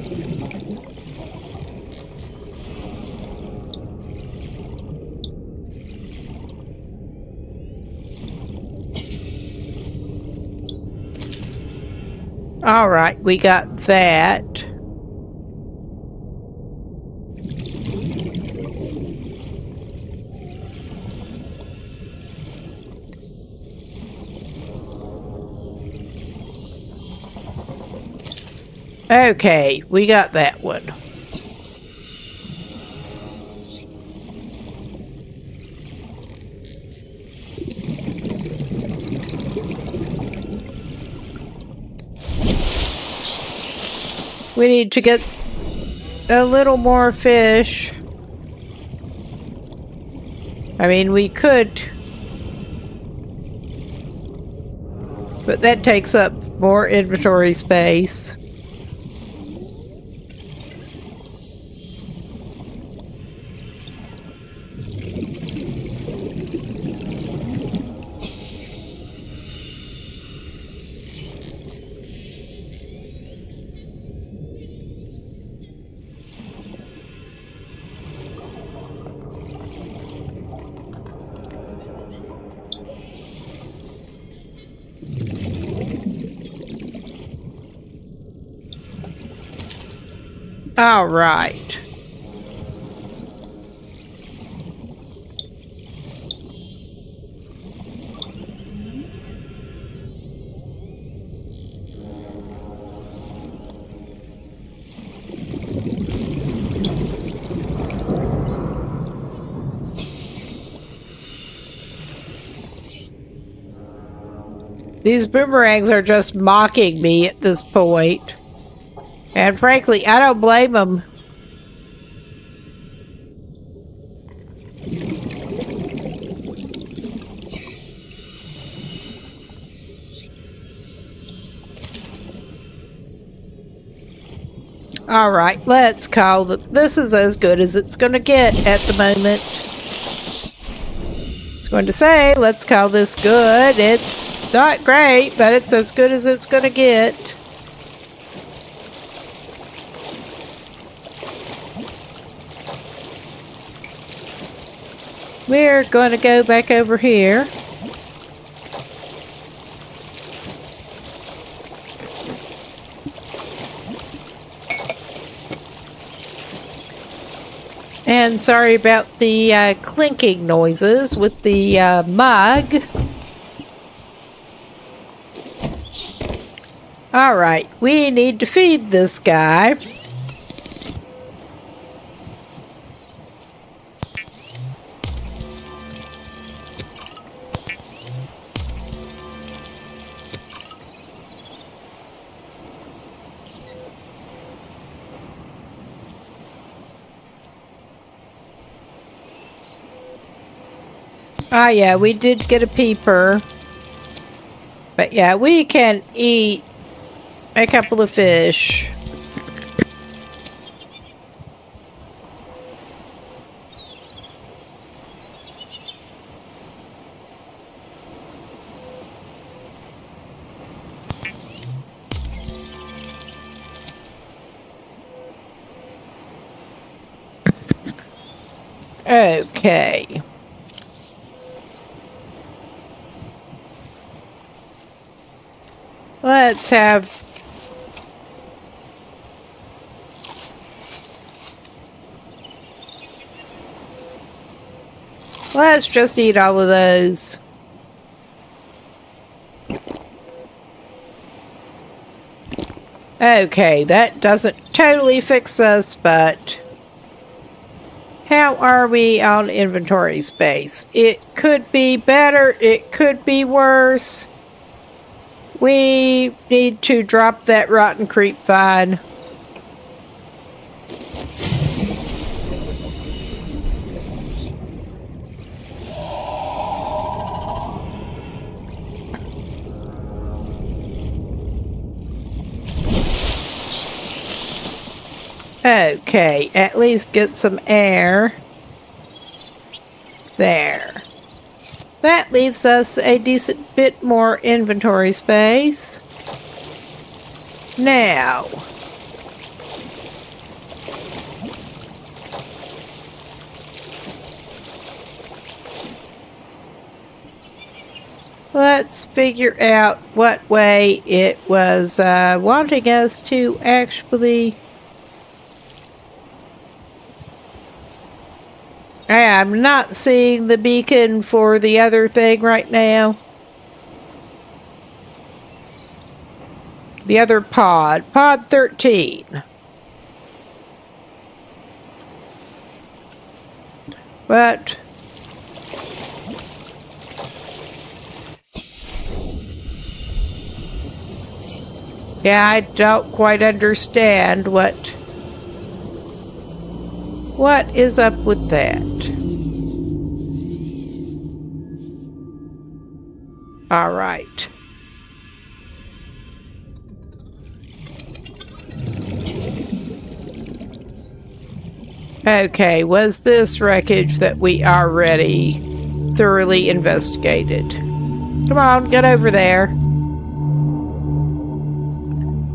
All right, we got that. Okay, we got that one. We need to get a little more fish. I mean, we could, but that takes up more inventory space. All right. These boomerangs are just mocking me at this point. And frankly, I don't blame them. Alright, let's call it. This is as good as it's going to get at the moment. I was going to say, let's call this good. It's not great, but it's as good as it's going to get. We're going to go back over here. And sorry about the clinking noises with the mug. Alright, we need to feed this guy. Ah, yeah, we did get a peeper. But yeah, we can eat a couple of fish. Okay. Let's have... Let's just eat all of those. Okay, that doesn't totally fix us, but... How are we on inventory space? It could be better, it could be worse. We need to drop that rotten creep vine. Okay, at least get some air. There. That leaves us a decent bit more inventory space. Now. Let's figure out what way it was wanting us to actually... I'm not seeing the beacon for the other thing right now. The other pod. Pod 13. But... yeah, I don't quite understand what is up with that. All right. Okay, was this wreckage that we already thoroughly investigated? Come on, get over there.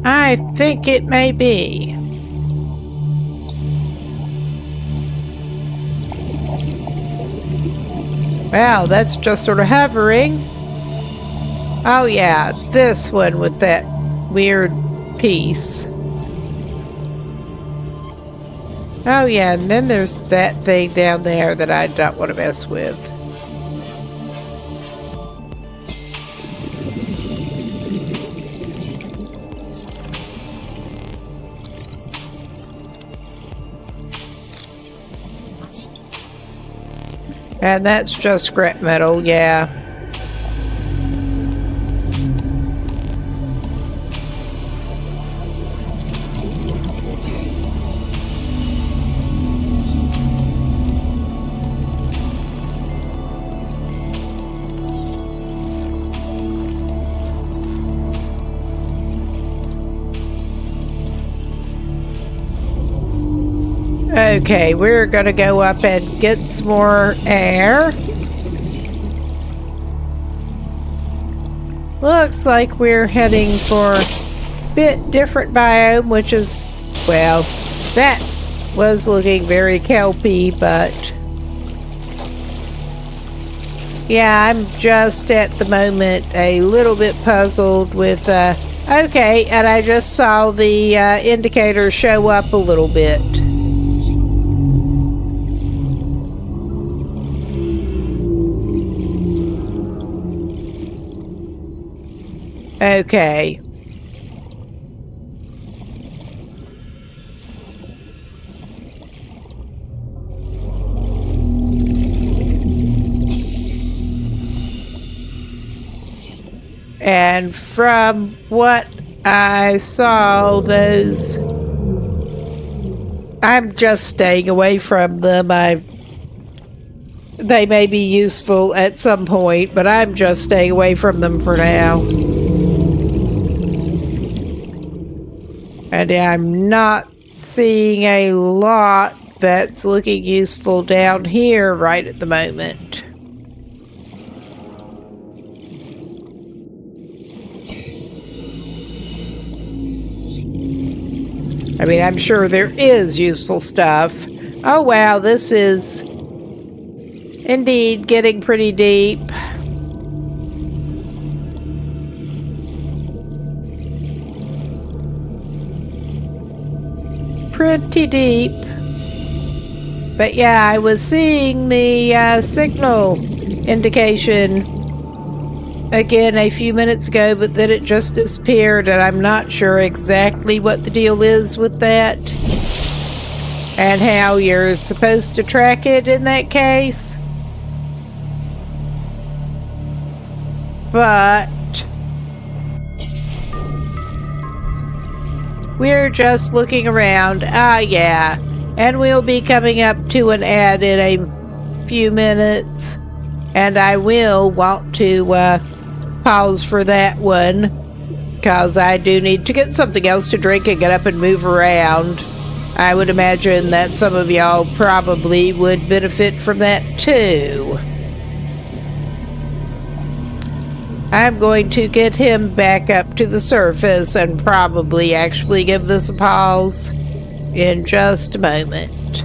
I think it may be. Wow, that's just sort of hovering. Oh yeah, this one with that weird piece. Oh yeah, and then there's that thing down there that I don't want to mess with. And that's just scrap metal, yeah. Okay, we're gonna go up and get some more air. Looks like we're heading for a bit different biome, which is, well, that was looking very kelpy, but yeah, I'm just at the moment a little bit puzzled with, okay, and I just saw the indicator show up a little bit. Okay. And from what I saw, those... I'm just staying away from them. They may be useful at some point, but I'm just staying away from them for now. And I'm not seeing a lot that's looking useful down here right at the moment. I mean, I'm sure there is useful stuff. Oh wow, this is indeed getting pretty deep. Pretty deep. But yeah, I was seeing the signal indication again a few minutes ago, but then it just disappeared, and I'm not sure exactly what the deal is with that and how you're supposed to track it in that case. But we're just looking around. Ah, yeah. And we'll be coming up to an ad in a few minutes. And I will want to pause for that one, because I do need to get something else to drink and get up and move around. I would imagine that some of y'all probably would benefit from that too. I'm going to get him back up to the surface and probably actually give this a pause in just a moment.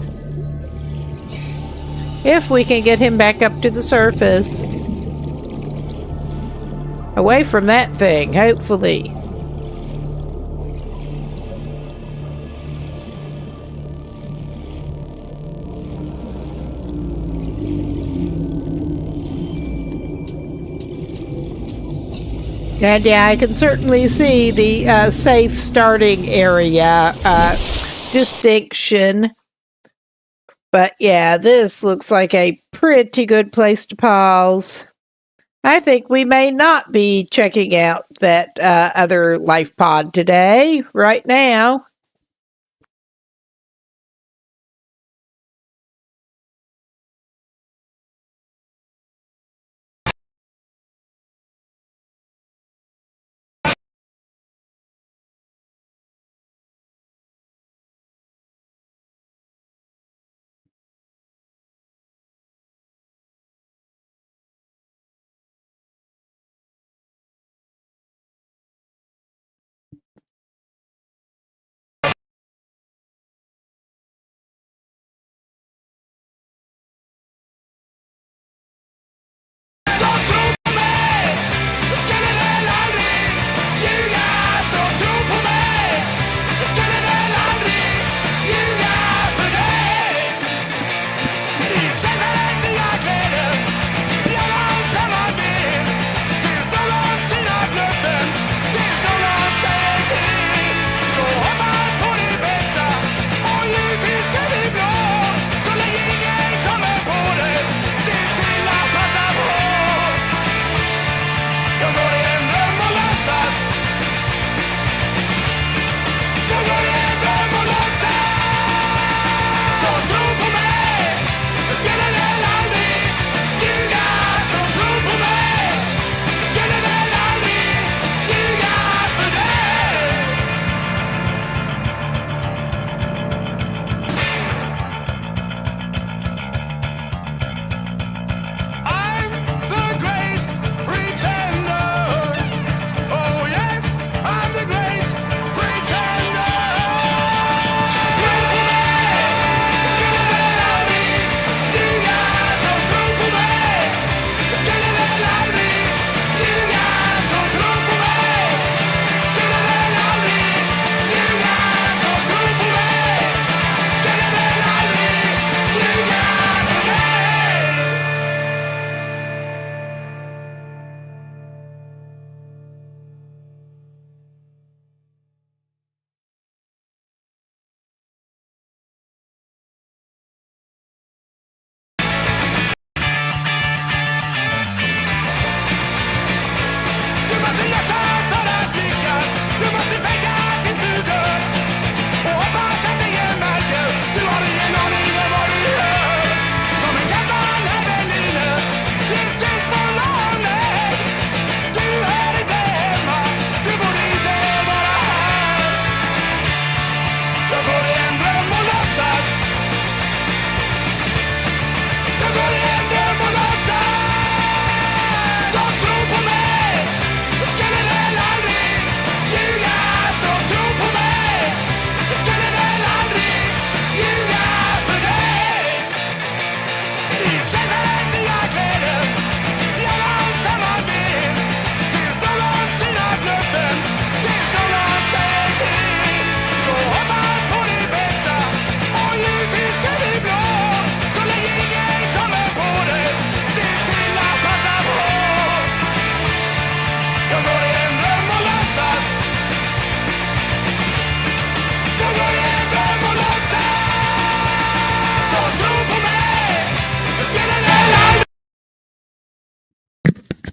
If we can get him back up to the surface. Away from that thing, hopefully. And yeah, I can certainly see the safe starting area distinction. But yeah, this looks like a pretty good place to pause. I think we may not be checking out that other life pod today, right now.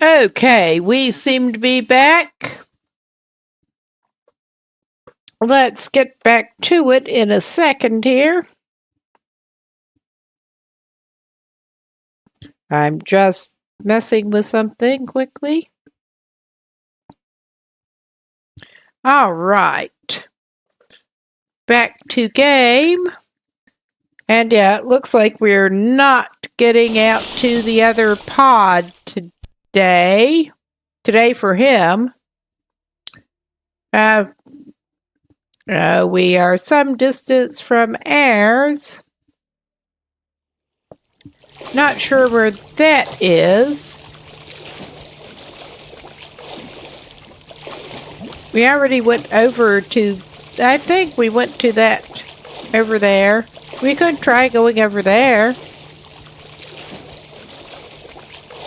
Okay, we seem to be back. Let's get back to it in a second here. I'm just messing with something quickly. All right. Back to game. And yeah, it looks like we're not getting out to the other pod today. Today for him. We are some distance from Ayers. Not sure where that is. We already went over to... I think we went to that over there. We could try going over there.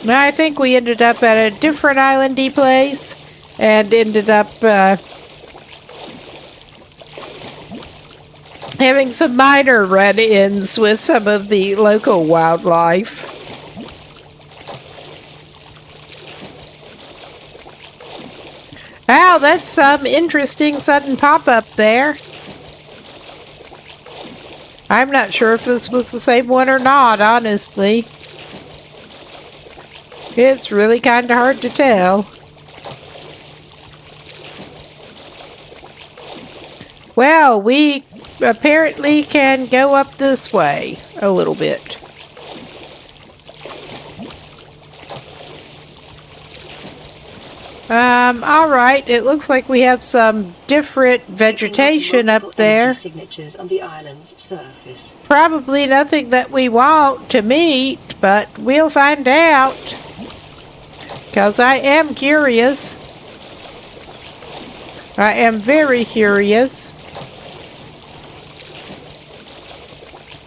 No, I think we ended up at a different islandy place and ended up having some minor run-ins with some of the local wildlife. Wow, that's some interesting sudden pop-up there. I'm not sure if this was the same one or not, honestly. It's really kind of hard to tell. Well, we apparently can go up this way a little bit. Alright, it looks like we have some different vegetation up there. Signatures on the island's surface. Probably nothing that we want to meet, but we'll find out. Because I am curious. I am very curious.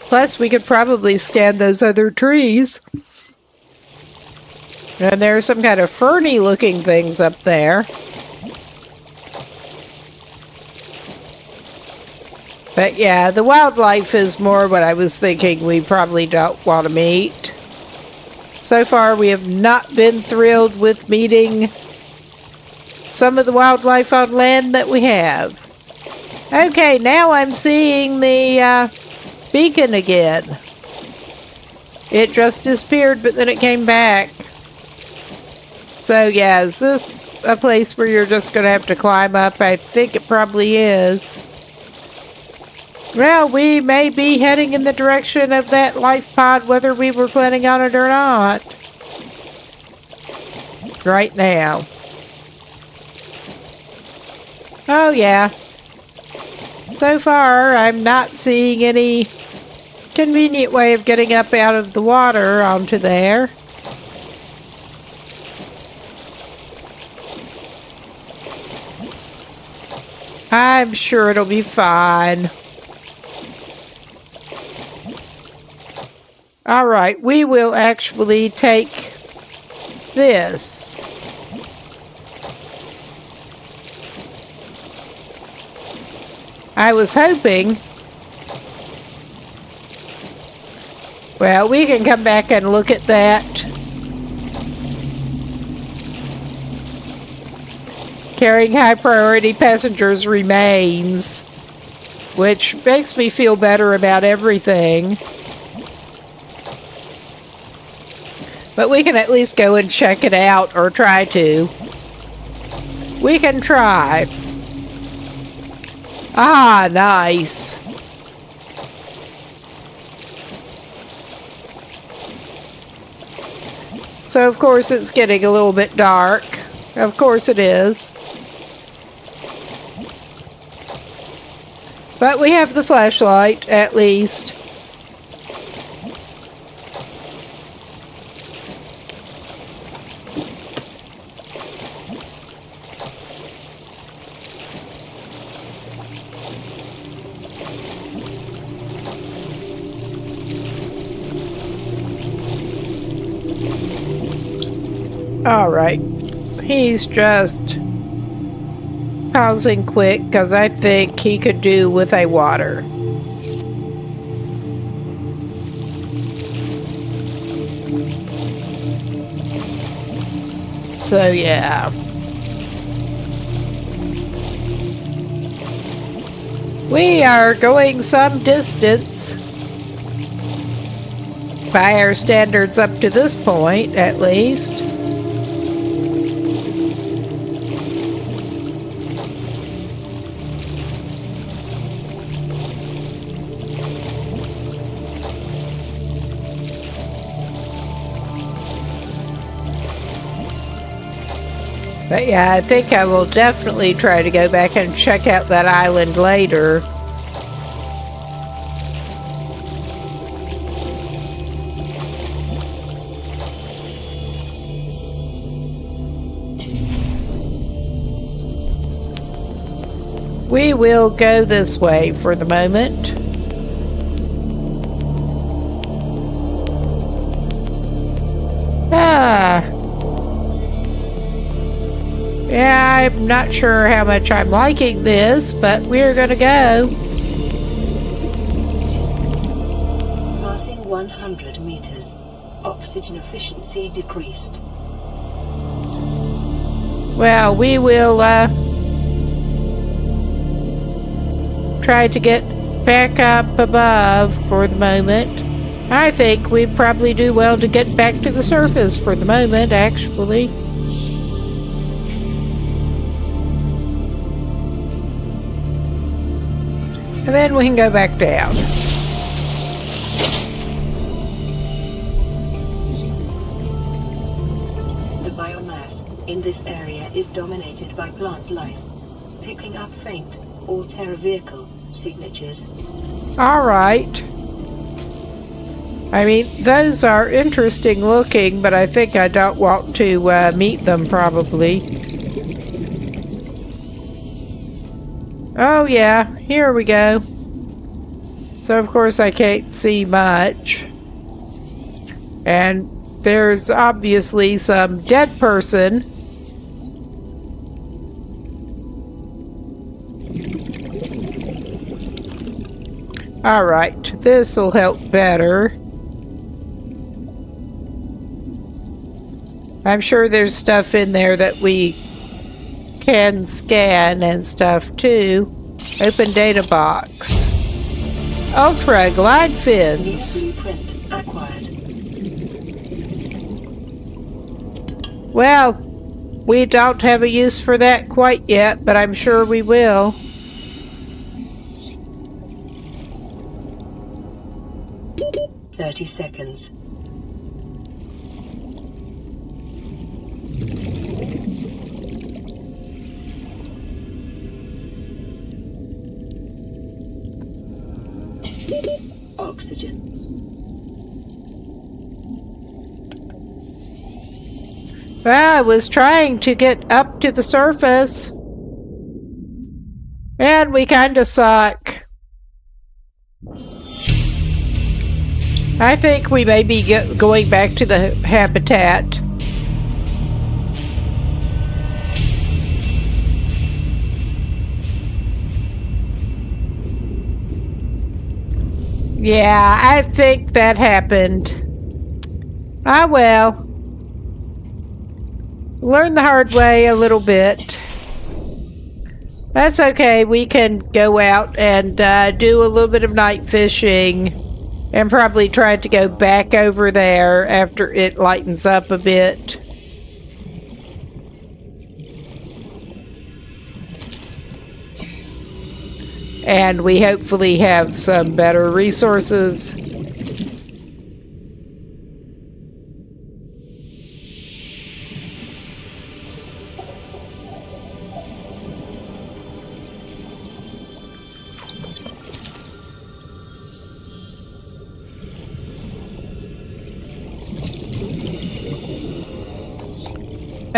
Plus, we could probably scan those other trees. And there are some kind of ferny looking things up there. But yeah, the wildlife is more what I was thinking we probably don't want to meet. So far, we have not been thrilled with meeting some of the wildlife on land that we have. Okay, now I'm seeing the beacon again. It just disappeared, but then it came back. So yeah, is this a place where you're just going to have to climb up? I think it probably is. Well, we may be heading in the direction of that life pod, whether we were planning on it or not. Right now. Oh yeah. So far, I'm not seeing any convenient way of getting up out of the water onto there. I'm sure it'll be fine. Alright, we will actually take this. I was hoping... Well, we can come back and look at that. Carrying high priority passengers remains, which makes me feel better about everything. But we can at least go and check it out, or try to. We can try. Ah, nice. So, of course, it's getting a little bit dark. Of course it is. But we have the flashlight, at least. Alright. He's just pausing quick because I think he could do with a water. So, yeah. We are going some distance. By our standards up to this point, at least. But yeah, I think I will definitely try to go back and check out that island later. We will go this way for the moment. Yeah, I'm not sure how much I'm liking this, but we're gonna go. Passing 100 meters. Oxygen efficiency decreased. Well, we will try to get back up above for the moment. I think we probably do well to get back to the surface for the moment, actually. And then we can go back down. The biomass in this area is dominated by plant life, picking up faint or terror vehicle signatures. All right. I mean, those are interesting looking, but I think I don't want to meet them probably. Oh yeah, here we go. So of course I can't see much. And there's obviously some dead person. Alright, this'll help better. I'm sure there's stuff in there that we can scan and stuff too. Open data box. Ultra glide fins. Blueprint acquired. Well, we don't have a use for that quite yet, but I'm sure we will. Seconds. Oxygen. Well, I was trying to get up to the surface. And we kinda suck. I think we may be going back to the habitat. Yeah, I think that happened. Ah, well. Learn the hard way a little bit. That's okay. We can go out and do a little bit of night fishing. And probably try to go back over there after it lightens up a bit. And we hopefully have some better resources.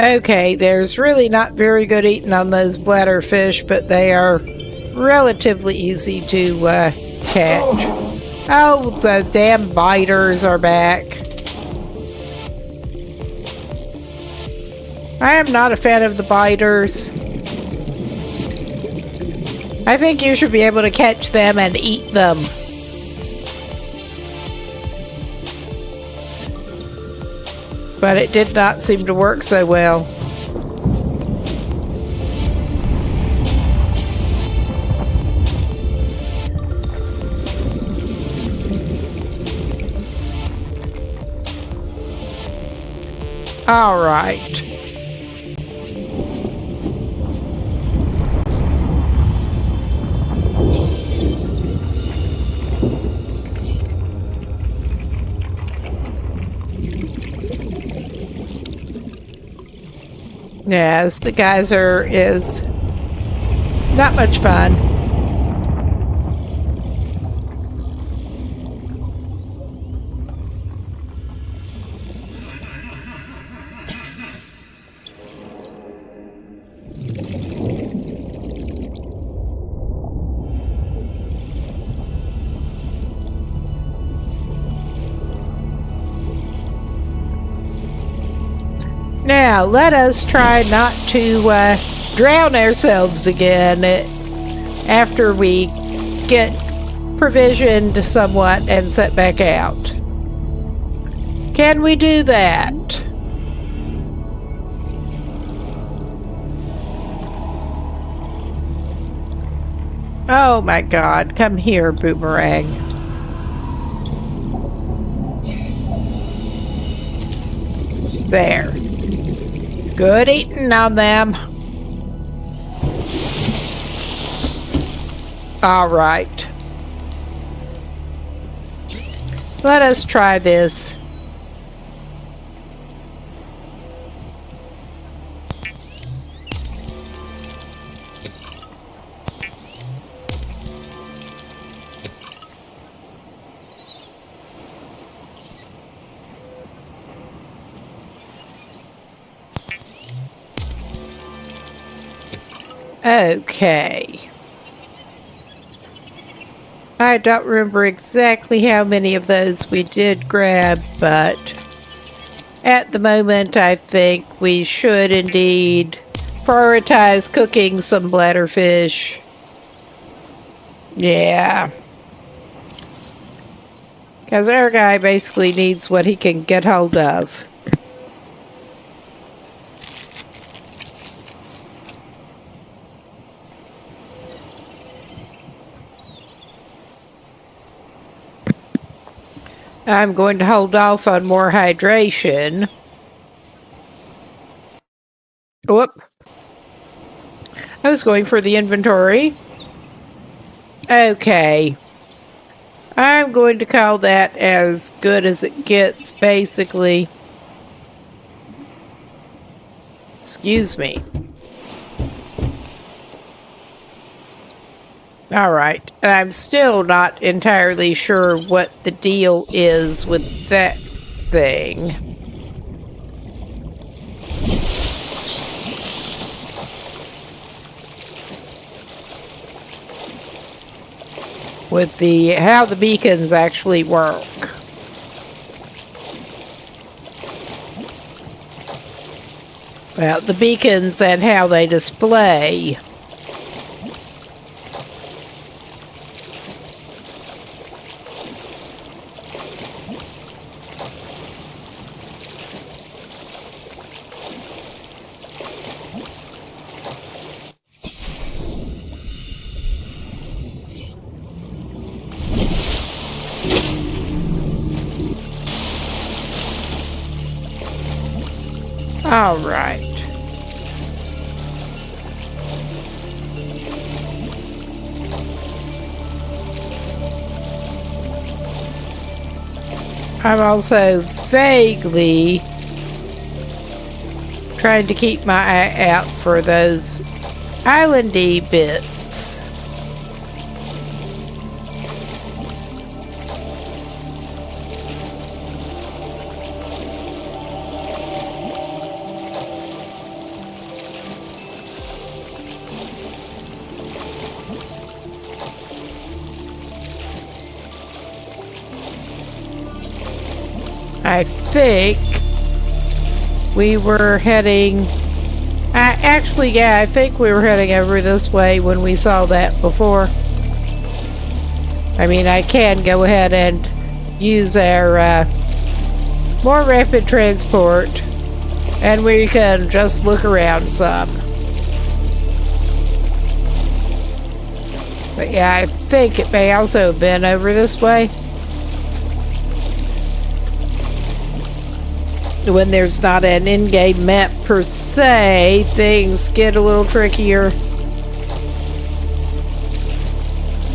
Okay, there's really not very good eating on those bladderfish, but they are relatively easy to catch. Oh, the damn biters are back. I am not a fan of the biters. I think you should be able to catch them and eat them. But it did not seem to work so well. All right. Yes, the geyser is not much fun. Now, let us try not to drown ourselves again after we get provisioned somewhat and set back out. Can we do that? Oh my God, come here, Boomerang. There. Good eating on them. All right. Let us try this. Okay. I don't remember exactly how many of those we did grab, but at the moment I think we should indeed prioritize cooking some bladderfish. Yeah. Because our guy basically needs what he can get hold of. I'm going to hold off on more hydration. Whoop. I was going for the inventory. Okay. I'm going to call that as good as it gets, basically. Excuse me. Alright, and I'm still not entirely sure what the deal is with that thing. With how the beacons actually work. Well, the beacons and how they display. All right. I'm also vaguely trying to keep my eye out for those islandy bits. I think we were heading... I think we were heading over this way when we saw that before. I mean, I can go ahead and use our more rapid transport, and we can just look around some. But yeah, I think it may also have been over this way. When there's not an in-game map per se, things get a little trickier.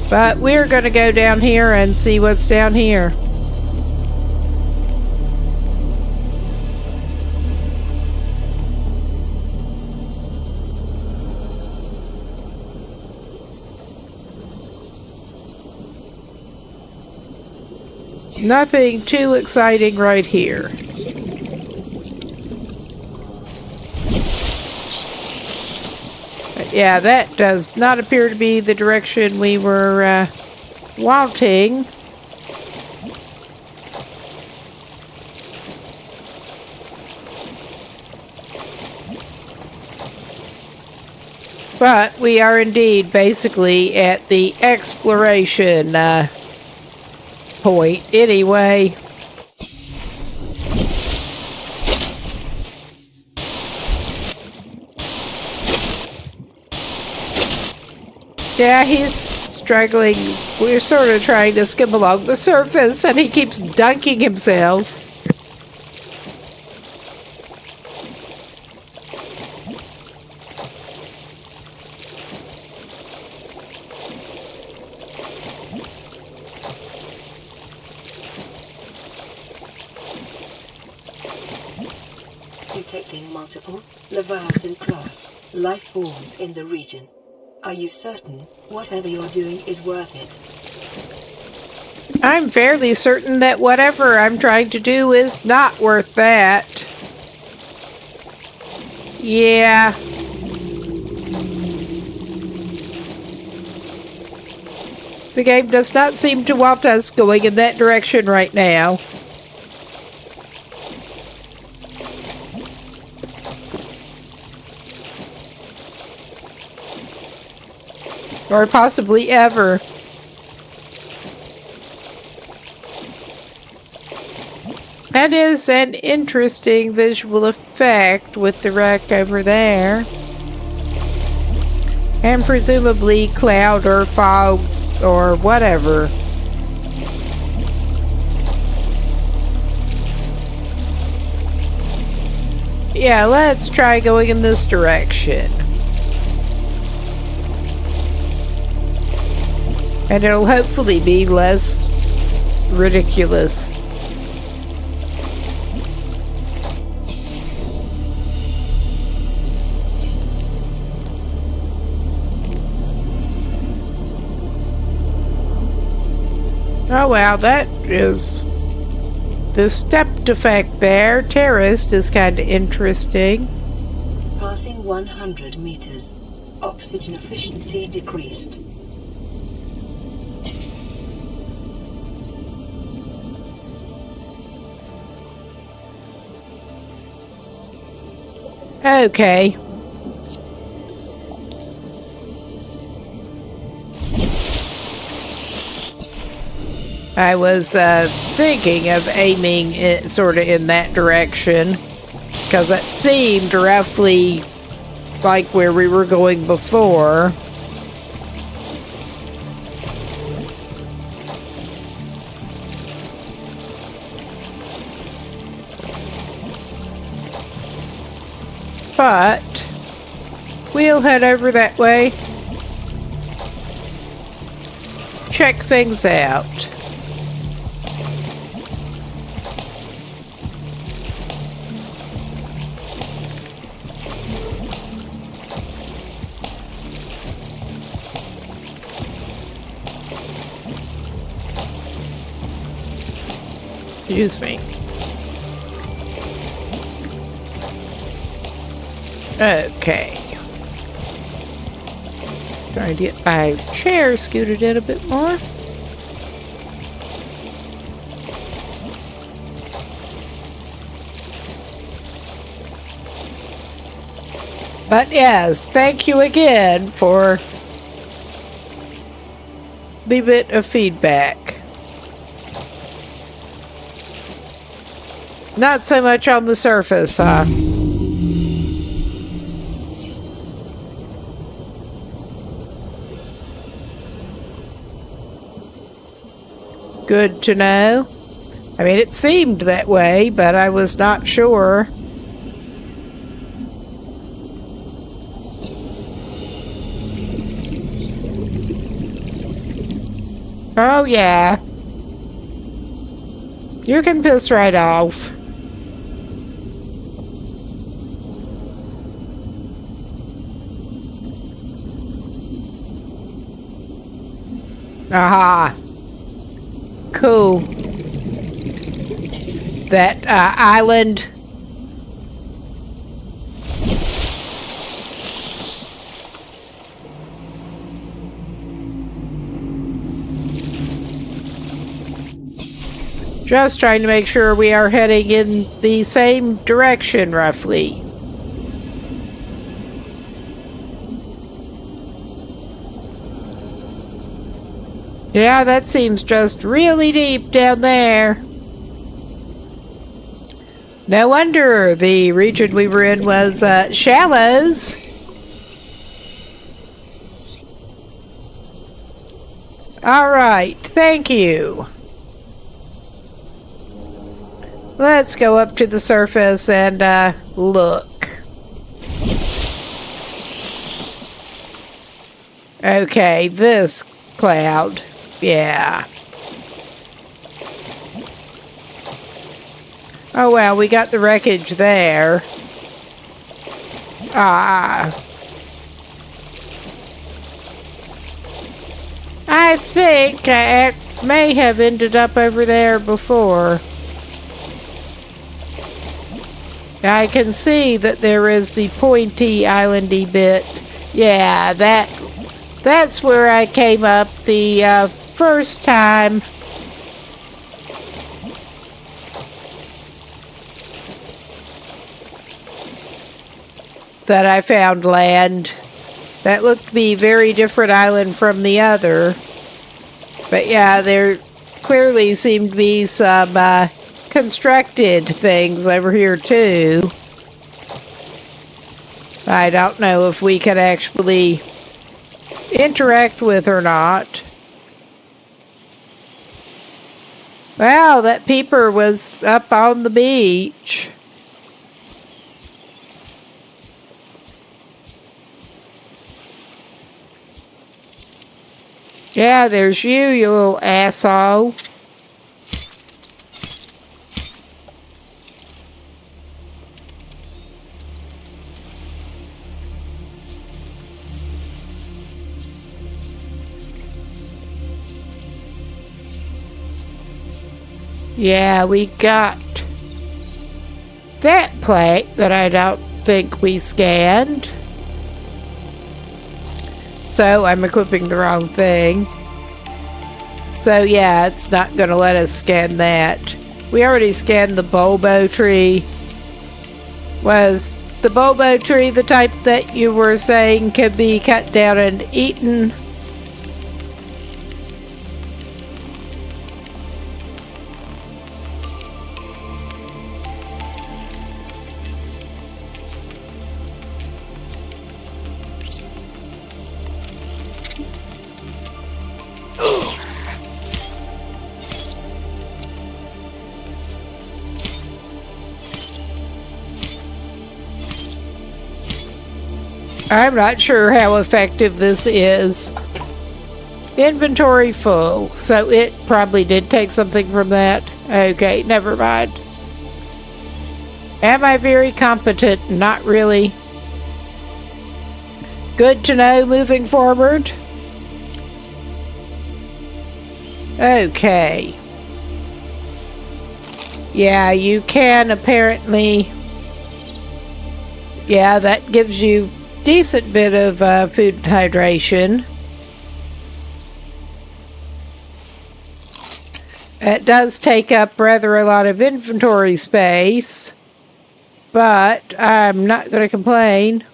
But we're going to go down here and see what's down here. Nothing too exciting right here. But yeah, that does not appear to be the direction we were wanting. But we are indeed basically at the exploration point anyway. Yeah, he's struggling. We're sort of trying to skim along the surface and he keeps dunking himself. Detecting multiple Leviathan class life forms in the region. Are you certain whatever you're doing is worth it? I'm fairly certain that whatever I'm trying to do is not worth that. Yeah. The game does not seem to want us going in that direction right now. Or possibly ever. That is an interesting visual effect with the wreck over there. And presumably cloud or fog or whatever. Yeah, let's try going in this direction. And it'll hopefully be less ridiculous. Oh wow, that is... the stepped effect there, terraced, is kind of interesting. Passing 100 meters. Oxygen efficiency decreased. Okay. I was thinking of aiming it sort of in that direction, because it seemed roughly like where we were going before. But we'll head over that way. Check things out. Excuse me. Okay. Trying to get my chair scooted in a bit more. But yes, thank you again for the bit of feedback. Not so much on the surface, huh? Good to know. I mean, it seemed that way, but I was not sure. Oh, yeah. You can piss right off. Aha. Cool. That island. Just trying to make sure we are heading in the same direction, roughly. Yeah, that seems just really deep down there. No wonder the region we were in was shallows. All right, thank you. Let's go up to the surface and look. Okay, this cloud. Yeah. Oh well, we got the wreckage there. I think I may have ended up over there before. I can see that there is the pointy islandy bit. Yeah, that's where I came up the first time. That I found land. That looked to be a very different island from the other. But yeah, there clearly seemed to be some constructed things over here too. I don't know if we could actually interact with or not. Wow, that peeper was up on the beach. Yeah, there's you little asshole. Yeah, we got that plate that I don't think we scanned. So I'm equipping the wrong thing. So yeah, it's not going to let us scan that. We already scanned the bulbo tree. Was the bulbo tree the type that you were saying could be cut down and eaten? I'm not sure how effective this is. Inventory full, so it probably did take something from that. Okay, never mind. Am I very competent? Not really. Good to know moving forward. Okay. Yeah, you can apparently... Yeah, that gives you decent bit of food and hydration. It does take up rather a lot of inventory space, but I'm not going to complain.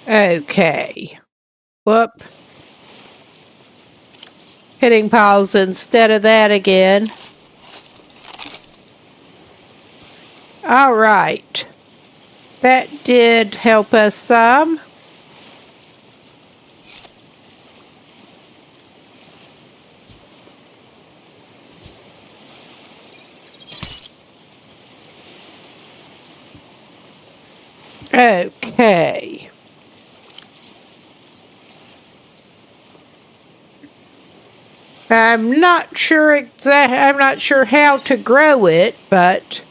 Okay. Whoop. Hitting pause instead of that again. All right. That did help us some. Okay. I'm not sure how to grow it, but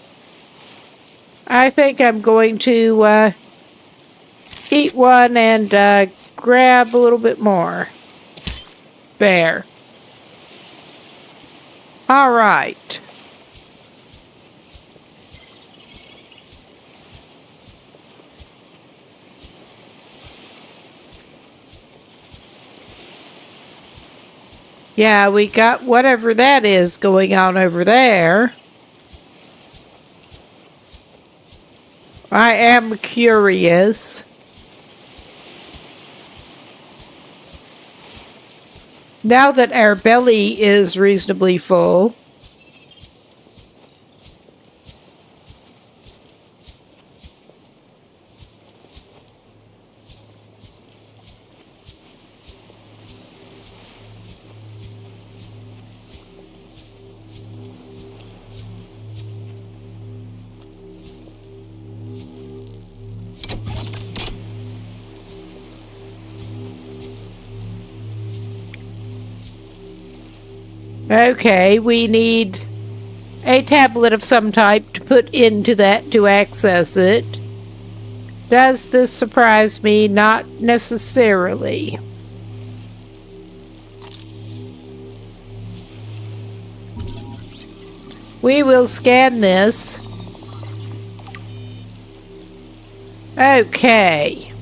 I think I'm going to eat one and grab a little bit more. There. All right. Yeah, we got whatever that is going on over there. I am curious. Now that our belly is reasonably full. Okay, we need a tablet of some type to put into that to access it. Does this surprise me? Not necessarily. We will scan this. Okay.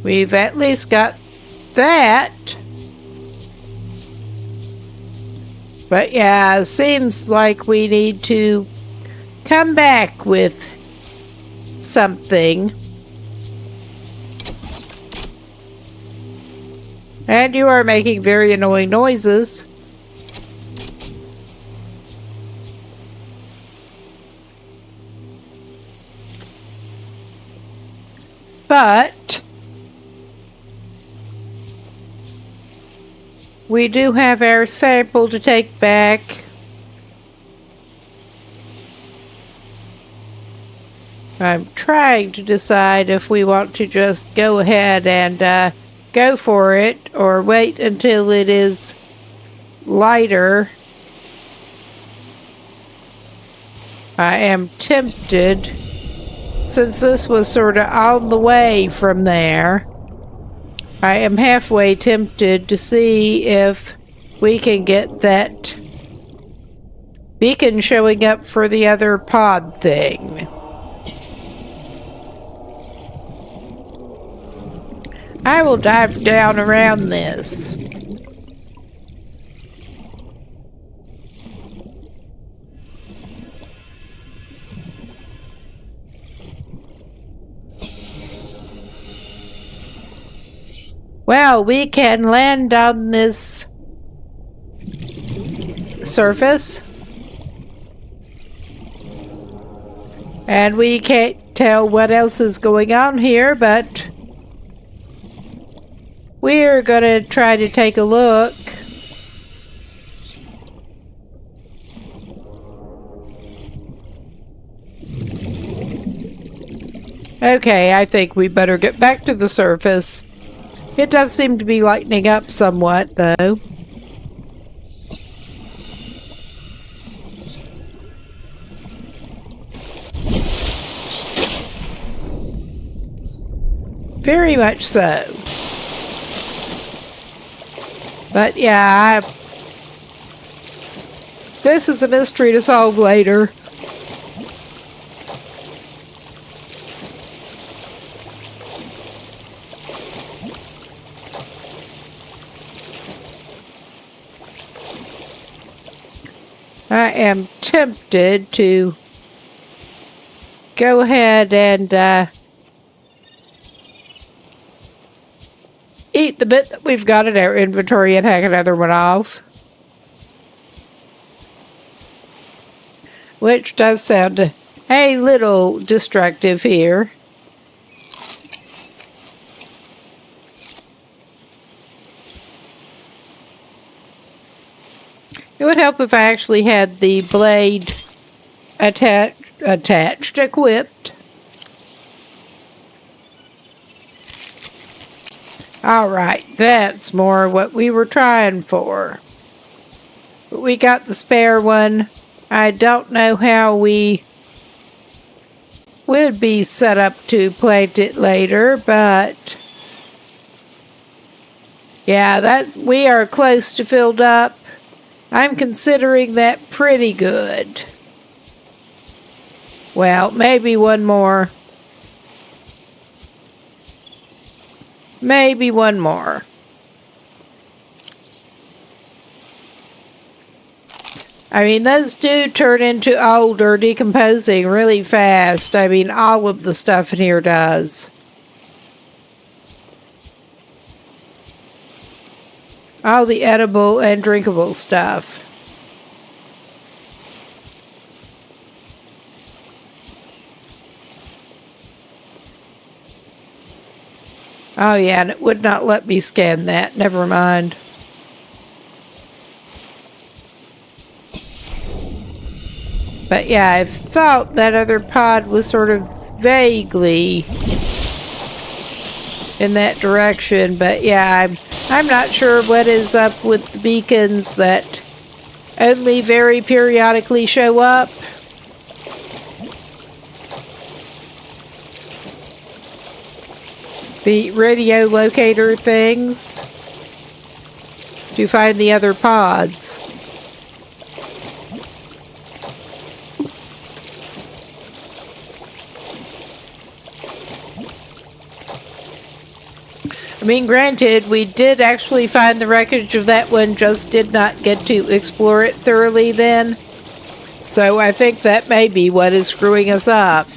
We've at least got that. But yeah, it seems like we need to come back with something. And you are making very annoying noises. But we do have our sample to take back. I'm trying to decide if we want to just go ahead and go for it or wait until it is lighter. I am tempted, since this was sort of on the way from there, I am halfway tempted to see if we can get that beacon showing up for the other pod thing. I will dive down around this. Well, we can land on this surface. And we can't tell what else is going on here, but we're gonna try to take a look. Okay, I think we better get back to the surface. It does seem to be lightening up somewhat, though. Very much so. But yeah, this is a mystery to solve later. I am tempted to go ahead and eat the bit that we've got in our inventory and hack another one off. Which does sound a little destructive here. It would help if I actually had the blade equipped. Alright, that's more what we were trying for. But we got the spare one. I don't know how we would be set up to plant it later, but yeah, that we are close to filled up. I'm considering that pretty good. Well, maybe one more. Maybe one more. I mean, those do turn into old or decomposing really fast. I mean, all of the stuff in here does. All the edible and drinkable stuff. Oh yeah, and it would not let me scan that. Never mind. But yeah, I thought that other pod was sort of vaguely in that direction. But yeah, I'm not sure what is up with the beacons that only very periodically show up. The radio locator things to find the other pods. I mean, granted, we did actually find the wreckage of that one, just did not get to explore it thoroughly then. So I think that may be what is screwing us up.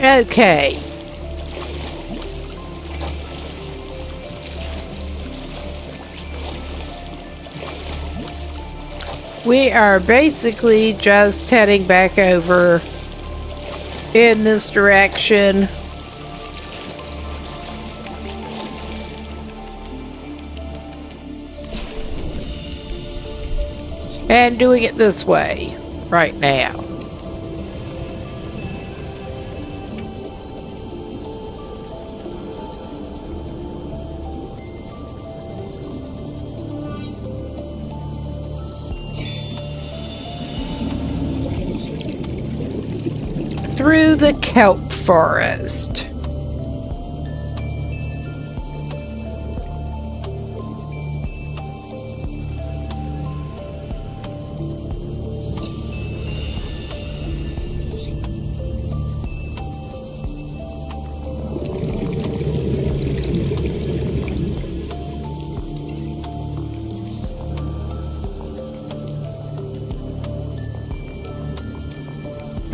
Okay. We are basically just heading back over in this direction. And doing it this way right now. Through the kelp forest.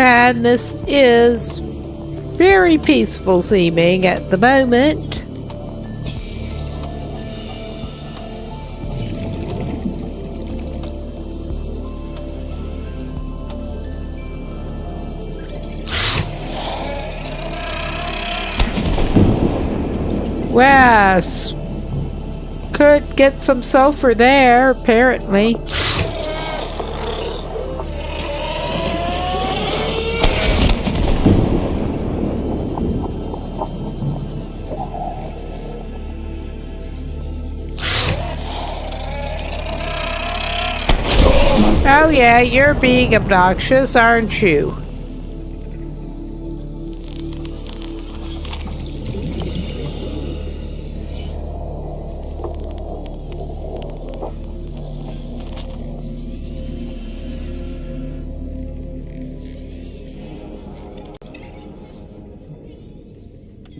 And this is very peaceful seeming at the moment. Yes, could get some sulfur there, apparently. Oh yeah, you're being obnoxious, aren't you?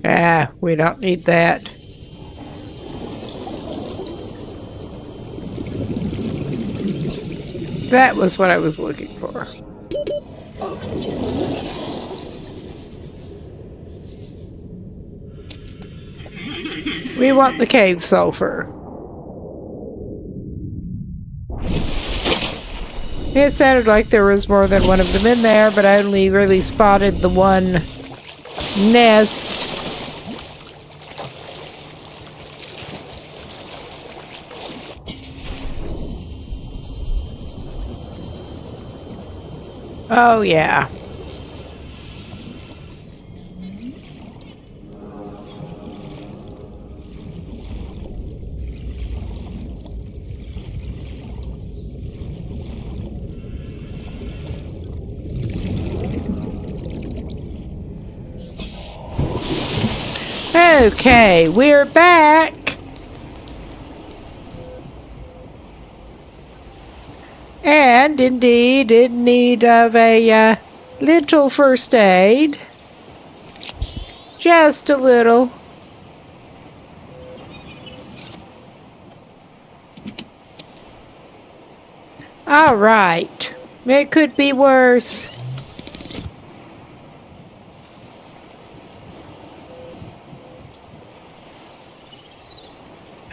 Ah, we don't need that. That was what I was looking for. Oxygen. We want the cave sulfur. It sounded like there was more than one of them in there, but I only really spotted the one nest. Oh, yeah. Okay, we're back. And indeed in need of a little first aid. Just a little. All right. It could be worse.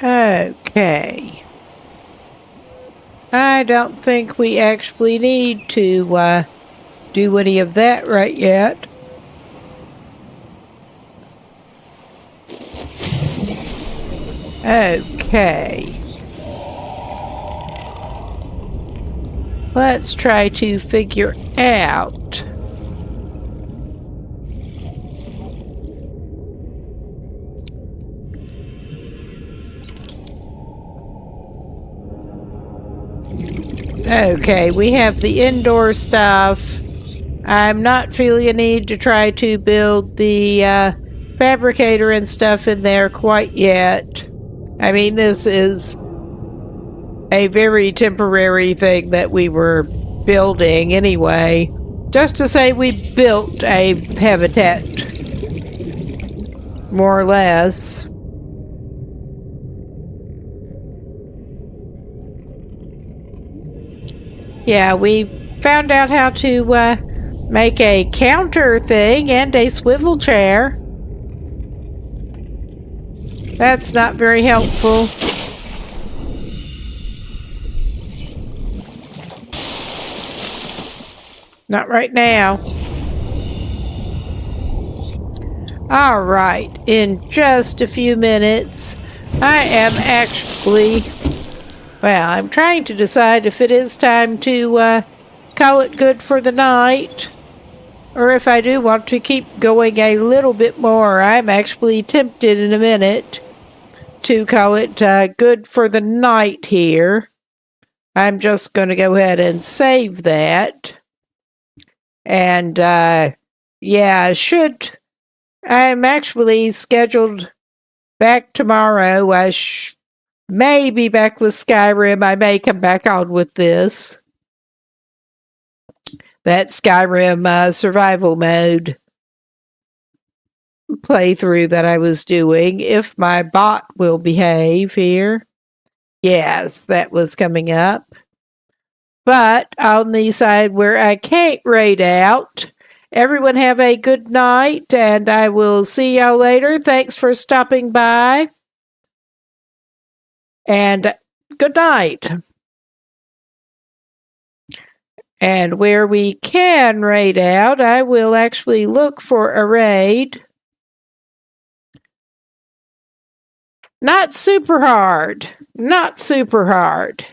Okay. I don't think we actually need to do any of that right yet. Okay. Let's try to figure out. Okay, we have the indoor stuff. I'm not feeling a need to try to build the fabricator and stuff in there quite yet. I mean, this is a very temporary thing that we were building anyway. Just to say we built a habitat, more or less. Yeah, we found out how to make a counter thing and a swivel chair. That's not very helpful. Not right now. All right, in just a few minutes, I am actually... Well, I'm trying to decide if it is time to call it good for the night, or if I do want to keep going a little bit more. I'm actually tempted in a minute to call it good for the night here. I'm just going to go ahead and save that. And, yeah, I'm actually scheduled back tomorrow. I may be back with Skyrim. I may come back on with this. That Skyrim survival mode playthrough that I was doing, if my bot will behave here. Yes, that was coming up. But on the side where I can't raid out, everyone have a good night, and I will see y'all later. Thanks for stopping by. And good night. And where we can raid out, I will actually look for a raid. Not super hard. Not super hard.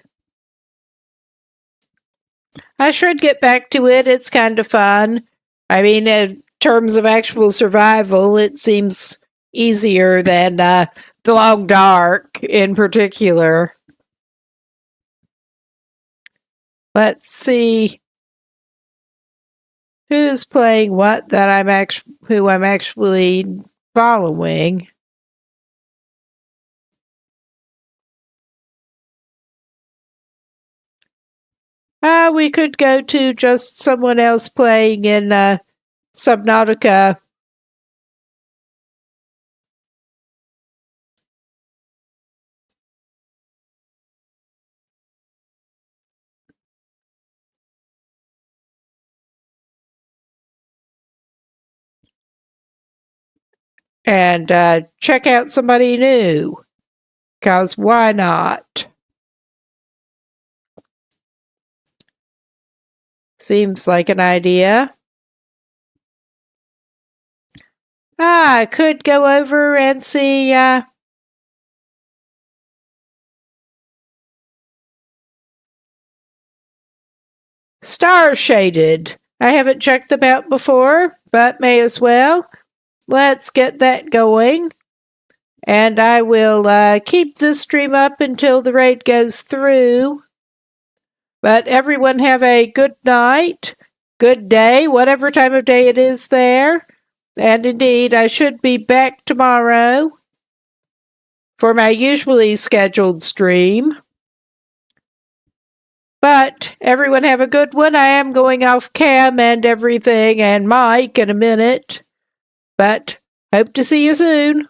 I should get back to it. It's kind of fun. I mean, in terms of actual survival, it seems easier than The Long Dark in particular. Let's see who's playing what that who I'm actually following. We could go to just someone else playing in Subnautica and check out somebody new. Because why not? Seems like an idea. I could go over and see Star Shaded. I haven't checked them out before, but may as well. Let's get that going. And I will keep this stream up until the raid goes through. But everyone have a good night, good day, whatever time of day it is there. And indeed, I should be back tomorrow for my usually scheduled stream. But everyone have a good one. I am going off cam and everything and mic in a minute. But hope to see you soon.